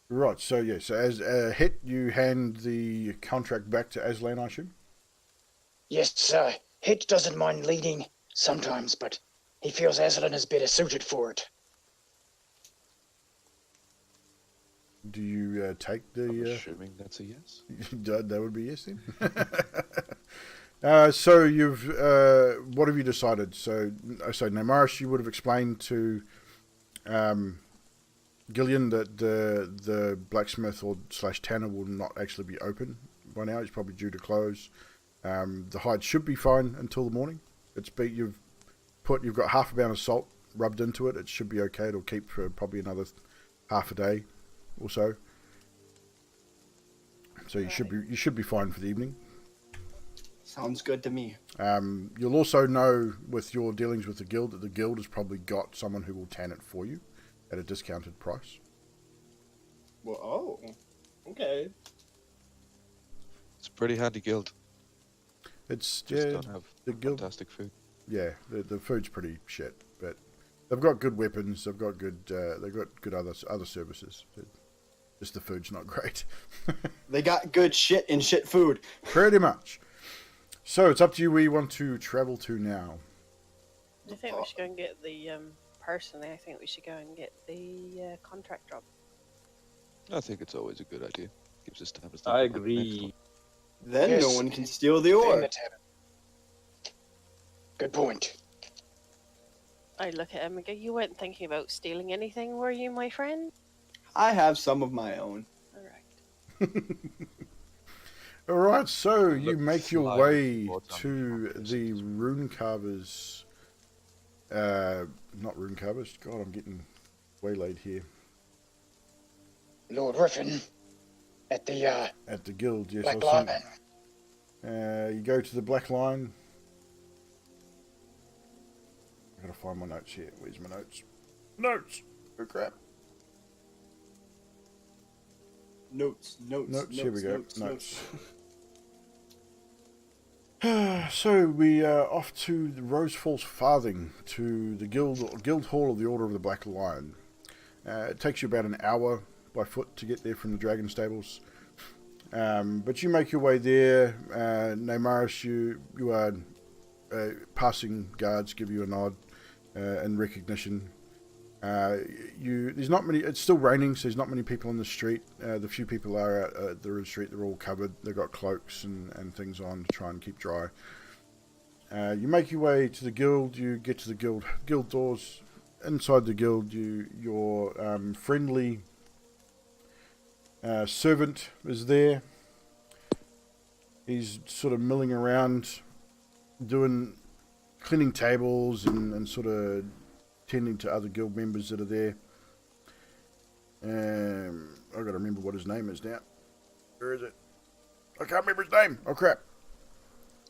Right, so yeah, so as Hit, you hand the contract back to Aslan, I assume? Yes, sir. Hitch doesn't mind leading sometimes, but he feels Aslan is better suited for it. Do you take I'm the... assuming that's a yes. that would be yes then. So you've... what have you decided? So Namaris, you would have explained to Gillian that the blacksmith or / tanner will not actually be open by now. It's probably due to close. The hide should be fine until the morning. You've got half a pound of salt rubbed into it. It should be okay. It'll keep for probably another half a day or so. So you should be fine for the evening. Sounds good to me. You'll also know with your dealings with the guild that the guild has probably got someone who will tan it for you at a discounted price. Well, oh, okay. It's a pretty handy guild. It's Just don't have the guild. fantastic food. Yeah, the food's pretty shit, but they've got good weapons. They've got good other services. Just the food's not great. They got good shit and shit food. Pretty much. So it's up to you where you want to travel to now. I think we should go and get the. Personally, I think we should go and get the contract job. I think it's always a good idea. Gives us time to think I about the next agree. one. Then Yes. no one can steal the In ore. the tavern. Good point. I look at him and go, "You weren't thinking about stealing anything, were you, my friend?" I have some of my own. All right. All right, so you Look make your slyly way towards to Uncle the rune carvers. Not rune carvers. God, I'm getting waylaid here. Lord Riffin at the At the guild, yes. Black I'll Lion. send- you go to the Black Line. I gotta find my notes here. Where's my notes? Notes. Oh crap. Notes. Here we go. Notes. So we are off to the Rose Falls Farthing, to the guild hall of the Order of the Black Lion. It takes you about an hour by foot to get there from the Dragon Stables, but you make your way there. Neymaris, you are passing guards give you a nod in recognition. There's not many. It's still raining, so there's not many people on the street. The few people are out there in the street. They're all covered. They've got cloaks and things on to try and keep dry. You make your way to the guild. You get to the guild doors. Inside the guild, your friendly servant is there. He's sort of milling around, cleaning tables and sort of tending to other guild members that are there. I've got to remember what his name is now. Where is it? I can't remember his name. Oh crap.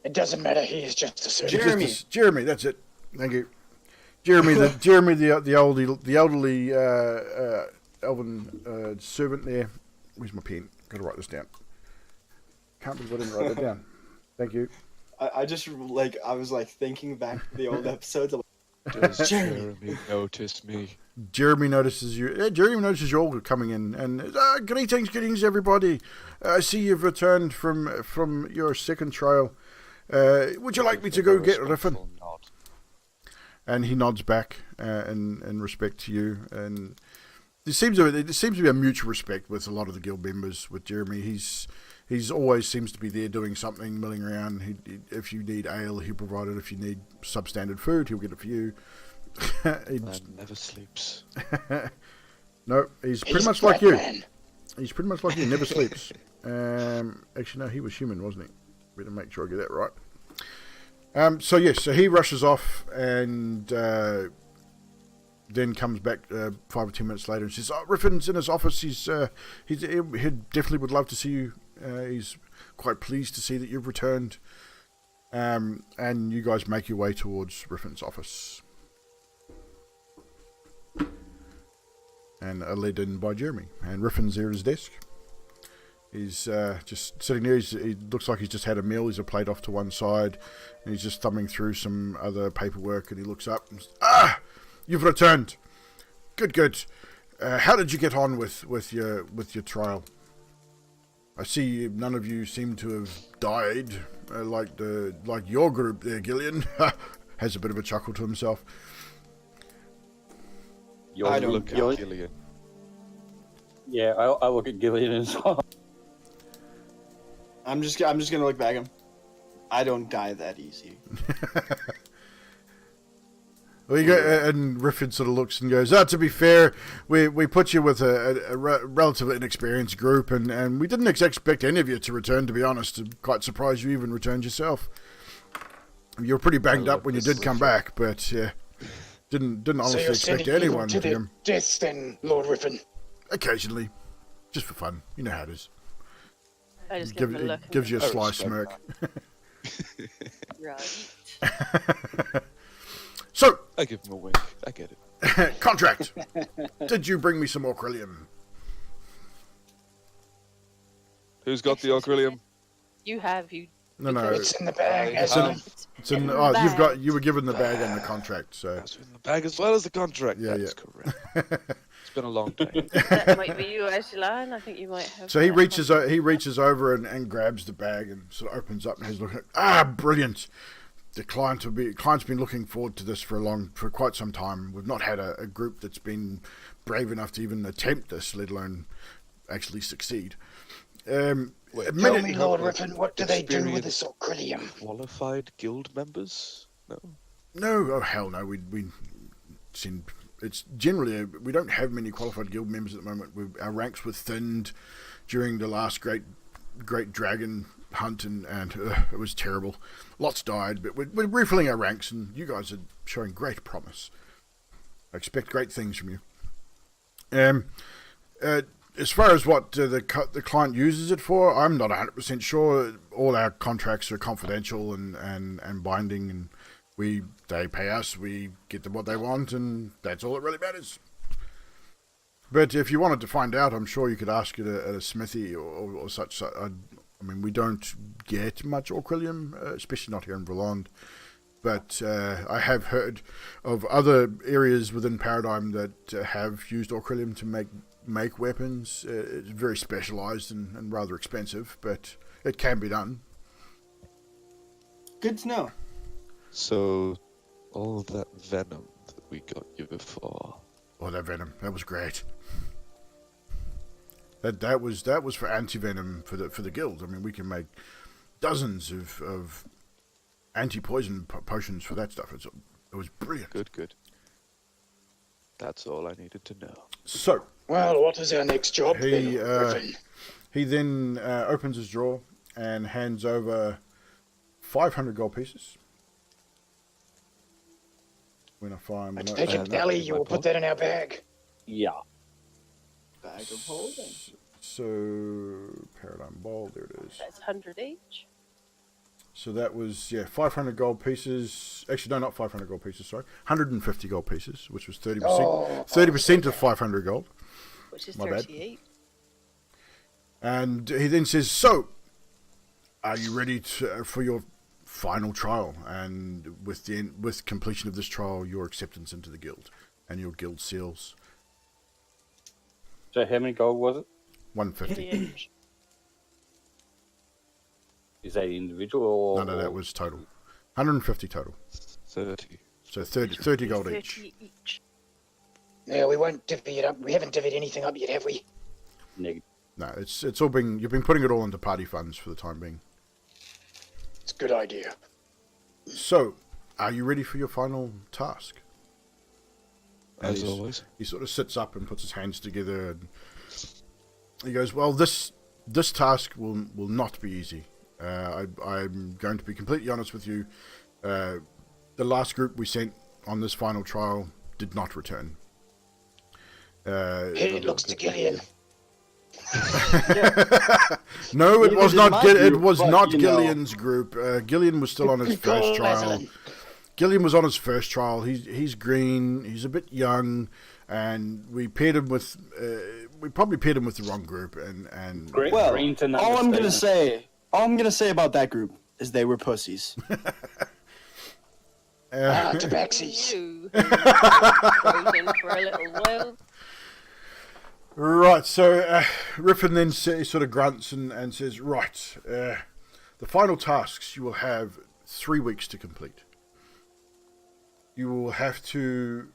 It doesn't matter. He is just a servant. Jeremy. Jeremy, that's it. Thank you. Jeremy, the elderly elven servant there. Where's my pen? Got to write this down. Can't believe I didn't write that down. Thank you. I just I was thinking back to the old episodes. I'm Does Jeremy. Jeremy notice me? Jeremy notices you. Yeah, Jeremy notices you all coming in, and greetings, everybody. I see you've returned from your second trial. Would you like me to go get Riffin? Respectful nod. And he nods back in respect to you. And there seems to be a mutual respect with a lot of the guild members with Jeremy. He's He's always seems to be there doing something, milling around. If you need ale, he'll provide it. If you need substandard food, he'll get it for you. Man never sleeps. No, he's pretty He's much like you. Batman. He's pretty much like you. Never sleeps. Actually, no, he was human, wasn't he? Better make sure I get that right. So he rushes off and then comes back 5 or 10 minutes later and says, "Oh, Riffin's in his office. He definitely would love to see you. He's quite pleased to see that you've returned." And you guys make your way towards Riffin's office, and are led in by Jeremy. And Riffin's there at his desk. He's just sitting there. He looks like he's just had a meal. He's a plate off to one side, and he's just thumbing through some other paperwork. And he looks up and says, "You've returned. Good. How did you get on with your trial? I see none of you seem to have died like your group there, Gillian." Has a bit of a chuckle to himself. I don't Look at Gillian. Gillian. Yeah, I look at Gillian as well. I'm just gonna look back at him. I don't die that easy. Well, and Riffin sort of looks and goes, to be fair, we put you with a relatively inexperienced group, and we didn't expect any of you to return, to be honest. I'm quite surprised you even returned yourself. You were pretty banged up when you did come back, but didn't So honestly you're expect sending anyone people to to their come. deaths then, Lord Riffin? Occasionally, just for fun. You know how it is. I just give him a look. It gives you a I sly respect smirk. Right. So, I give him a wink. I get it. contract. Did you bring me some Orcrillium? Who's got the Orcrillium? You have, you. No. It's in the bag, I hasn't have- it? It's in. in the Oh, bag. you were given the bag and the contract. So That's in the bag as well as the contract. Yeah, That's correct. It's been a long day. That might be you, Aslan. I think you might have. So he that reaches one. he reaches over and grabs the bag and sort of opens up and he's looking at, brilliant. The client's been looking forward to this for quite some time. We've not had a group that's been brave enough to even attempt this, let alone actually succeed. Tell me, Lord Riffin, what do they do with this Orcrillium? Qualified guild members? No. No, oh hell no. We send. It's generally we don't have many qualified guild members at the moment. Our ranks were thinned during the last great dragon hunt, and it was terrible. Lots died, but we're refilling our ranks, and you guys are showing great promise. I expect great things from you. As far as what the client uses it for, I'm not 100% sure. All our contracts are confidential and binding, and they pay us, we get them what they want, and that's all that really matters. But if you wanted to find out, I'm sure you could ask it at a smithy or such. I mean, we don't get much Orcrillium, especially not here in Verland. But I have heard of other areas within Paradym that have used Orcrillium to make weapons. It's very specialised and rather expensive, but it can be done. Good to know. So, all that venom that we got you before. Oh, that venom, that was great. That was for anti-venom for the guild. I mean, we can make dozens of anti-poison potions for that stuff. It was brilliant. Good. That's all I needed to know. So, Well, what is our next job then, He, Lord Riffin? he then opens his drawer and hands over 500 gold pieces. When I find I my take notes. it, Ellie, you will put that in our bag. Yeah. Bag of holding. So, Paradym Bowl, there it is. That's 100 each. So that was, 500 gold pieces. Actually, no, not 500 gold pieces, sorry. 150 gold pieces, which was 30%. Oh, 30% of 500 gold. Which is My bad. 38. And he then says, so, are you ready for your final trial? And with completion of this trial, your acceptance into the guild and your guild seals. So how many gold was it? 150. each. Is that individual or? No, that was total. 150 total. 30. So 30 gold 30 each. each. Yeah, we won't divvy it up. We haven't divvied anything up yet, have we? Negative. No, it's all been, you've been putting it all into party funds for the time being. It's a good idea. So, are you ready for your final task? As always. He sort of sits up and puts his hands together, and he goes, "Well, this task will not be easy. I'm going to be completely honest with you. The last group we sent on this final trial did not return. It looks to Gillian. No, it Neither was did not. my It group, was but, not you know. Gillian's group. Gillian was still on his first trial. Rosalind. Gillian was on his first trial. He's green. He's a bit young, and we paired him with. We probably paired him with the wrong group, and Great. Well, Green's an all I'm gonna understatement. say, about that group is they were pussies. Tabaxis. You frozen for a little while. Right, so Riffin then sort of grunts and says, right, the final tasks you will have 3 weeks to complete. You will have to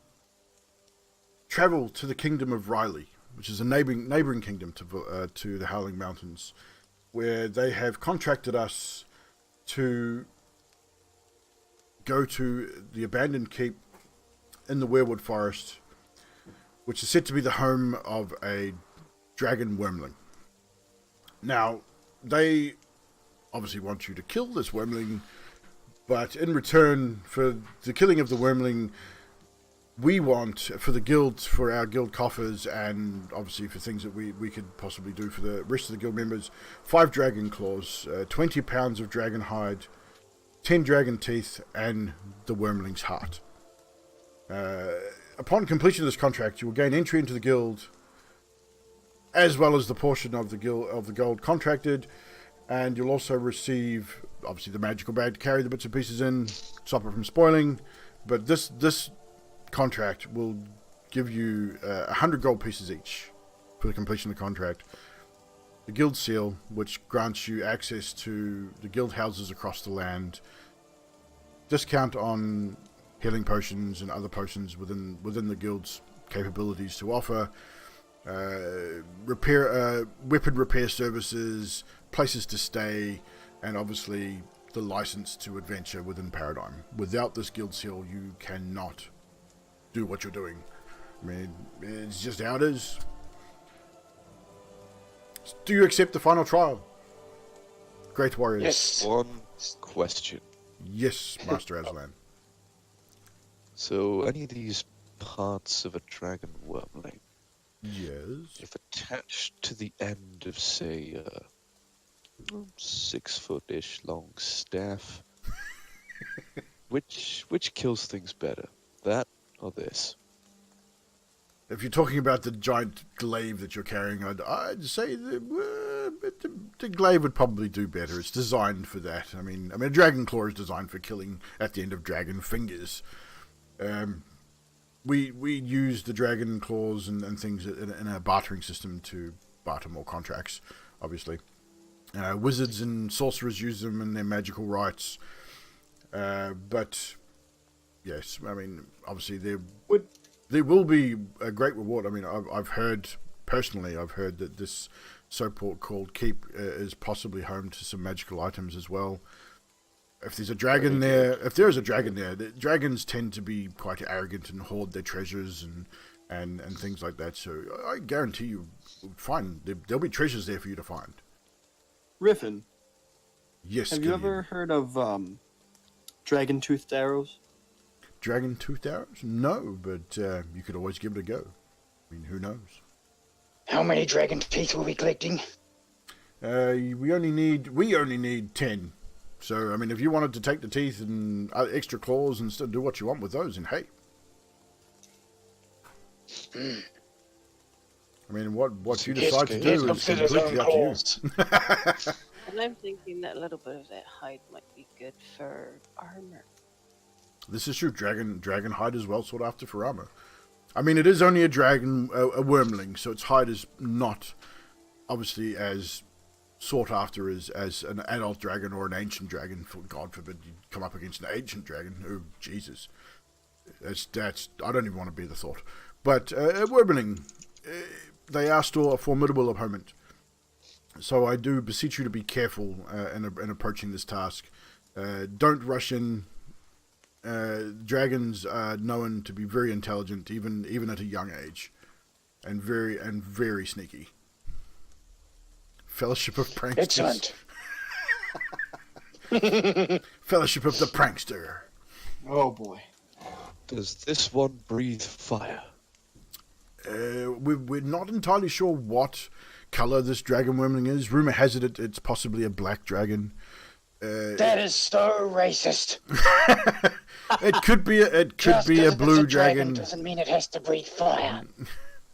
travel to the kingdom of Riley, which is a neighboring kingdom to the Howling Mountains, where they have contracted us to go to the abandoned keep in the Weirwood Forest, which is said to be the home of a dragon wormling. Now, they obviously want you to kill this wormling, but in return for the killing of the wormling, we want, for our guild coffers, and obviously for things that we could possibly do for the rest of the guild members, 5 dragon claws, 20 pounds of dragon hide, 10 dragon teeth, and the wormling's heart. Upon completion of this contract, you will gain entry into the guild, as well as the portion of the gold contracted, and you'll also receive, obviously, the magical bag to carry the bits and pieces in, stop it from spoiling. But this contract will give you 100 gold pieces each for the completion of the contract. The guild seal, which grants you access to the guild houses across the land, discount on healing potions and other potions within the guild's capabilities to offer, weapon repair services, places to stay, and obviously the license to adventure within Paradym. Without this guild seal, you cannot do what you're doing. I mean, it's just how it is. Do you accept the final trial, Great Warriors? Yes. One question. Yes, Master Aslan. So, any of these parts of a dragon wormling, Yes. if attached to the end of, say, a 6-foot-ish long staff, which kills things better, that or this? If you're talking about the giant glaive that you're carrying, I'd say the glaive would probably do better. It's designed for that. I mean, a dragon claw is designed for killing at the end of dragon fingers. We use the dragon claws and things in a bartering system to barter more contracts, obviously. Wizards and sorcerers use them in their magical rites. But, yes, I mean, obviously there will be a great reward. I mean, I've heard that this so-called called keep is possibly home to some magical items as well. If there's a dragon there, the dragons tend to be quite arrogant and hoard their treasures and things like that. So I guarantee you there'll be treasures there for you to find. Riffin, Yes. have you ever heard of dragon-toothed arrows? Dragon-toothed arrows? No, but you could always give it a go. I mean, who knows? How many dragon teeth will we be collecting? We only need 10. So, I mean, if you wanted to take the teeth and extra claws and still do what you want with those, and hey. I mean, what you decide to do is completely up to you. And I'm thinking that a little bit of that hide might be good for armor. This is true. Dragon hide is well sought after for armor. I mean, it is only a dragon, a wormling, so its hide is not obviously as sought after as an adult dragon or an ancient dragon. For God forbid you come up against an ancient dragon. Oh Jesus, that's I don't even want to be the thought. But a wormling, they are still a formidable opponent. So I do beseech you to be careful in approaching this task. Don't rush in. Dragons are known to be very intelligent, even at a young age, and very sneaky. Fellowship of Pranksters. Excellent. Fellowship of the Prankster. Oh boy. Does this one breathe fire? We're not entirely sure what color this dragon wormling is. Rumor has it it's possibly a black dragon. That is so racist. It could be a Just 'cause it's blue a dragon. doesn't mean it has to breathe fire.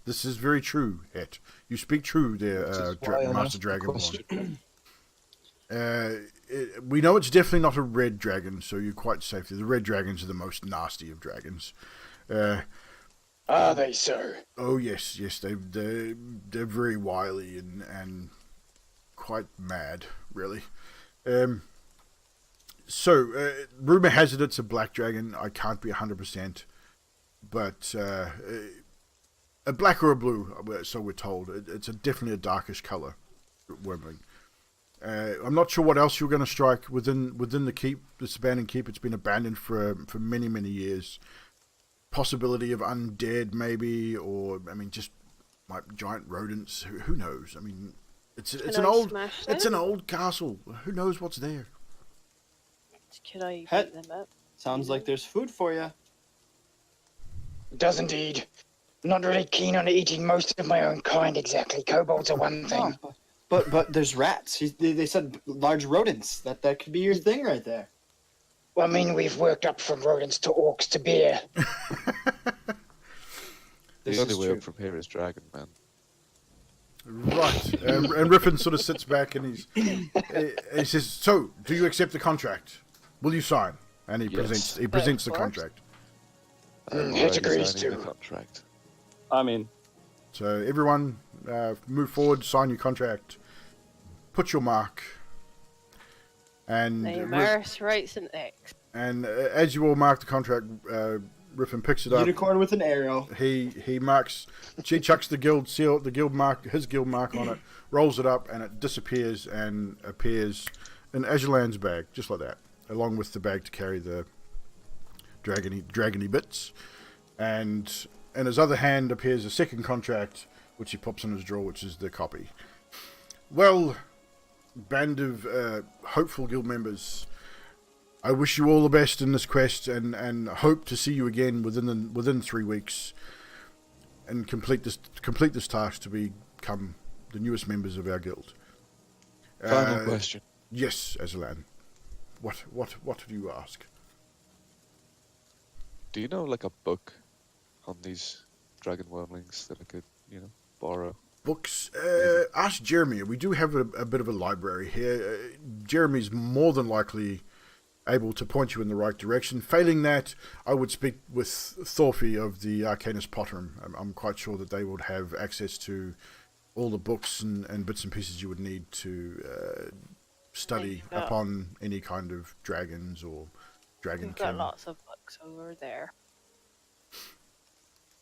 This is very true, Het. You speak true there, Which is why I Master asked the Dragonborn. question. We know it's definitely not a red dragon, so you're quite safe. The red dragons are the most nasty of dragons. Are they so? Oh yes, they're very wily and quite mad, really. Rumor has it it's a black dragon. I can't be 100%, but a black or a blue, so we're told. It's definitely a darkish color, wormling. I'm not sure what else you're going to strike within the keep, this abandoned keep. It's been abandoned for many years. Possibility of undead, maybe, or just like giant rodents. Who knows? I mean, it's an old castle. Who knows what's there? Could I Het. beat them up? Sounds like there's food for you. Does indeed. Not really keen on eating most of my own kind exactly. Kobolds are one thing. Oh, but there's rats. They said large rodents. That could be your thing right there. Well, I mean, we've worked up from rodents to orcs to beer. The only way up from here is Dragon Man. Right. And Riffin sort of sits back and he says, "So, do you accept the contract? Will you sign?" And he Yes. presents the Of course. contract. Het agrees signing to. the contract. I'm in. So everyone, move forward, sign your contract, put your mark, and Name, arse, rights, and X. as you all mark the contract, Riffin picks it up. Unicorn with an arrow. He marks. She chucks the guild seal, his guild mark on it, rolls it up, and it disappears and appears in Azulan's bag, just like that, along with the bag to carry the dragony bits. And in his other hand appears a second contract, which he pops in his drawer, which is the copy. Well, band of hopeful guild members, I wish you all the best in this quest, and hope to see you again within 3 weeks, and complete this task to become the newest members of our guild. Final question. Yes, Azalan. What do you ask? Do you know like a book on these dragon wormlings that I could, borrow? Books. Ask Jeremy. We do have a bit of a library here. Jeremy's more than likely able to point you in the right direction. Failing that, I would speak with Thorfey of the Arcanist Potterum. I'm quite sure that they would have access to all the books and bits and pieces you would need to study Yeah. upon any kind of dragons or dragon We've got kin. lots of books over there.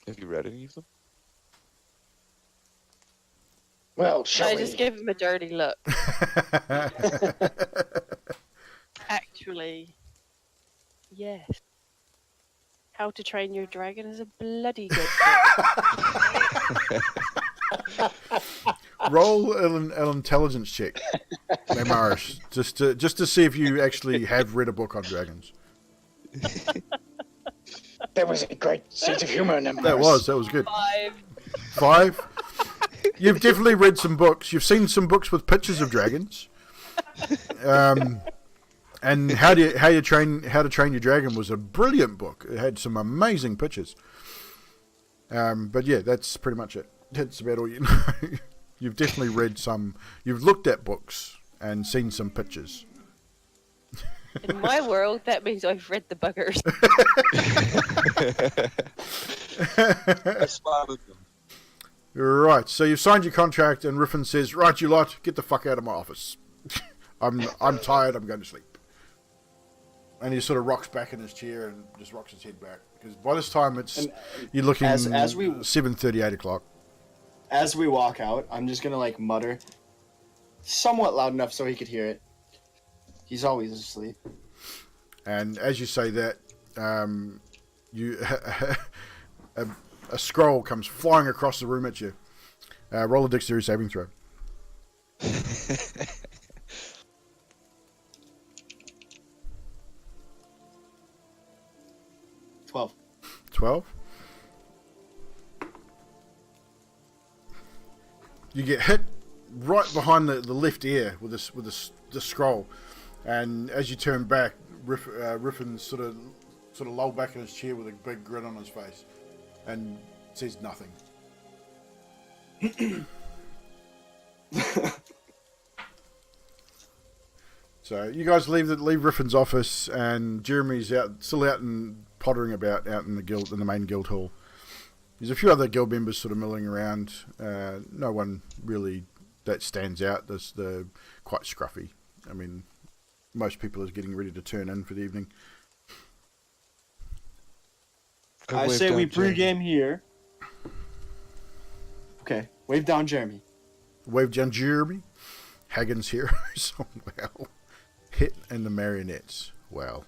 Have you read any of them? Well, Should shall I we? just give him a dirty look? Actually, yes. How to Train Your Dragon is a bloody good book. Roll an intelligence check, Maris, just to see if you actually have read a book on dragons. There was a great sense of humor in them. That was good. 5. 5. You've definitely read some books. You've seen some books with pictures of dragons. And how to train your dragon was a brilliant book. It had some amazing pictures. But yeah, that's pretty much it. That's about all you know. You've definitely read some. You've looked at books and seen some pictures. In my world, that means I've read the buggers. I smiled at them. Right, so you've signed your contract, and Riffin says, "Right, you lot, get the fuck out of my office. I'm tired. I'm going to sleep." And he sort of rocks back in his chair and just rocks his head back because by this time you're looking as we 7:30, 8 o'clock. As we walk out, I'm just gonna mutter, somewhat loud enough so he could hear it. He's always asleep. And as you say that, you a scroll comes flying across the room at you. Roll a dexterity saving throw. 12. 12. You get hit right behind the left ear with the scroll, and as you turn back, Riffin sort of lolled back in his chair with a big grin on his face, and says nothing. So you guys leave Riffin's office, and Jeremy's still out and pottering about out in the main guild hall. There's a few other guild members sort of milling around. No one really that stands out. They're quite scruffy. I mean, most people are getting ready to turn in for the evening. I say we pregame here. Okay, wave down Jeremy. Wave down Jeremy. Hagen's heroes. Well, Hit and the Marionettes. Wow.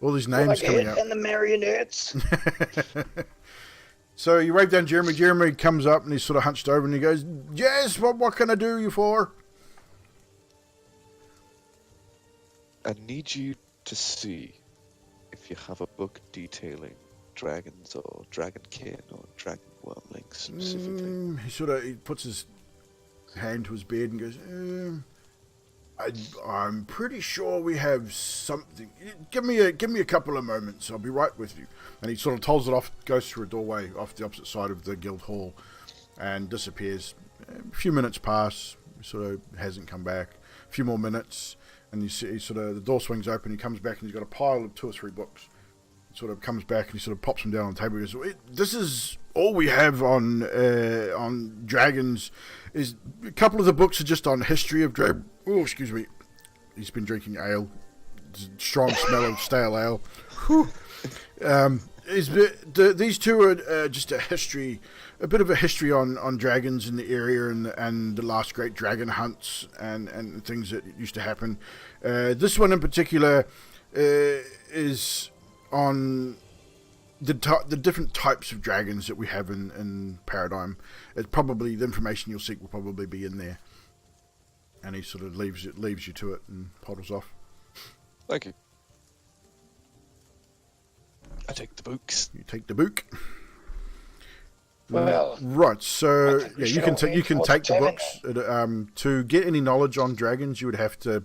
All these names coming up. And the Marionettes. So you wave down Jeremy. Jeremy comes up and he's sort of hunched over and he goes, "Yes, what can I do you for?" I need you to see if you have a book detailing dragons or dragonkin or dragon wormlings specifically. He puts his hand to his beard and goes, I'm pretty sure we have something. Give me a couple of moments. I'll be right with you. And he sort of tolls it off, goes through a doorway off the opposite side of the guild hall, and disappears. A few minutes pass. He sort of hasn't come back. A few more minutes, and you see the door swings open. He comes back and he's got a pile of 2 or 3 books. He sort of comes back and he sort of pops them down on the table. He goes, "This is all we have on dragons. Is a couple of the books are just on history of dragons." Oh, excuse me. He's been drinking ale. Strong smell of stale ale. These 2 are just a bit of a history on dragons in the area and the last great dragon hunts and things that used to happen. This one in particular is on the different types of dragons that we have in Paradym. It's probably the information you'll seek will probably be in there. And he sort of leaves you to it and pottles off. Thank you. I take the books. You take the book. Well, right. So I think we you should can all you can wait take the for books. To get any knowledge on dragons, you would have to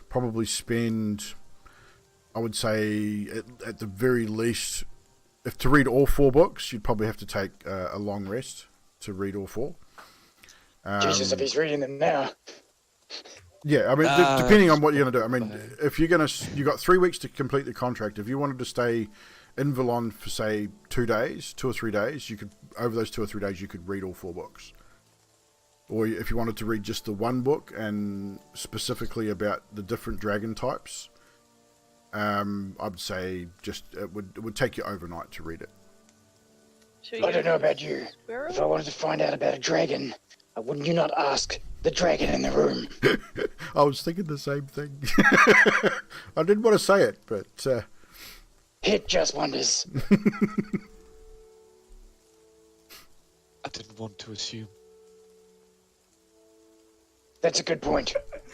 probably spend, I would say, at the very least, if to read all 4 books, you'd probably have to take a long rest to read all 4. Jesus, if he's reading them now. Yeah, I mean, depending on what you're going to do. I mean, if you got 3 weeks to complete the contract. If you wanted to stay in Valon for, say, 2 or 3 days, you could, over those 2 or 3 days, you could read all 4 books. Or if you wanted to read just the 1 book and specifically about the different dragon types, I'd say it would take you overnight to read it. Should we I go don't know to the about you. squirrel? If I wanted to find out about a dragon, wouldn't you not ask the dragon in the room? I was thinking the same thing. I didn't want to say it, but It just wonders. I didn't want to assume. That's a good point.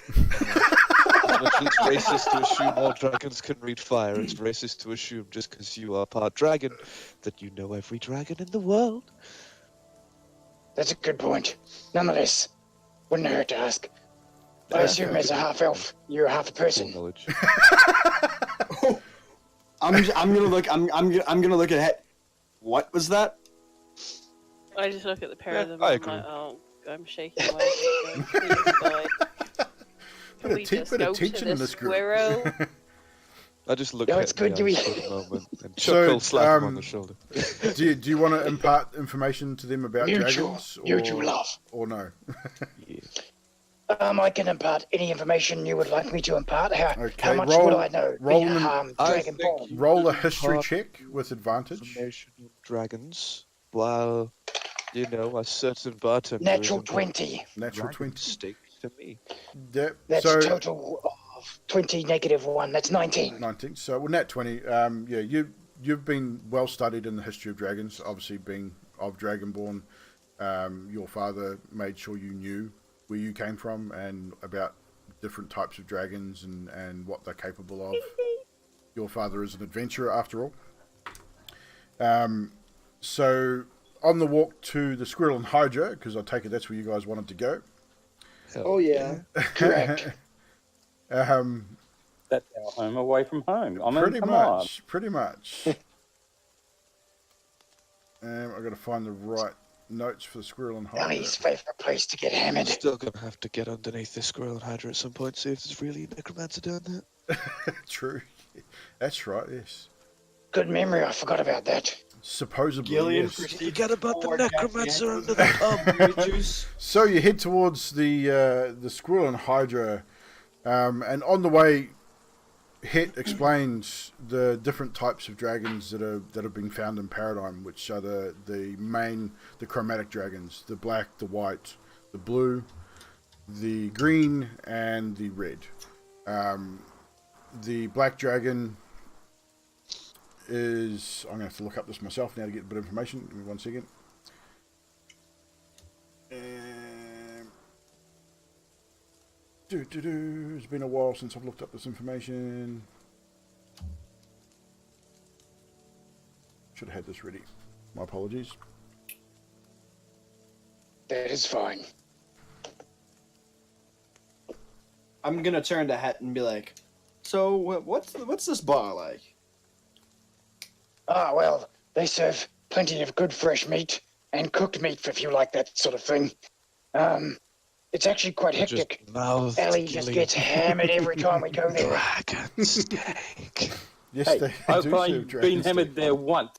It's racist to assume all dragons can read fire. It's racist to assume just because you are part dragon that you know every dragon in the world. That's a good point. Nonetheless, wouldn't hurt to ask. I assume as a half elf, you're a half a Full person. knowledge. I'm gonna look at. What was that? I just look at the pair of them I and I'm agree. like, oh, I'm shaking my head. Going, "Please, God. Can we just bit of go to teaching in the this group. squirrel?" I just look No, at it's good the to eyes be- for a moment and So, chuckle, slap him on the shoulder. do you want to impart information to them about dragons, Mutual love. or no? Yeah. I can impart any information you would like me to impart. How Okay, much roll- would I know? roll Being a them- I dragon think born. you Roll a can history impart check with advantage. information on dragons, while, a certain bartender Natural is in 20. Natural dragon 20. steak. to me. Yep. That's So a total of 20 -1. That's 19. 19. So well, nat 20. Yeah, you've been well studied in the history of dragons. Obviously, being of Dragonborn, your father made sure you knew where you came from and about different types of dragons and what they're capable of. Your father is an adventurer, after all. So on the walk to the Squirrel and Hydra, because I take it that's where you guys wanted to go. Hell Oh yeah. Correct. That's our home away from home. I mean, Pretty come on. much. Pretty much. I've got to find the right notes for the Squirrel and Hydra. Ellie's favourite place to get hammered. Still gonna have to get underneath this Squirrel and Hydra at some point, see if there's really a necromancer down there. True. That's right, yes. Good memory, I forgot about that. Supposedly, Gillian yes. Forget about the Or necromancer Jackie under the pub. Juice. So you head towards the Squirrel and Hydra, and on the way, Het explains the different types of dragons that have been found in Paradym, which are the chromatic dragons: the black, the white, the blue, the green, and the red. The black dragon is... I'm going to have to look up this myself now to get a bit of information. Give me 1 second. It's been a while since I've looked up this information. Should have had this ready. My apologies. That is fine. I'm gonna turn to Het and be like, "So what's this bar like?" Ah, well, they serve plenty of good fresh meat and cooked meat if you like that sort of thing. It's actually quite hectic. Ellie just gets hammered every time we go there. Dragon steak. Yes, Hey, they I've do only serve dragon been hammered steak. there once.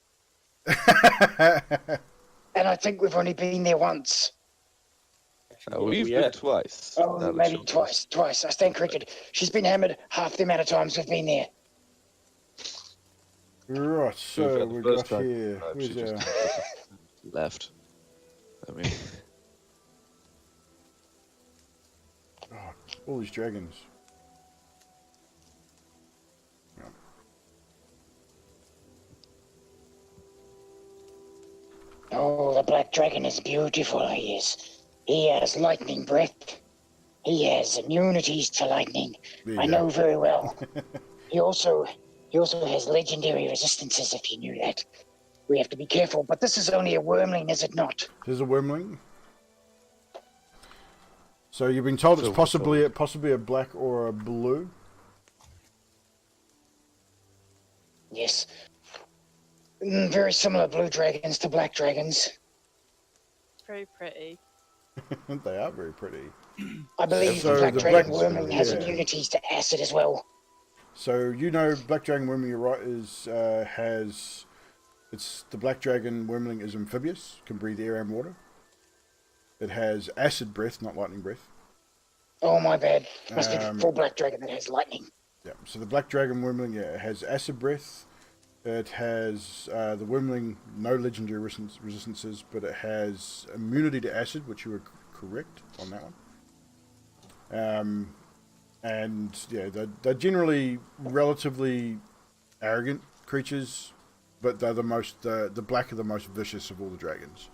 And I think we've only been there once. We've Yeah. been twice. Oh, Now that maybe she'll- twice. I stand corrected. She's been hammered half the amount of times we've been there. Right, so The we've first got time, here... she Where's just our... left. I mean, Oh, all these dragons. Oh, the black dragon is beautiful, he is. He has lightning breath. He has immunities to lightning. There you I go. know very well. He also has legendary resistances, if you knew that. We have to be careful, but this is only a wormling, is it not? There's a wormling. So you've been told it's So- possibly a black or a blue. Yes. Very similar blue dragons to black dragons. Very pretty. They are very pretty. I believe So the black the dragon black- wormling has yeah. immunities to acid as well. So you know, black dragon wormling, you're right, it's the black dragon wormling is amphibious, can breathe air and water. It has acid breath, not lightning breath. Oh, my bad. Must be the Um, full black dragon that has lightning. Yeah. So the black dragon wormling, yeah, it has acid breath. It has the wormling, no legendary resistances, but it has immunity to acid, which you were correct on that one. And yeah, they're generally relatively arrogant creatures, but they're the black are the most vicious of all the dragons.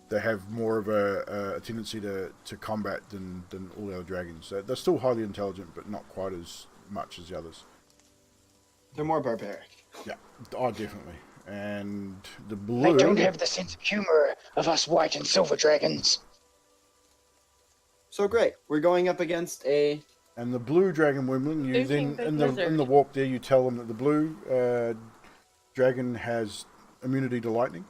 They have more of a tendency to combat than all the other dragons. They're still highly intelligent, but not quite as much as the others. They're more barbaric. Yeah, oh, definitely. And the They blue... don't have the sense of humor of us white and silver dragons. So great. We're going up against a. And the blue dragon wormling, you Looking then big in the lizard. walk there, you tell them that the blue dragon has immunity to lightning.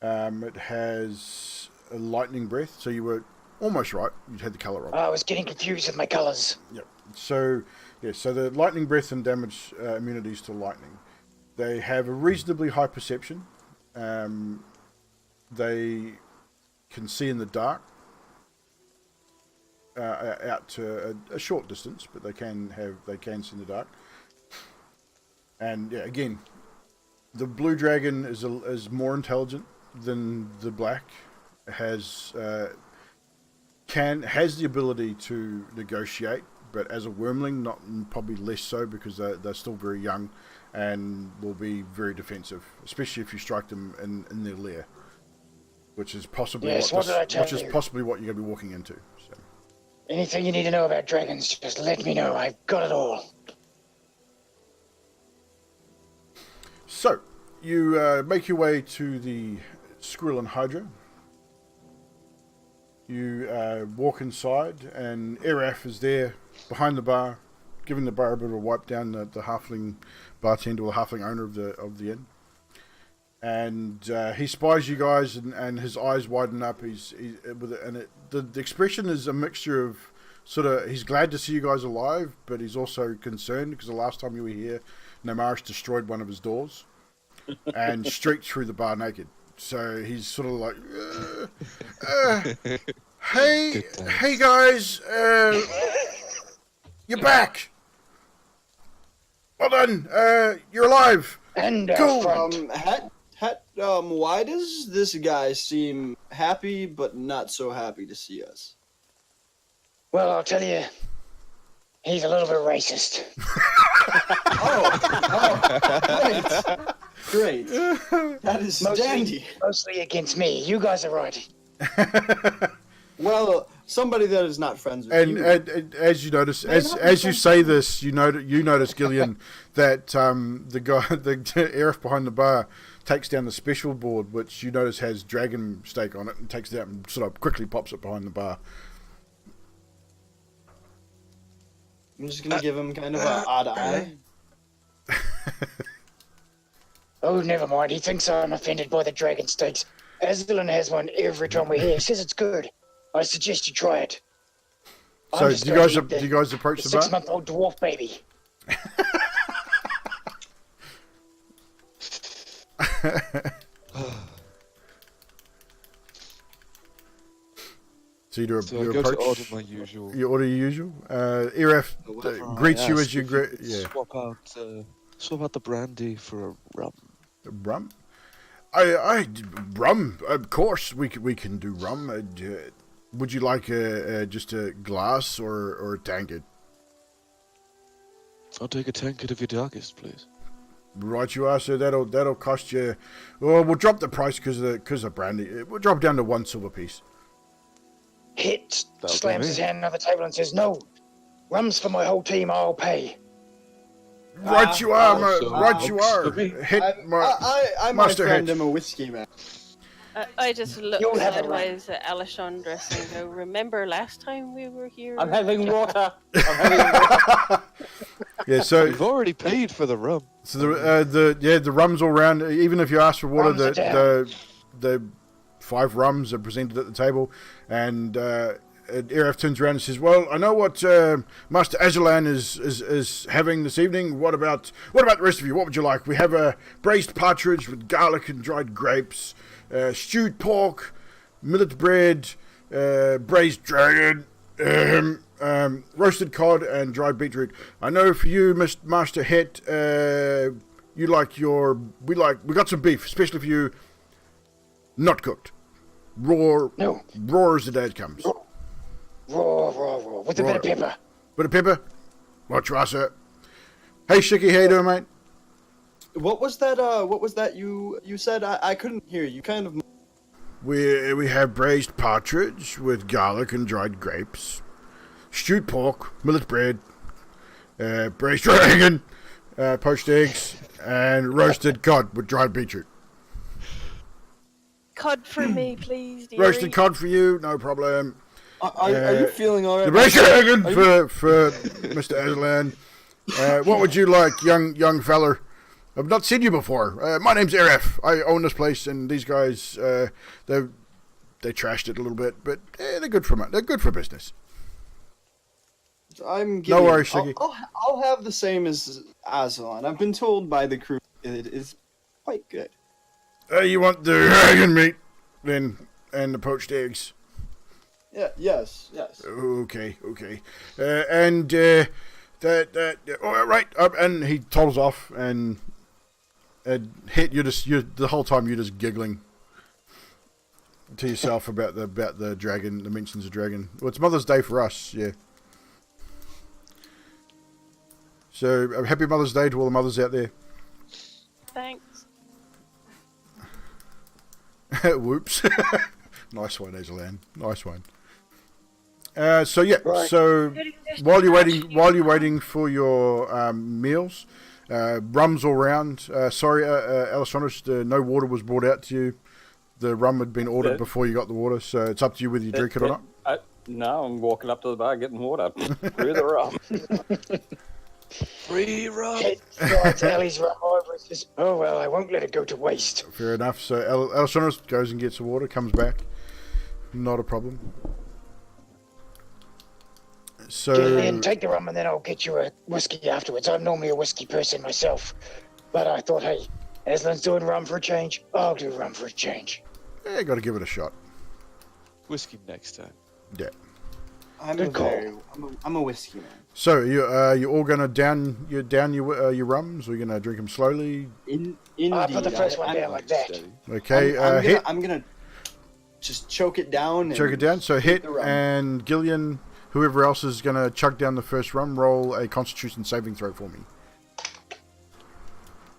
It has a lightning breath, so you were almost right. You had the color wrong. I was getting confused with my colors. Yep. So yeah, so the lightning breath and damage immunities to lightning. They have a reasonably high perception. They can see in the dark. Out to a short distance, but they can see in the dark. And yeah, again, the blue dragon is more intelligent than the black. It has has the ability to negotiate, but as a wormling, probably less so because they're still very young and will be very defensive, especially if you strike them in their lair, which is possibly Yes, what did I tell you? possibly what you're going to be walking into. So. Anything you need to know about dragons, just let me know. I've got it all. So, you make your way to the Squirrel and Hydra. You walk inside, and Eraf is there behind the bar, giving the bar a bit of a wipe down, the halfling bartender or the halfling owner of the inn. And he spies you guys, and his eyes widen up. The expression is a mixture of sort of, he's glad to see you guys alive, but he's also concerned because the last time you were here, Namarish destroyed one of his doors and streaked through the bar naked. So he's sort of like, hey guys, you're back. Well done. You're alive. And Cool. Why does this guy seem happy but not so happy to see us? well, I'll tell you, he's a little bit racist. Great. That is dandy. Mostly against me. You guys are right. Well, somebody that is not friends with And you. as you notice, as you say this, you notice Gillian, that the guy, the Erif behind the bar, takes down the special board, which you notice has dragon stake on it, and takes it out and sort of quickly pops it behind the bar. I'm just gonna give him kind of an odd eye. Oh, never mind. He thinks I'm offended by the dragon steaks. Aslan has one every time we're here. He says it's good. I suggest you try it. So do you guys approach the bar? 6-month-old dwarf baby. So you do So I you go approach. to order my usual. You order your usual. Erif greets you as you greet. Yeah. Swap out the brandy for a rum. Rum. I rum. Of course, we can do rum. Would you like just a glass or a tankard? I'll take a tankard of your darkest, please. Right, you are. So that'll cost you. Well, we'll drop the price because of brandy. We'll drop it down to 1 silver piece. Hit That'll do slams me. his hand on the table and says, "No, rum's for my whole team. I'll pay." Right, you are. also Right, you works are. for me. Hit I might Master friend Hedge. him a whiskey man. I just look You'll have it sideways at Alessandra and go, remember last time we were here? I'm having water. I'm having water. Yeah. So We've already paid for the rum. So the rums all round. Even if you ask for water, Rums are down. the 5 rums are presented at the table, and Erif turns around and says, "Well, I know what Master Azalan is having this evening. What about the rest of you? What would you like? We have a braised partridge with garlic and dried grapes, stewed pork, millet bread, braised dragon." Roasted cod and dried beetroot. I know for you, Master Het, you like we got some beef, especially for you, not cooked, raw as the dad comes. Raw. With a bit of pepper. Bit of pepper. What you are, sir? Hey, Shiki, how you doing, mate? What was that? What was that you said? I couldn't hear you. Kind of. We have braised partridge with garlic and dried grapes, stewed pork, millet bread, braised dragon, poached eggs, and roasted cod with dried beetroot. Cod for me, please, dearie. Roasted cod for you, no problem. Are you feeling alright? The braised dragon for Mr. Aslan. What would you like, young feller? I've not seen you before. My name's Erif. I own this place, and these guys, they trashed it a little bit, but they're good for they're good for business. No worries, Shiggy. I'll have the same as Aslan. I've been told by the crew it is quite good. You want the dragon meat, then, and the poached eggs? Yeah. Yes. Okay. All right. And he toddles off, and the whole time you're just giggling. to yourself about the dragon, the mentions of dragon. Well, it's Mother's Day for us, yeah. So, happy Mother's Day to all the mothers out there. Thanks. Whoops. Nice one, Azalan. Nice one. So yeah, Right. so while you're waiting for your meals, rum's all round. Sorry, Alessandro, no water was brought out to you. The rum had been ordered before you got the water, so it's up to you whether you drink it or not. No, I'm walking up to the bar getting water. Screw the rum. Free rum. Hit God's Ellie's rum over. It says, oh well, I won't let it go to waste. Fair enough. So Alessandro goes and gets the water, comes back. Not a problem. So Get in, take the rum, and then I'll get you a whiskey afterwards. I'm normally a whiskey person myself, but I thought, hey, Aslan's doing rum for a change. I'll do rum for a change. yeah, got to give it a shot. Whiskey next time. Yeah. I'm Good call. I'm a whiskey man. So you all gonna down your rums? Or you gonna drink them slowly? Indeed. I'll put the first one I'm- down like that. Steady. Okay. I'm gonna just choke it down. And Choke it down. So Hit the rum. and Gillian, whoever else is going to chug down the first rum, roll a Constitution saving throw for me.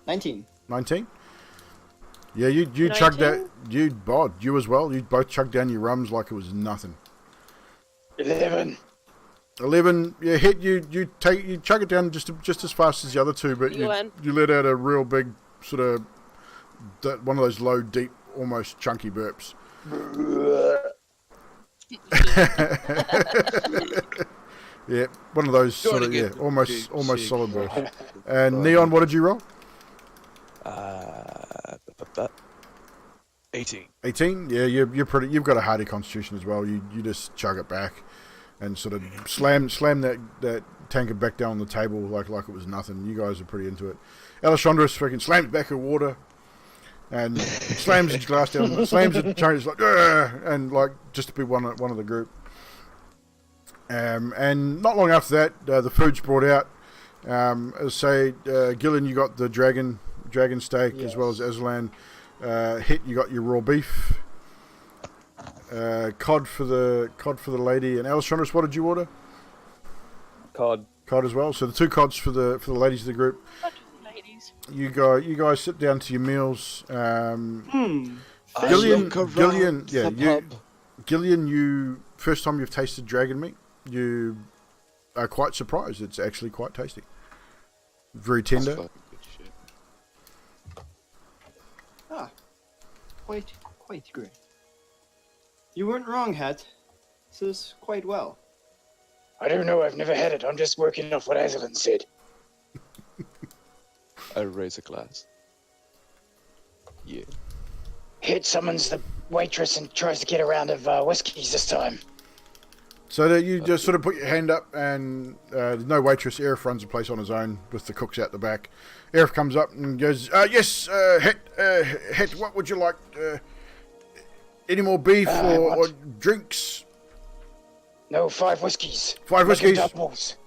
19. 19? Yeah, you chugged that. You as well. You both chugged down your rums like it was nothing. 11. 11. Yeah, Hit. You chug it down just as fast as the other two, but You win. you let out a real big sort of one of those low, deep, almost chunky burps. Yeah, one of those sort of almost solid bursts. And Neon, what did you roll? 18. 18. Yeah, you're pretty. You've got a hardy constitution as well. You just chug it back, and sort of slam that tankard back down on the table like it was nothing. You guys are pretty into it. Alessandros freaking slams back her water, and slams his glass down, slams it, changes like, "Ugh," and like just to be one of the group. And not long after that, the food's brought out. Gillian, you got the dragon steak, as well as Aslan. Hit, you got your raw beef. Cod for the lady. And Alessandros, what did you order? Cod. Cod as well. So the two cods for the ladies of the group. Ladies. You guys sit down to your meals. Gillian, The pub. Gillian, you first time you've tasted dragon meat, you are quite surprised. It's actually quite tasty. Very That's tender. fucking good shit. Ah, quite great. You weren't wrong, Het. This is quite well. I don't know, I've never had it. I'm just working off what Aslan said. I raise a glass. Yeah. Hit summons the waitress and tries to get a round of whiskeys this time. So that you just sort of put your hand up, and there's no waitress. Arif runs the place on his own with the cooks out the back. Arif comes up and goes, "Yes, Het, what would you like? Any more beef or drinks? No, 5 whiskeys. 5 Make 'em whiskeys. doubles.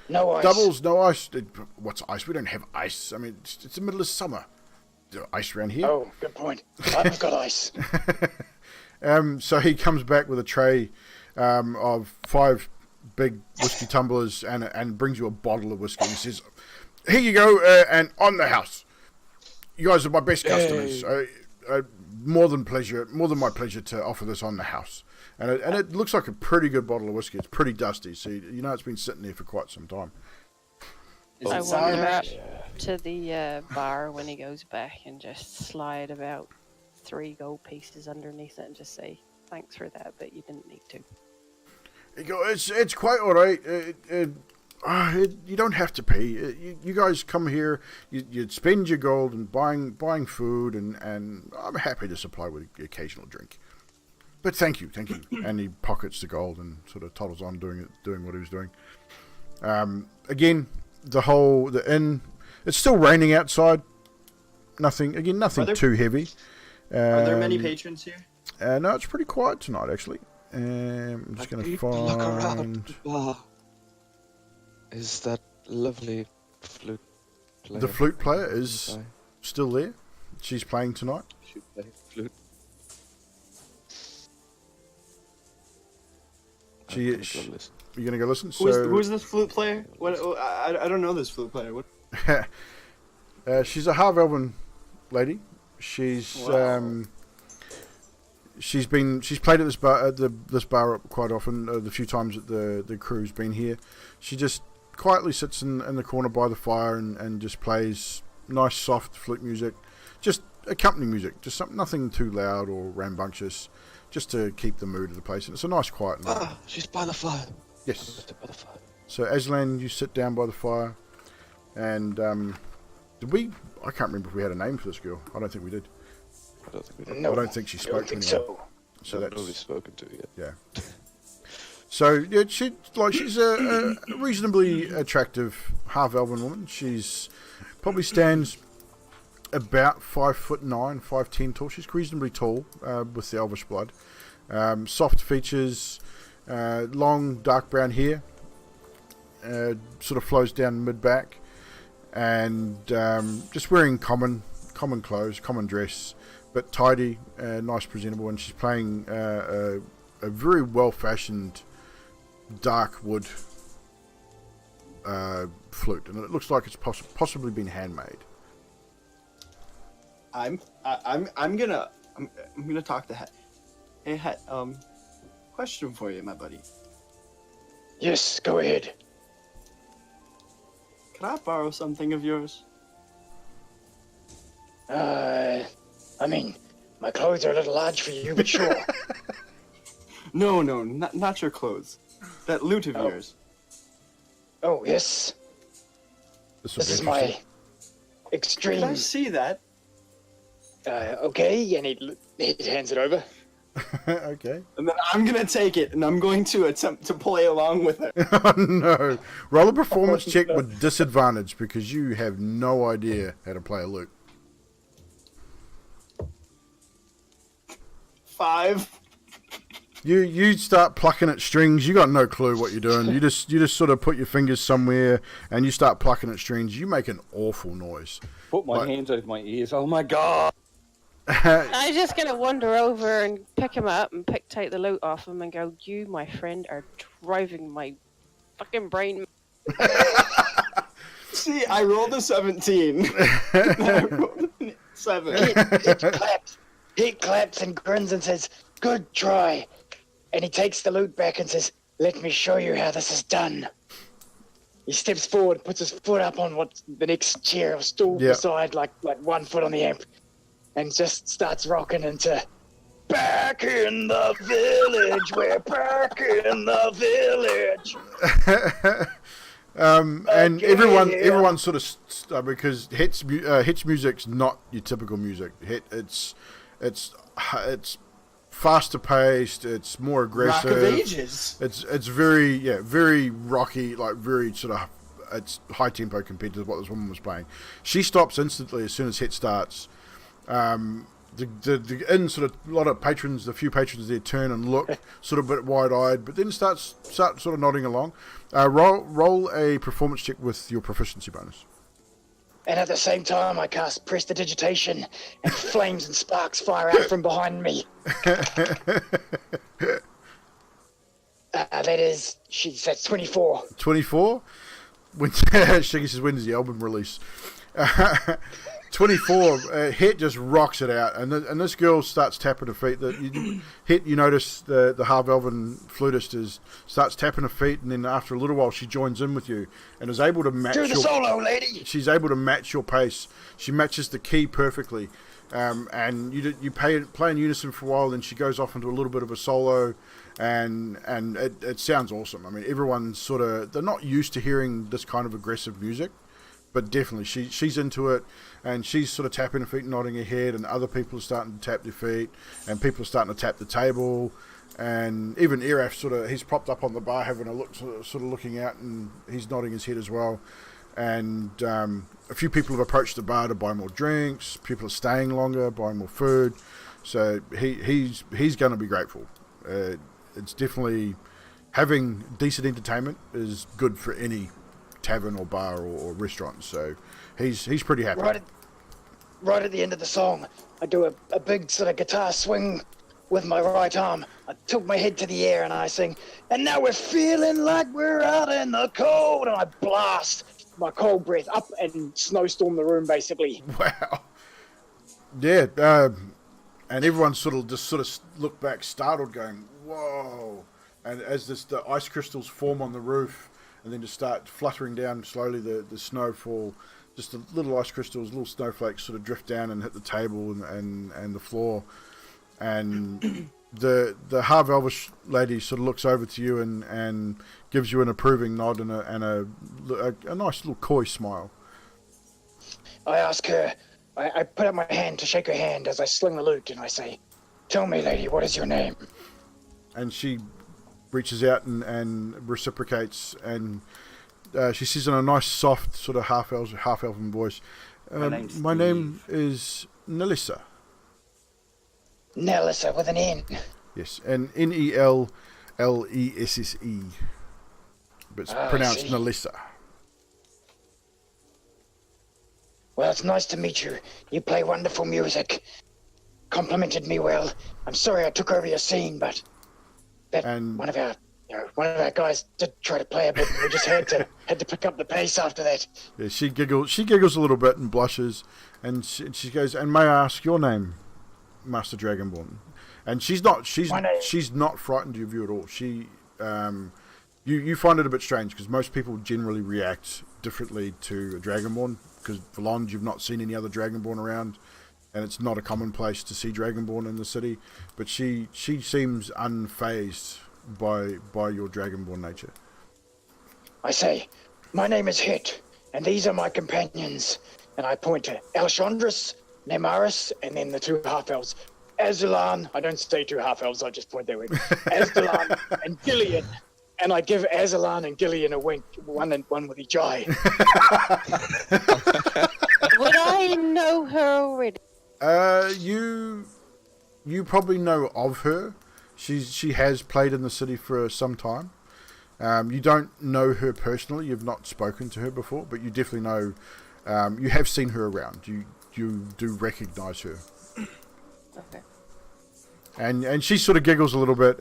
No ice. Doubles, no ice. What's ice? We don't have ice. I mean, it's the middle of summer. There's ice around here." Oh, good point. I've got ice. So he comes back with a tray of 5 big whiskey tumblers and brings you a bottle of whiskey. He says, "Here you go, and on the house. You guys are my best customers. More than my pleasure to offer this on the house." And it looks like a pretty good bottle of whiskey. It's pretty dusty, so you know it's been sitting there for quite some time. Is I it want sour him mash? to the bar when he goes back and just slide about 3 gold pieces underneath it and just say, "Thanks for that, but you didn't need to." You go, it's quite all right. You don't have to pay. You guys come here, you spend your gold and buying food, and I'm happy to supply with the occasional drink. But thank you. And he pockets the gold and sort of toddles on doing what he was doing. Again, the inn. It's still raining outside. Nothing too heavy. Are there many patrons here? No, it's pretty quiet tonight actually. I'm just going to Look around find the bar. Is that lovely flute player? the flute player is Sorry, still there. She's playing tonight. she play flute. I'm gonna She, go listen. you're gonna go listen. Who's this flute player? What? I don't know this flute player. What? She's a half elven lady. She's Wow. she's played at this bar quite often. The few times that the crew's been here, she just quietly sits in the corner by the fire and just plays nice soft flute music, just accompanying music, just nothing too loud or rambunctious, just to keep the mood of the place. And it's a nice quiet night. Ah, she's by the fire. Yes. By the fire. So Aslan, you sit down by the fire, and did we? I can't remember if we had a name for this girl. I don't think we did. I don't think we did. No, I don't think she I spoke don't to think anyone. so. So No, that's nobody's spoken to yet. yeah. So yeah, she's a reasonably attractive half elven woman. She's probably stands about 5'9", 5'10" tall. She's reasonably tall with the elvish blood. Soft features, long dark brown hair, sort of flows down mid back, and just wearing common clothes, common dress, but tidy, nice, presentable. And she's playing a very well fashioned dark wood flute, and it looks like it's possibly been handmade. I'm gonna talk to Het. Hey Het, question for you, my buddy. Yes, go ahead. Can I borrow something of yours? I mean, my clothes are a little large for you, but sure. No, not your clothes. That loot of Oh. yours. Oh, yes. This This is my extreme. Can I see that? Okay, and he hands it over. Okay. And then I'm gonna take it, and I'm going to attempt to play along with it. Oh no! Roll a performance check with disadvantage because you have no idea how to play a lute. 5. You start plucking at strings. You got no clue what you're doing. You just sort of put your fingers somewhere and you start plucking at strings. You make an awful noise. Put my What? hands over my ears. Oh my god! I'm just gonna wander over and pick him up and take the loot off him and go, "You, my friend, are driving my fucking brain." See, I rolled a 17. I rolled a 7. He claps and grins and says, "Good try." And he takes the loot back and says, "Let me show you how this is done." He steps forward, puts his foot up on what's the next chair or stool Yeah. beside, like 1 foot on the amp, and just starts rocking into "Back in the Village, we're back in the village." And Okay, everyone yeah. sort of because Hit's music's not your typical music. It's faster paced. It's more Rock aggressive. of Ages. It's very rocky, like very sort of it's high tempo compared to what this woman was playing. She stops instantly as soon as Hit starts. The inn sort of a lot of patrons, the few patrons there turn and look sort of a bit wide eyed, but then start sort of nodding along. Roll a performance check with your proficiency bonus. And at the same time, I cast Prestidigitation, and flames and sparks fire out from behind me. That's 24. 24. When Shiggy says, when does the album release? 24. Hit just rocks it out, and this girl starts tapping her feet. You notice the half elven flutist starts tapping her feet, and then after a little while she joins in with you and is able to match Do the solo, lady! She's able to match your pace. She matches the key perfectly, and you play in unison for a while. Then she goes off into a little bit of a solo, and it sounds awesome. I mean, everyone's they're not used to hearing this kind of aggressive music, but definitely she's into it, and she's sort of tapping her feet, nodding her head, and other people are starting to tap their feet, and people are starting to tap the table, and even Eraf he's propped up on the bar having a look, sort of looking out, and he's nodding his head as well. And a few people have approached the bar to buy more drinks. People are staying longer, buying more food. So he's going to be grateful. It's definitely having decent entertainment is good for any tavern or bar or restaurant. So he's pretty happy. Right at the end of the song, I do a big sort of guitar swing with my right arm, I tilt my head to the air and I sing, and now we're feeling like we're out in the cold, and I blast my cold breath up and snowstorm the room, basically. Wow. Yeah, and everyone sort of looked back, startled, going, "Whoa!" And as the ice crystals form on the roof, and then just start fluttering down slowly, the snowfall, just the little ice crystals, little snowflakes, sort of drift down and hit the table and the floor, and the half elvish lady sort of looks over to you and gives you an approving nod and a nice little coy smile. I ask her, I put up my hand to shake her hand as I sling the lute, and I say, "Tell me, lady, what is your name?" And she reaches out and reciprocates, and she says in a nice, soft, sort of half-elven voice, "My name is Nelissa." Nelissa with an N. Yes, and Nelesse, but it's pronounced Nelissa. Well, it's nice to meet you. You play wonderful music. Complimented me well. I'm sorry I took over your scene, but one of our guys did try to play a bit, and we just had to pick up the pace after that. Yeah, she giggles a little bit and blushes, and she goes, "And may I ask your name, Master Dragonborn?" And she's not frightened of you at all. She you find it a bit strange because most people generally react differently to a Dragonborn, because Valond, you've not seen any other Dragonborn around, and it's not a commonplace to see Dragonborn in the city, but she seems unfazed by your Dragonborn nature. I say, "My name is Hit, and these are my companions." And I point to Alchandris, Nemaris, and then the two half-elves. Azalan, I don't say two half-elves, I just point their way. Azdalan and Gillian. And I give Azalan and Gillian a wink, one with each eye. Would I know her already? You probably know of her. She has played in the city for some time. You don't know her personally. You've not spoken to her before, but you definitely know. You have seen her around. You do recognise her. Okay. And she sort of giggles a little bit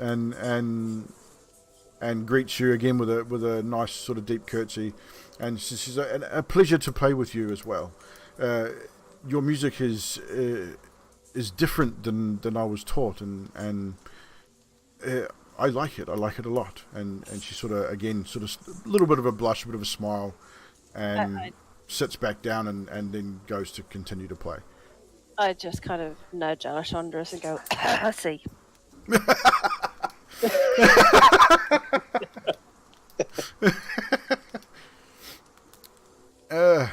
and greets you again with a nice sort of deep curtsy, and she's a pleasure to play with you as well. Your music is different than I was taught, and I like it. I like it a lot. And she sort of a little bit of a blush, a bit of a smile, and sits back down and then goes to continue to play. I just kind of nudge Alchandris and go, "I see."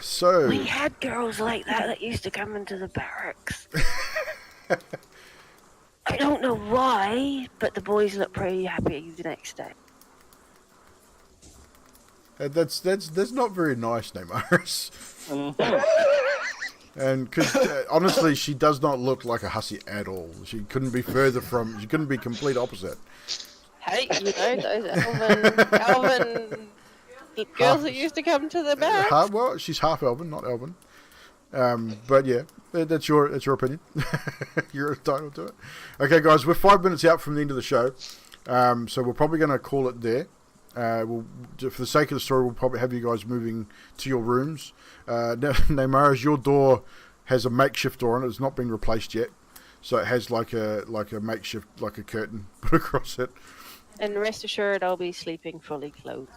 So we had girls like that used to come into the barracks. I don't know why, but the boys look pretty happy the next day. That's not very nice, Nemaris. And because honestly, she does not look like a hussy at all. She couldn't be complete opposite. Hey, those elven girls that used to come to the barracks. Well, she's half elven, not elven. But yeah, that's your opinion. You're entitled to it. Okay, guys, we're 5 minutes out from the end of the show, so we're probably going to call it there. For the sake of the story, we'll probably have you guys moving to your rooms. Neymaris, your door has a makeshift door on it. It's not been replaced yet, so it has like a makeshift, like a curtain put across it. And rest assured, I'll be sleeping fully clothed.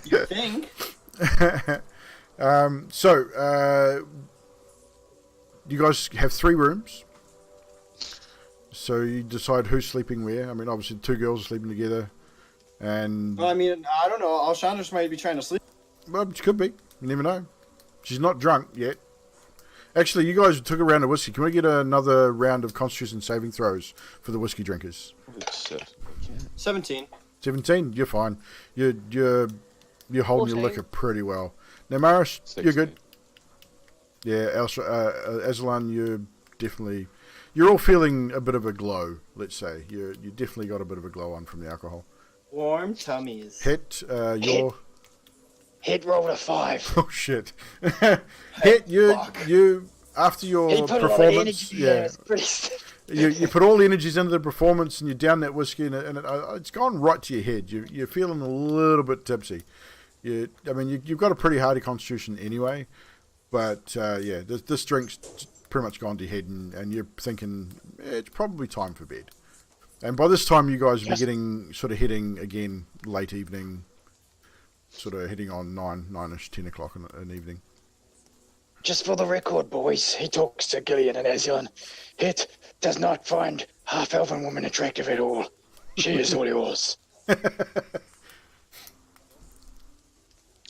You think? So you guys have 3 rooms. So you decide who's sleeping where. I mean, obviously 2 girls are sleeping together, and Well, I mean, I don't know. Alchandris might be trying to sleep. well, she could be. You never know. She's not drunk yet. Actually, you guys took a round of whiskey. Can we get another round of Constitution saving throws for the whiskey drinkers? 17. 17. You're fine. You're holding your 14. liquor pretty well. Now, Maris, 16. you're good. Yeah, Aslan, you're all feeling a bit of a glow. Let's say you definitely got a bit of a glow on from the alcohol. Warm tummies. Hit, your Hit rolled a 5. oh shit. Hit you. after your He put a lot of performance, energy there. It's pretty. you put all the energies into the performance, and you down that whiskey, and it's gone right to your head. You're feeling a little bit tipsy. You've got a pretty hardy constitution anyway, but this drink's pretty much gone to your head, and you're thinking it's probably time for bed. And by this time, you guys will be heading again late evening, sort of heading on 9-ish, 10 o'clock in the evening. Just for the record, boys, he talks to Gillian and Aslan. Hit does not find half-elven woman attractive at all. She is all yours. I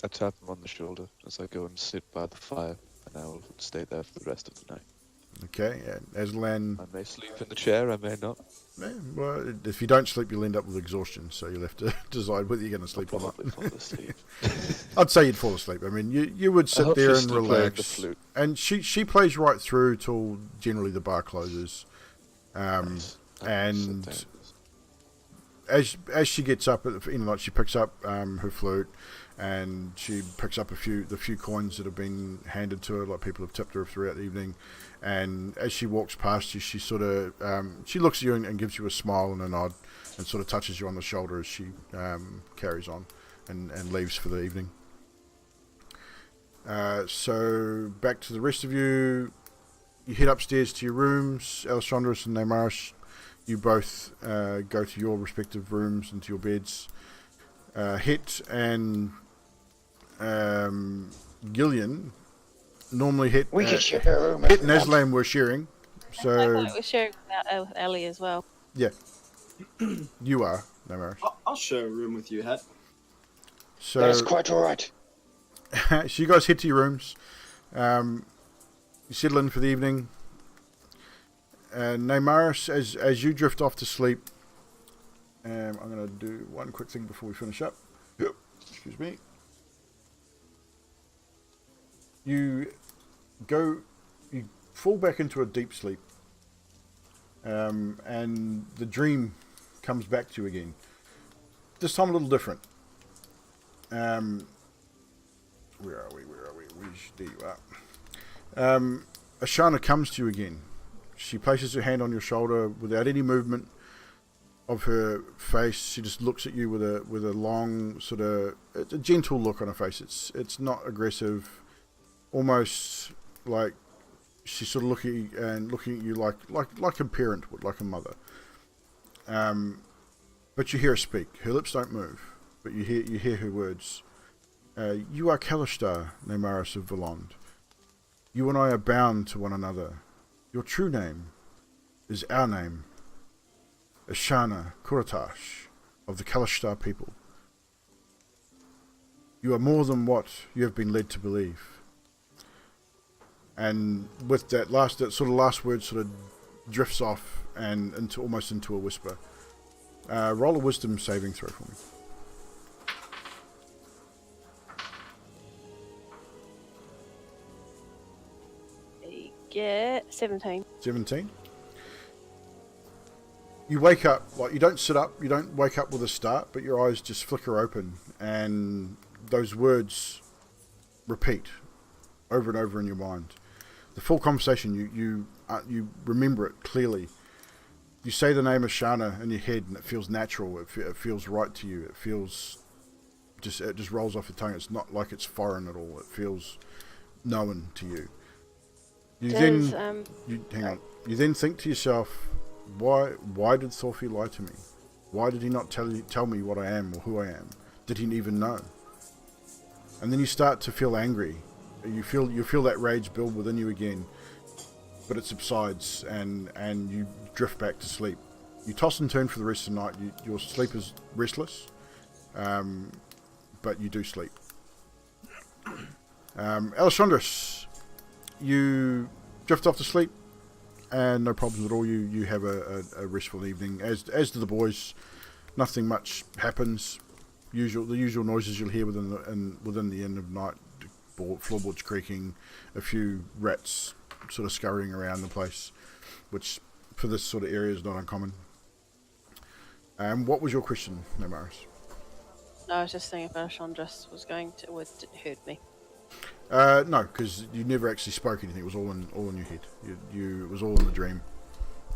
tap him on the shoulder as I go and sit by the fire, and I will stay there for the rest of the night. Okay, Aslan. I may sleep in the chair, I may not. Well, if you don't sleep, you'll end up with exhaustion, so you'll have to decide whether you're going to sleep or not. Fall asleep. I'd say you'd fall asleep. I mean, you would sit there and relax. The flute. And she plays right through till generally the bar closes. Nice. And as she gets up at the end of the night, she picks up her flute, and she picks up the few coins that have been handed to her, like people have tipped her throughout the evening. And as she walks past you, she sort of she looks at you and gives you a smile and a nod, and sort of touches you on the shoulder as she carries on and leaves for the evening. So back to the rest of you. You head upstairs to your rooms. Alessandros and Neymaris, you both go to your respective rooms and to your beds. Het and Gillian normally We could share a room. Het and Aslan were sharing, I so thought we're sharing with Ellie as well. yeah, you are Neymaris. I'll share a room with you, Het. So That's quite all right. so you guys head to your rooms. You settle in for the evening. Neymaris, as you drift off to sleep, I'm going to do one quick thing before we finish up. Yep. Excuse me. You fall back into a deep sleep, and the dream comes back to you again. This time a little different. Where are we? There you are. Ashana comes to you again. She places her hand on your shoulder without any movement of her face. She just looks at you with a long sort of, it's a gentle look on her face. It's not aggressive, almost like she's sort of looking at you like a parent would, like a mother. But you hear her speak. Her lips don't move, but you hear her words. You are Kalishtar, Neymaris of Volond. You and I are bound to one another. Your true name is our name, Ashana Kuratash of the Kalishtar people. You are more than what you have been led to believe. And with that last word sort of drifts off and almost into a whisper. Roll a wisdom saving throw for me. Get 17. 17. You wake up, like you don't sit up, you don't wake up with a start, but your eyes just flicker open and those words repeat over and over in your mind. The full conversation, you remember it clearly. You say the name of Shana in your head and it feels natural, it feels right to you, it just rolls off your tongue. It's not like it's foreign at all, it feels known to you. You then think to yourself, why did Thorfinn lie to me? Why did he not tell me what I am or who I am? Did he even know? And then you start to feel angry. You feel that rage build within you again, but it subsides and you drift back to sleep. You toss and turn for the rest of the night. Your sleep is restless, but you do sleep. Alessandros, you drift off to sleep, and no problems at all. You have a restful evening, as do the boys. Nothing much happens. The usual noises you'll hear within the end of night: floorboards creaking, a few rats sort of scurrying around the place, which for this sort of area is not uncommon. What was your question, Neymaris? No, I was just saying if Alessandros would hurt me. No, because you never actually spoke anything. It was all in your head. It was all in the dream.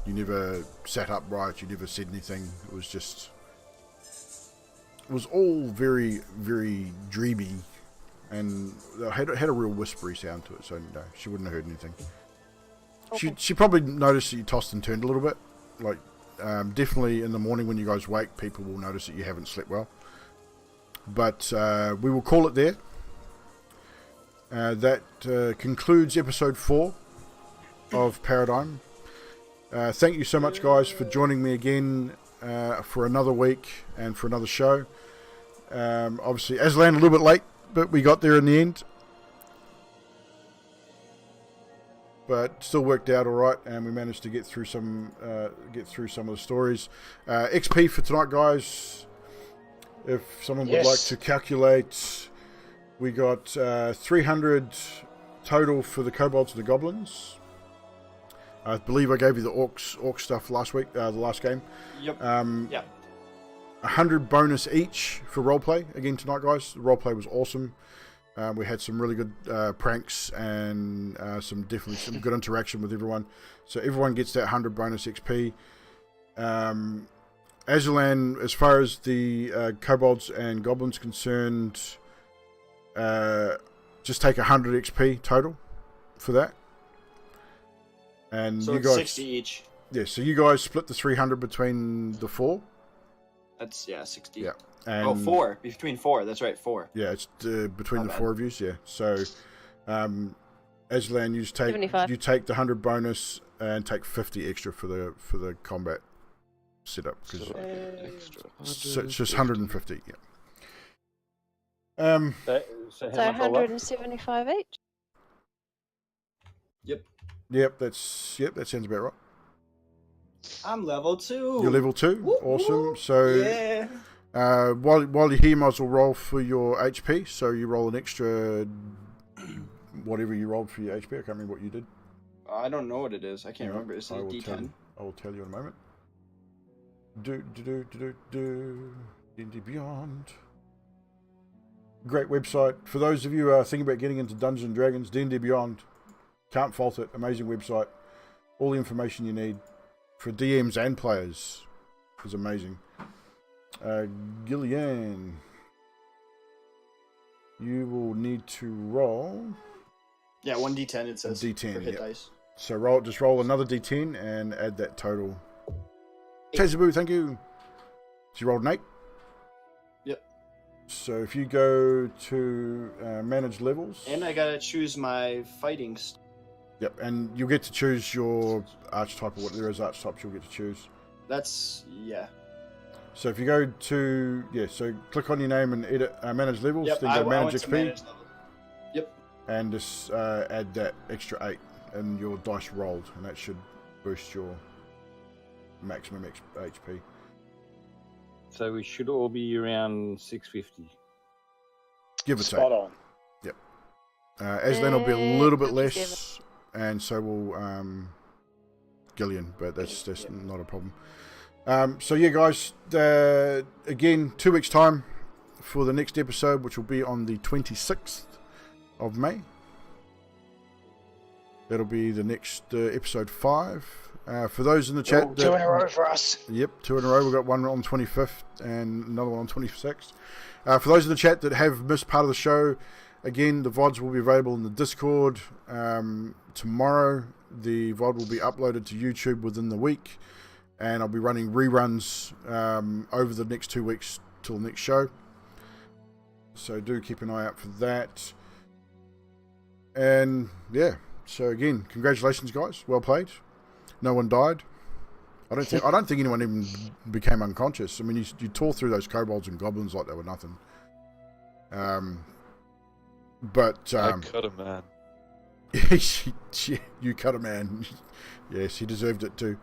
You never sat upright. You never said anything. It was all very, very dreamy, and it had a real whispery sound to it. So no, she wouldn't have heard anything. Okay. She probably noticed that you tossed and turned a little bit. Like definitely in the morning when you guys wake, people will notice that you haven't slept well. But we will call it there. That concludes episode 4 of Paradym. Thank you so much, guys, for joining me again for another week and for another show. Obviously, Aslan a little bit late, but we got there in the end. But still worked out all right, and we managed to get through some of the stories. XP for tonight, guys. If someone would like to calculate, we got 300 total for the kobolds and the goblins. I believe I gave you the orc stuff last week, the last game. Yep. 100 bonus each for roleplay again tonight, guys. The roleplay was awesome. We had some really good pranks and some good interaction with everyone. So everyone gets that 100 bonus XP. Azalan, as far as the kobolds and goblins concerned, just take 100 XP total for that. And So you it's guys, 60 each. yeah. So you guys split the 300 between the 4. That's 60. Yeah. And 4 between 4. That's right, 4. Yeah, it's between Not the bad. 4 of you. Yeah. So, Aslan, you just take 75. the 100 bonus and take 50 extra for the combat setup because Extra. so it's just 150. Yeah. So So how much all up? 175 each. Yep. That sounds about right. I'm level 2. You're level 2. Woo, Awesome. woo. So, Yeah. while you're here, might as well roll for your HP. So you roll an extra whatever you rolled for your HP. I can't remember what you did. I don't know what it is. I can't Alright, remember. Is it I a will D10? I will tell you in a moment. D&D Beyond. Great website. For those of you thinking about getting into Dungeons and Dragons, D&D Beyond. Can't fault it. Amazing website. All the information you need for DMs and players is amazing. Gillian, you will need to roll Yeah, 1D10 it says. D10, for hit yep. dice. So roll another D10 and add that total. Tazaboo, thank you. So you rolled an 8? Yep. So if you go to manage levels. And I gotta choose my fighting. Yep, and you'll get to choose your archetype or what there is archetypes you'll get to choose. That's So if you go to so click on your name and edit manage levels, Yep, then I go manage went to XP manage level. Yep. and just add that extra 8 and your dice rolled, and that should boost your maximum HP. So we should all be around 650. Give or take. Spot on. Aslan will be a little bit 57. less, and so will Gillian, but that's not a problem. So yeah, guys, again, 2 weeks' time for the next episode, which will be on the 26th of May. That'll be the next episode 5. For those in the chat, 2 in a row for us. Yep, 2 in a row. We've got one on 25th and another one on 26th. For those in the chat that have missed part of the show, again, the VODs will be available in the Discord tomorrow. The VOD will be uploaded to YouTube within the week, and I'll be running reruns over the next 2 weeks till the next show. So do keep an eye out for that. And yeah, so again, congratulations, guys. Well played. No one died. I don't think anyone even became unconscious. I mean, you tore through those kobolds and goblins like they were nothing. But I cut a man. you cut a man. Yes, he deserved it too.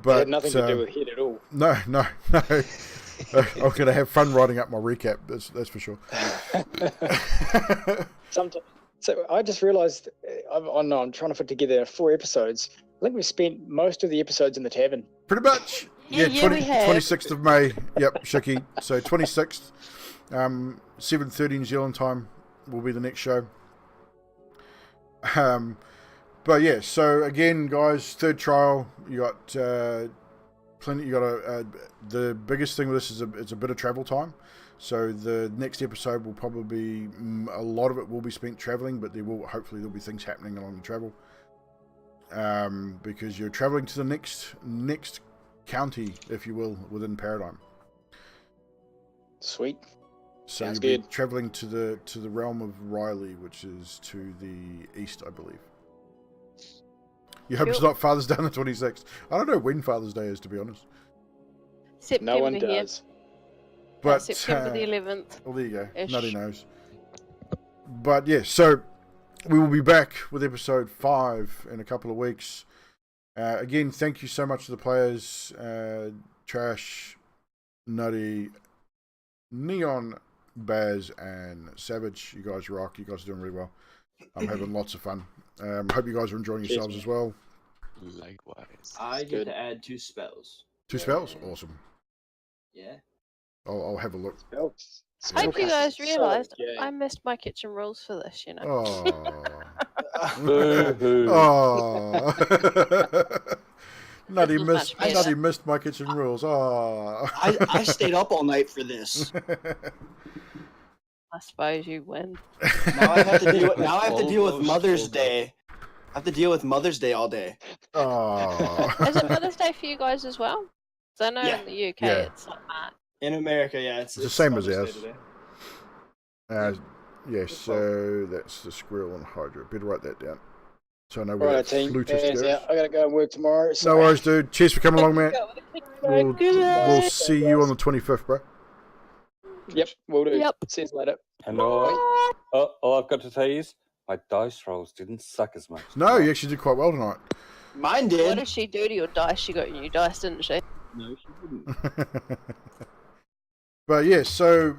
But It had nothing to do with hit at all. No. I'm gonna have fun writing up my recap. That's for sure. So I just realised, I'm trying to put together 4 episodes. I think we've spent most of the episodes in the tavern. Pretty much. Yeah, we have. 26th of May. Yep, Shiki. So 26th, 7:30 New Zealand time will be the next show. But yeah, so again, guys, third trial. You got plenty. You got the biggest thing with this is it's a bit of travel time. So the next episode will probably be a lot of it will be spent traveling, but hopefully there'll be things happening along the travel. Because you're traveling to the next county, if you will, within Paradym. Sweet. So Sounds you'll be good. traveling to the realm of Riley, which is to the east, I believe. You hope it's Cool. not Father's Day on the 26th. I don't know when Father's Day is, to be honest. September No one here. does. But September the 11th. well, there you go. Ish. Nutty knows. But yeah, so we will be back with episode 5 in a couple of weeks. Again, thank you so much to the players. Trash, Nutty, Neon, Baz, and Savage. You guys rock. You guys are doing really well. I'm having lots of fun. Hope you guys are enjoying Cheers, yourselves man. as well. Likewise. I get Good. to add 2 spells. 2 spells? Awesome. Yeah. I'll have a look. Oh, I hope you guys Solid, realised yeah. I missed my kitchen rules for this, you know. Oh. Boo-hoo. Oh. Nutty was missed. much better. Nutty missed my kitchen rules. Oh. I stayed up all night for this. I suppose you win. Now I have to deal. Now I have to deal with Almost Mother's full Day. I have to deal with Mother's Day all day. Oh. Is it Mother's Day for you guys as well? 'Cause I know Yeah. in the UK Yeah. it's like that. In America, yeah, it's the same as Mother's Day ours. today. Yes, so that's the squirrel and Hydra. Better write that down. So I know All where right, that team. flutist Hands goes. out. I gotta go and work tomorrow. So No worries, dude. Cheers for coming along, man. We'll Good see you on the 25th, bro. Yep, we'll do. Yep. See you later. And all I've got to tell you is my dice rolls didn't suck as much. No, you actually did quite well tonight. Mine What did. did she do to your dice? She got you new dice, didn't she? No, she didn't. But yeah, so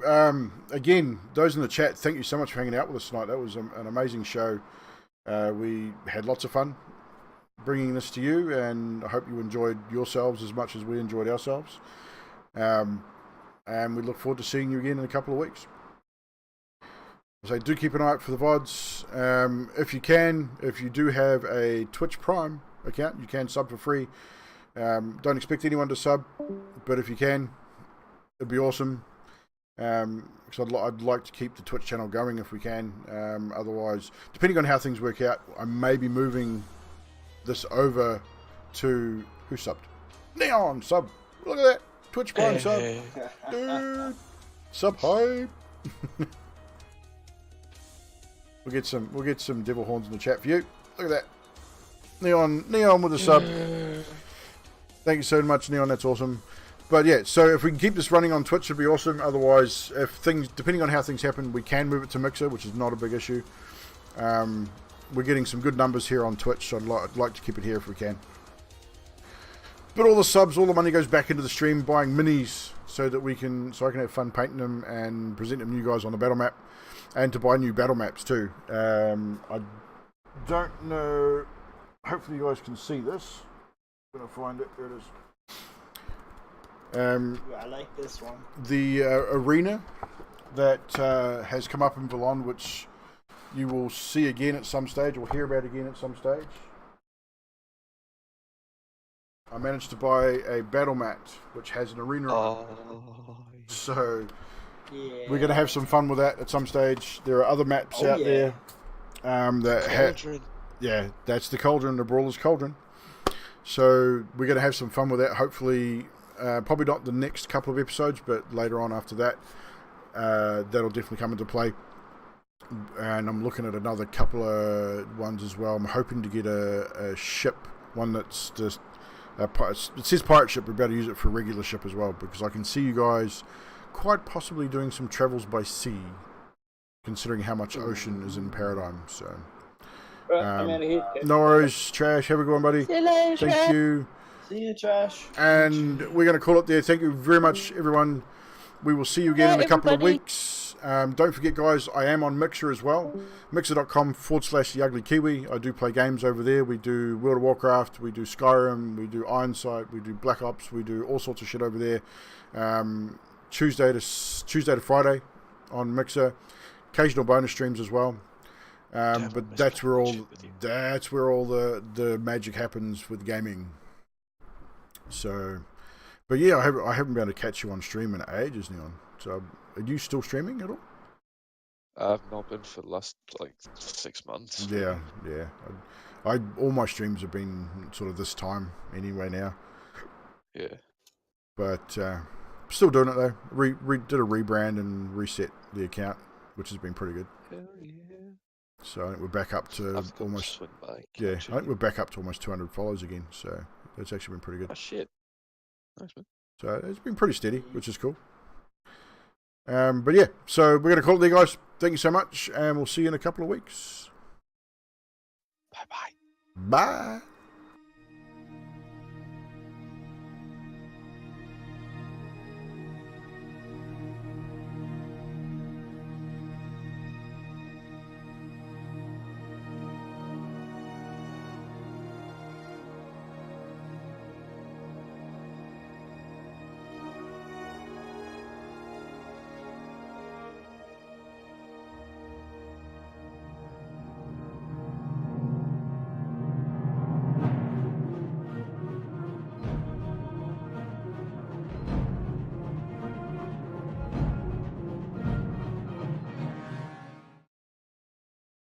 again, those in the chat, thank you so much for hanging out with us tonight. That was an amazing show. We had lots of fun bringing this to you, and I hope you enjoyed yourselves as much as we enjoyed ourselves. And we look forward to seeing you again in a couple of weeks. So do keep an eye out for the VODs. If you can, if you do have a Twitch Prime account, you can sub for free. Don't expect anyone to sub, but if you can, it'd be awesome. Because I'd like to keep the Twitch channel going if we can. Otherwise, depending on how things work out, I may be moving this over to who subbed? Neon sub. Look at that Twitch Prime sub, dude. Sub hype. We'll get some devil horns in the chat for you. Look at that. Neon with a sub. Thank you so much, Neon. That's awesome. But yeah, so if we can keep this running on Twitch, it'd be awesome. Otherwise, if things, depending on how things happen, we can move it to Mixer, which is not a big issue. We're getting some good numbers here on Twitch, so I'd like to keep it here if we can. But all the subs, all the money goes back into the stream, buying minis, so that I can have fun painting them and present them to you guys on the battle map, and to buy new battle maps too. I don't know. Hopefully, you guys can see this. I'm gonna find it. There it is. Ooh, I like this one. The arena that has come up in Valon, which you will see again at some stage, or hear about again at some stage. I managed to buy a battle mat which has an arena on it. So Yeah. we're going to have some fun with that at some stage. There are other maps Oh, out yeah. there that Cauldron. yeah, that's the Cauldron, the Brawler's Cauldron. So we're going to have some fun with that. Hopefully, probably not the next couple of episodes, but later on after that, that'll definitely come into play. And I'm looking at another couple of ones as well. I'm hoping to get a ship, one that's just it says pirate ship. We're about to use it for regular ship as well, because I can see you guys quite possibly doing some travels by sea, considering how much ocean is in Paradym. So I'm out of here. no worries, Trash. Have a good one, buddy. See you later. Thank you. See you, Trash. And we're going to call it there. Thank you very much, everyone. We will see you again in a couple of everybody. weeks. Don't forget, guys, I am on Mixer as well. Mixer.com/TheUglyKiwi. I do play games over there. We do World of Warcraft, we do Skyrim, we do Ironside, we do Black Ops, we do all sorts of shit over there. Tuesday to Friday on Mixer. Occasional bonus streams as well. But that's where all the magic happens with gaming. So, but yeah, I haven't been able to catch you on stream in ages, Neon. So, are you still streaming at all? I've not been for the last like 6 months. Yeah. I all my streams have been sort of this time anyway now. Yeah. But still doing it though. Did a rebrand and reset the account, which has been pretty good. Hell yeah. So I think we're back up to I've got almost swim bike. I actually. think we're back up to almost 200 followers again. So that's actually been pretty good. Oh shit. Nice man. So it's been pretty steady, which is cool. But yeah, so we're gonna call it there, guys. Thank you so much, and we'll see you in a couple of weeks. Bye bye. Bye.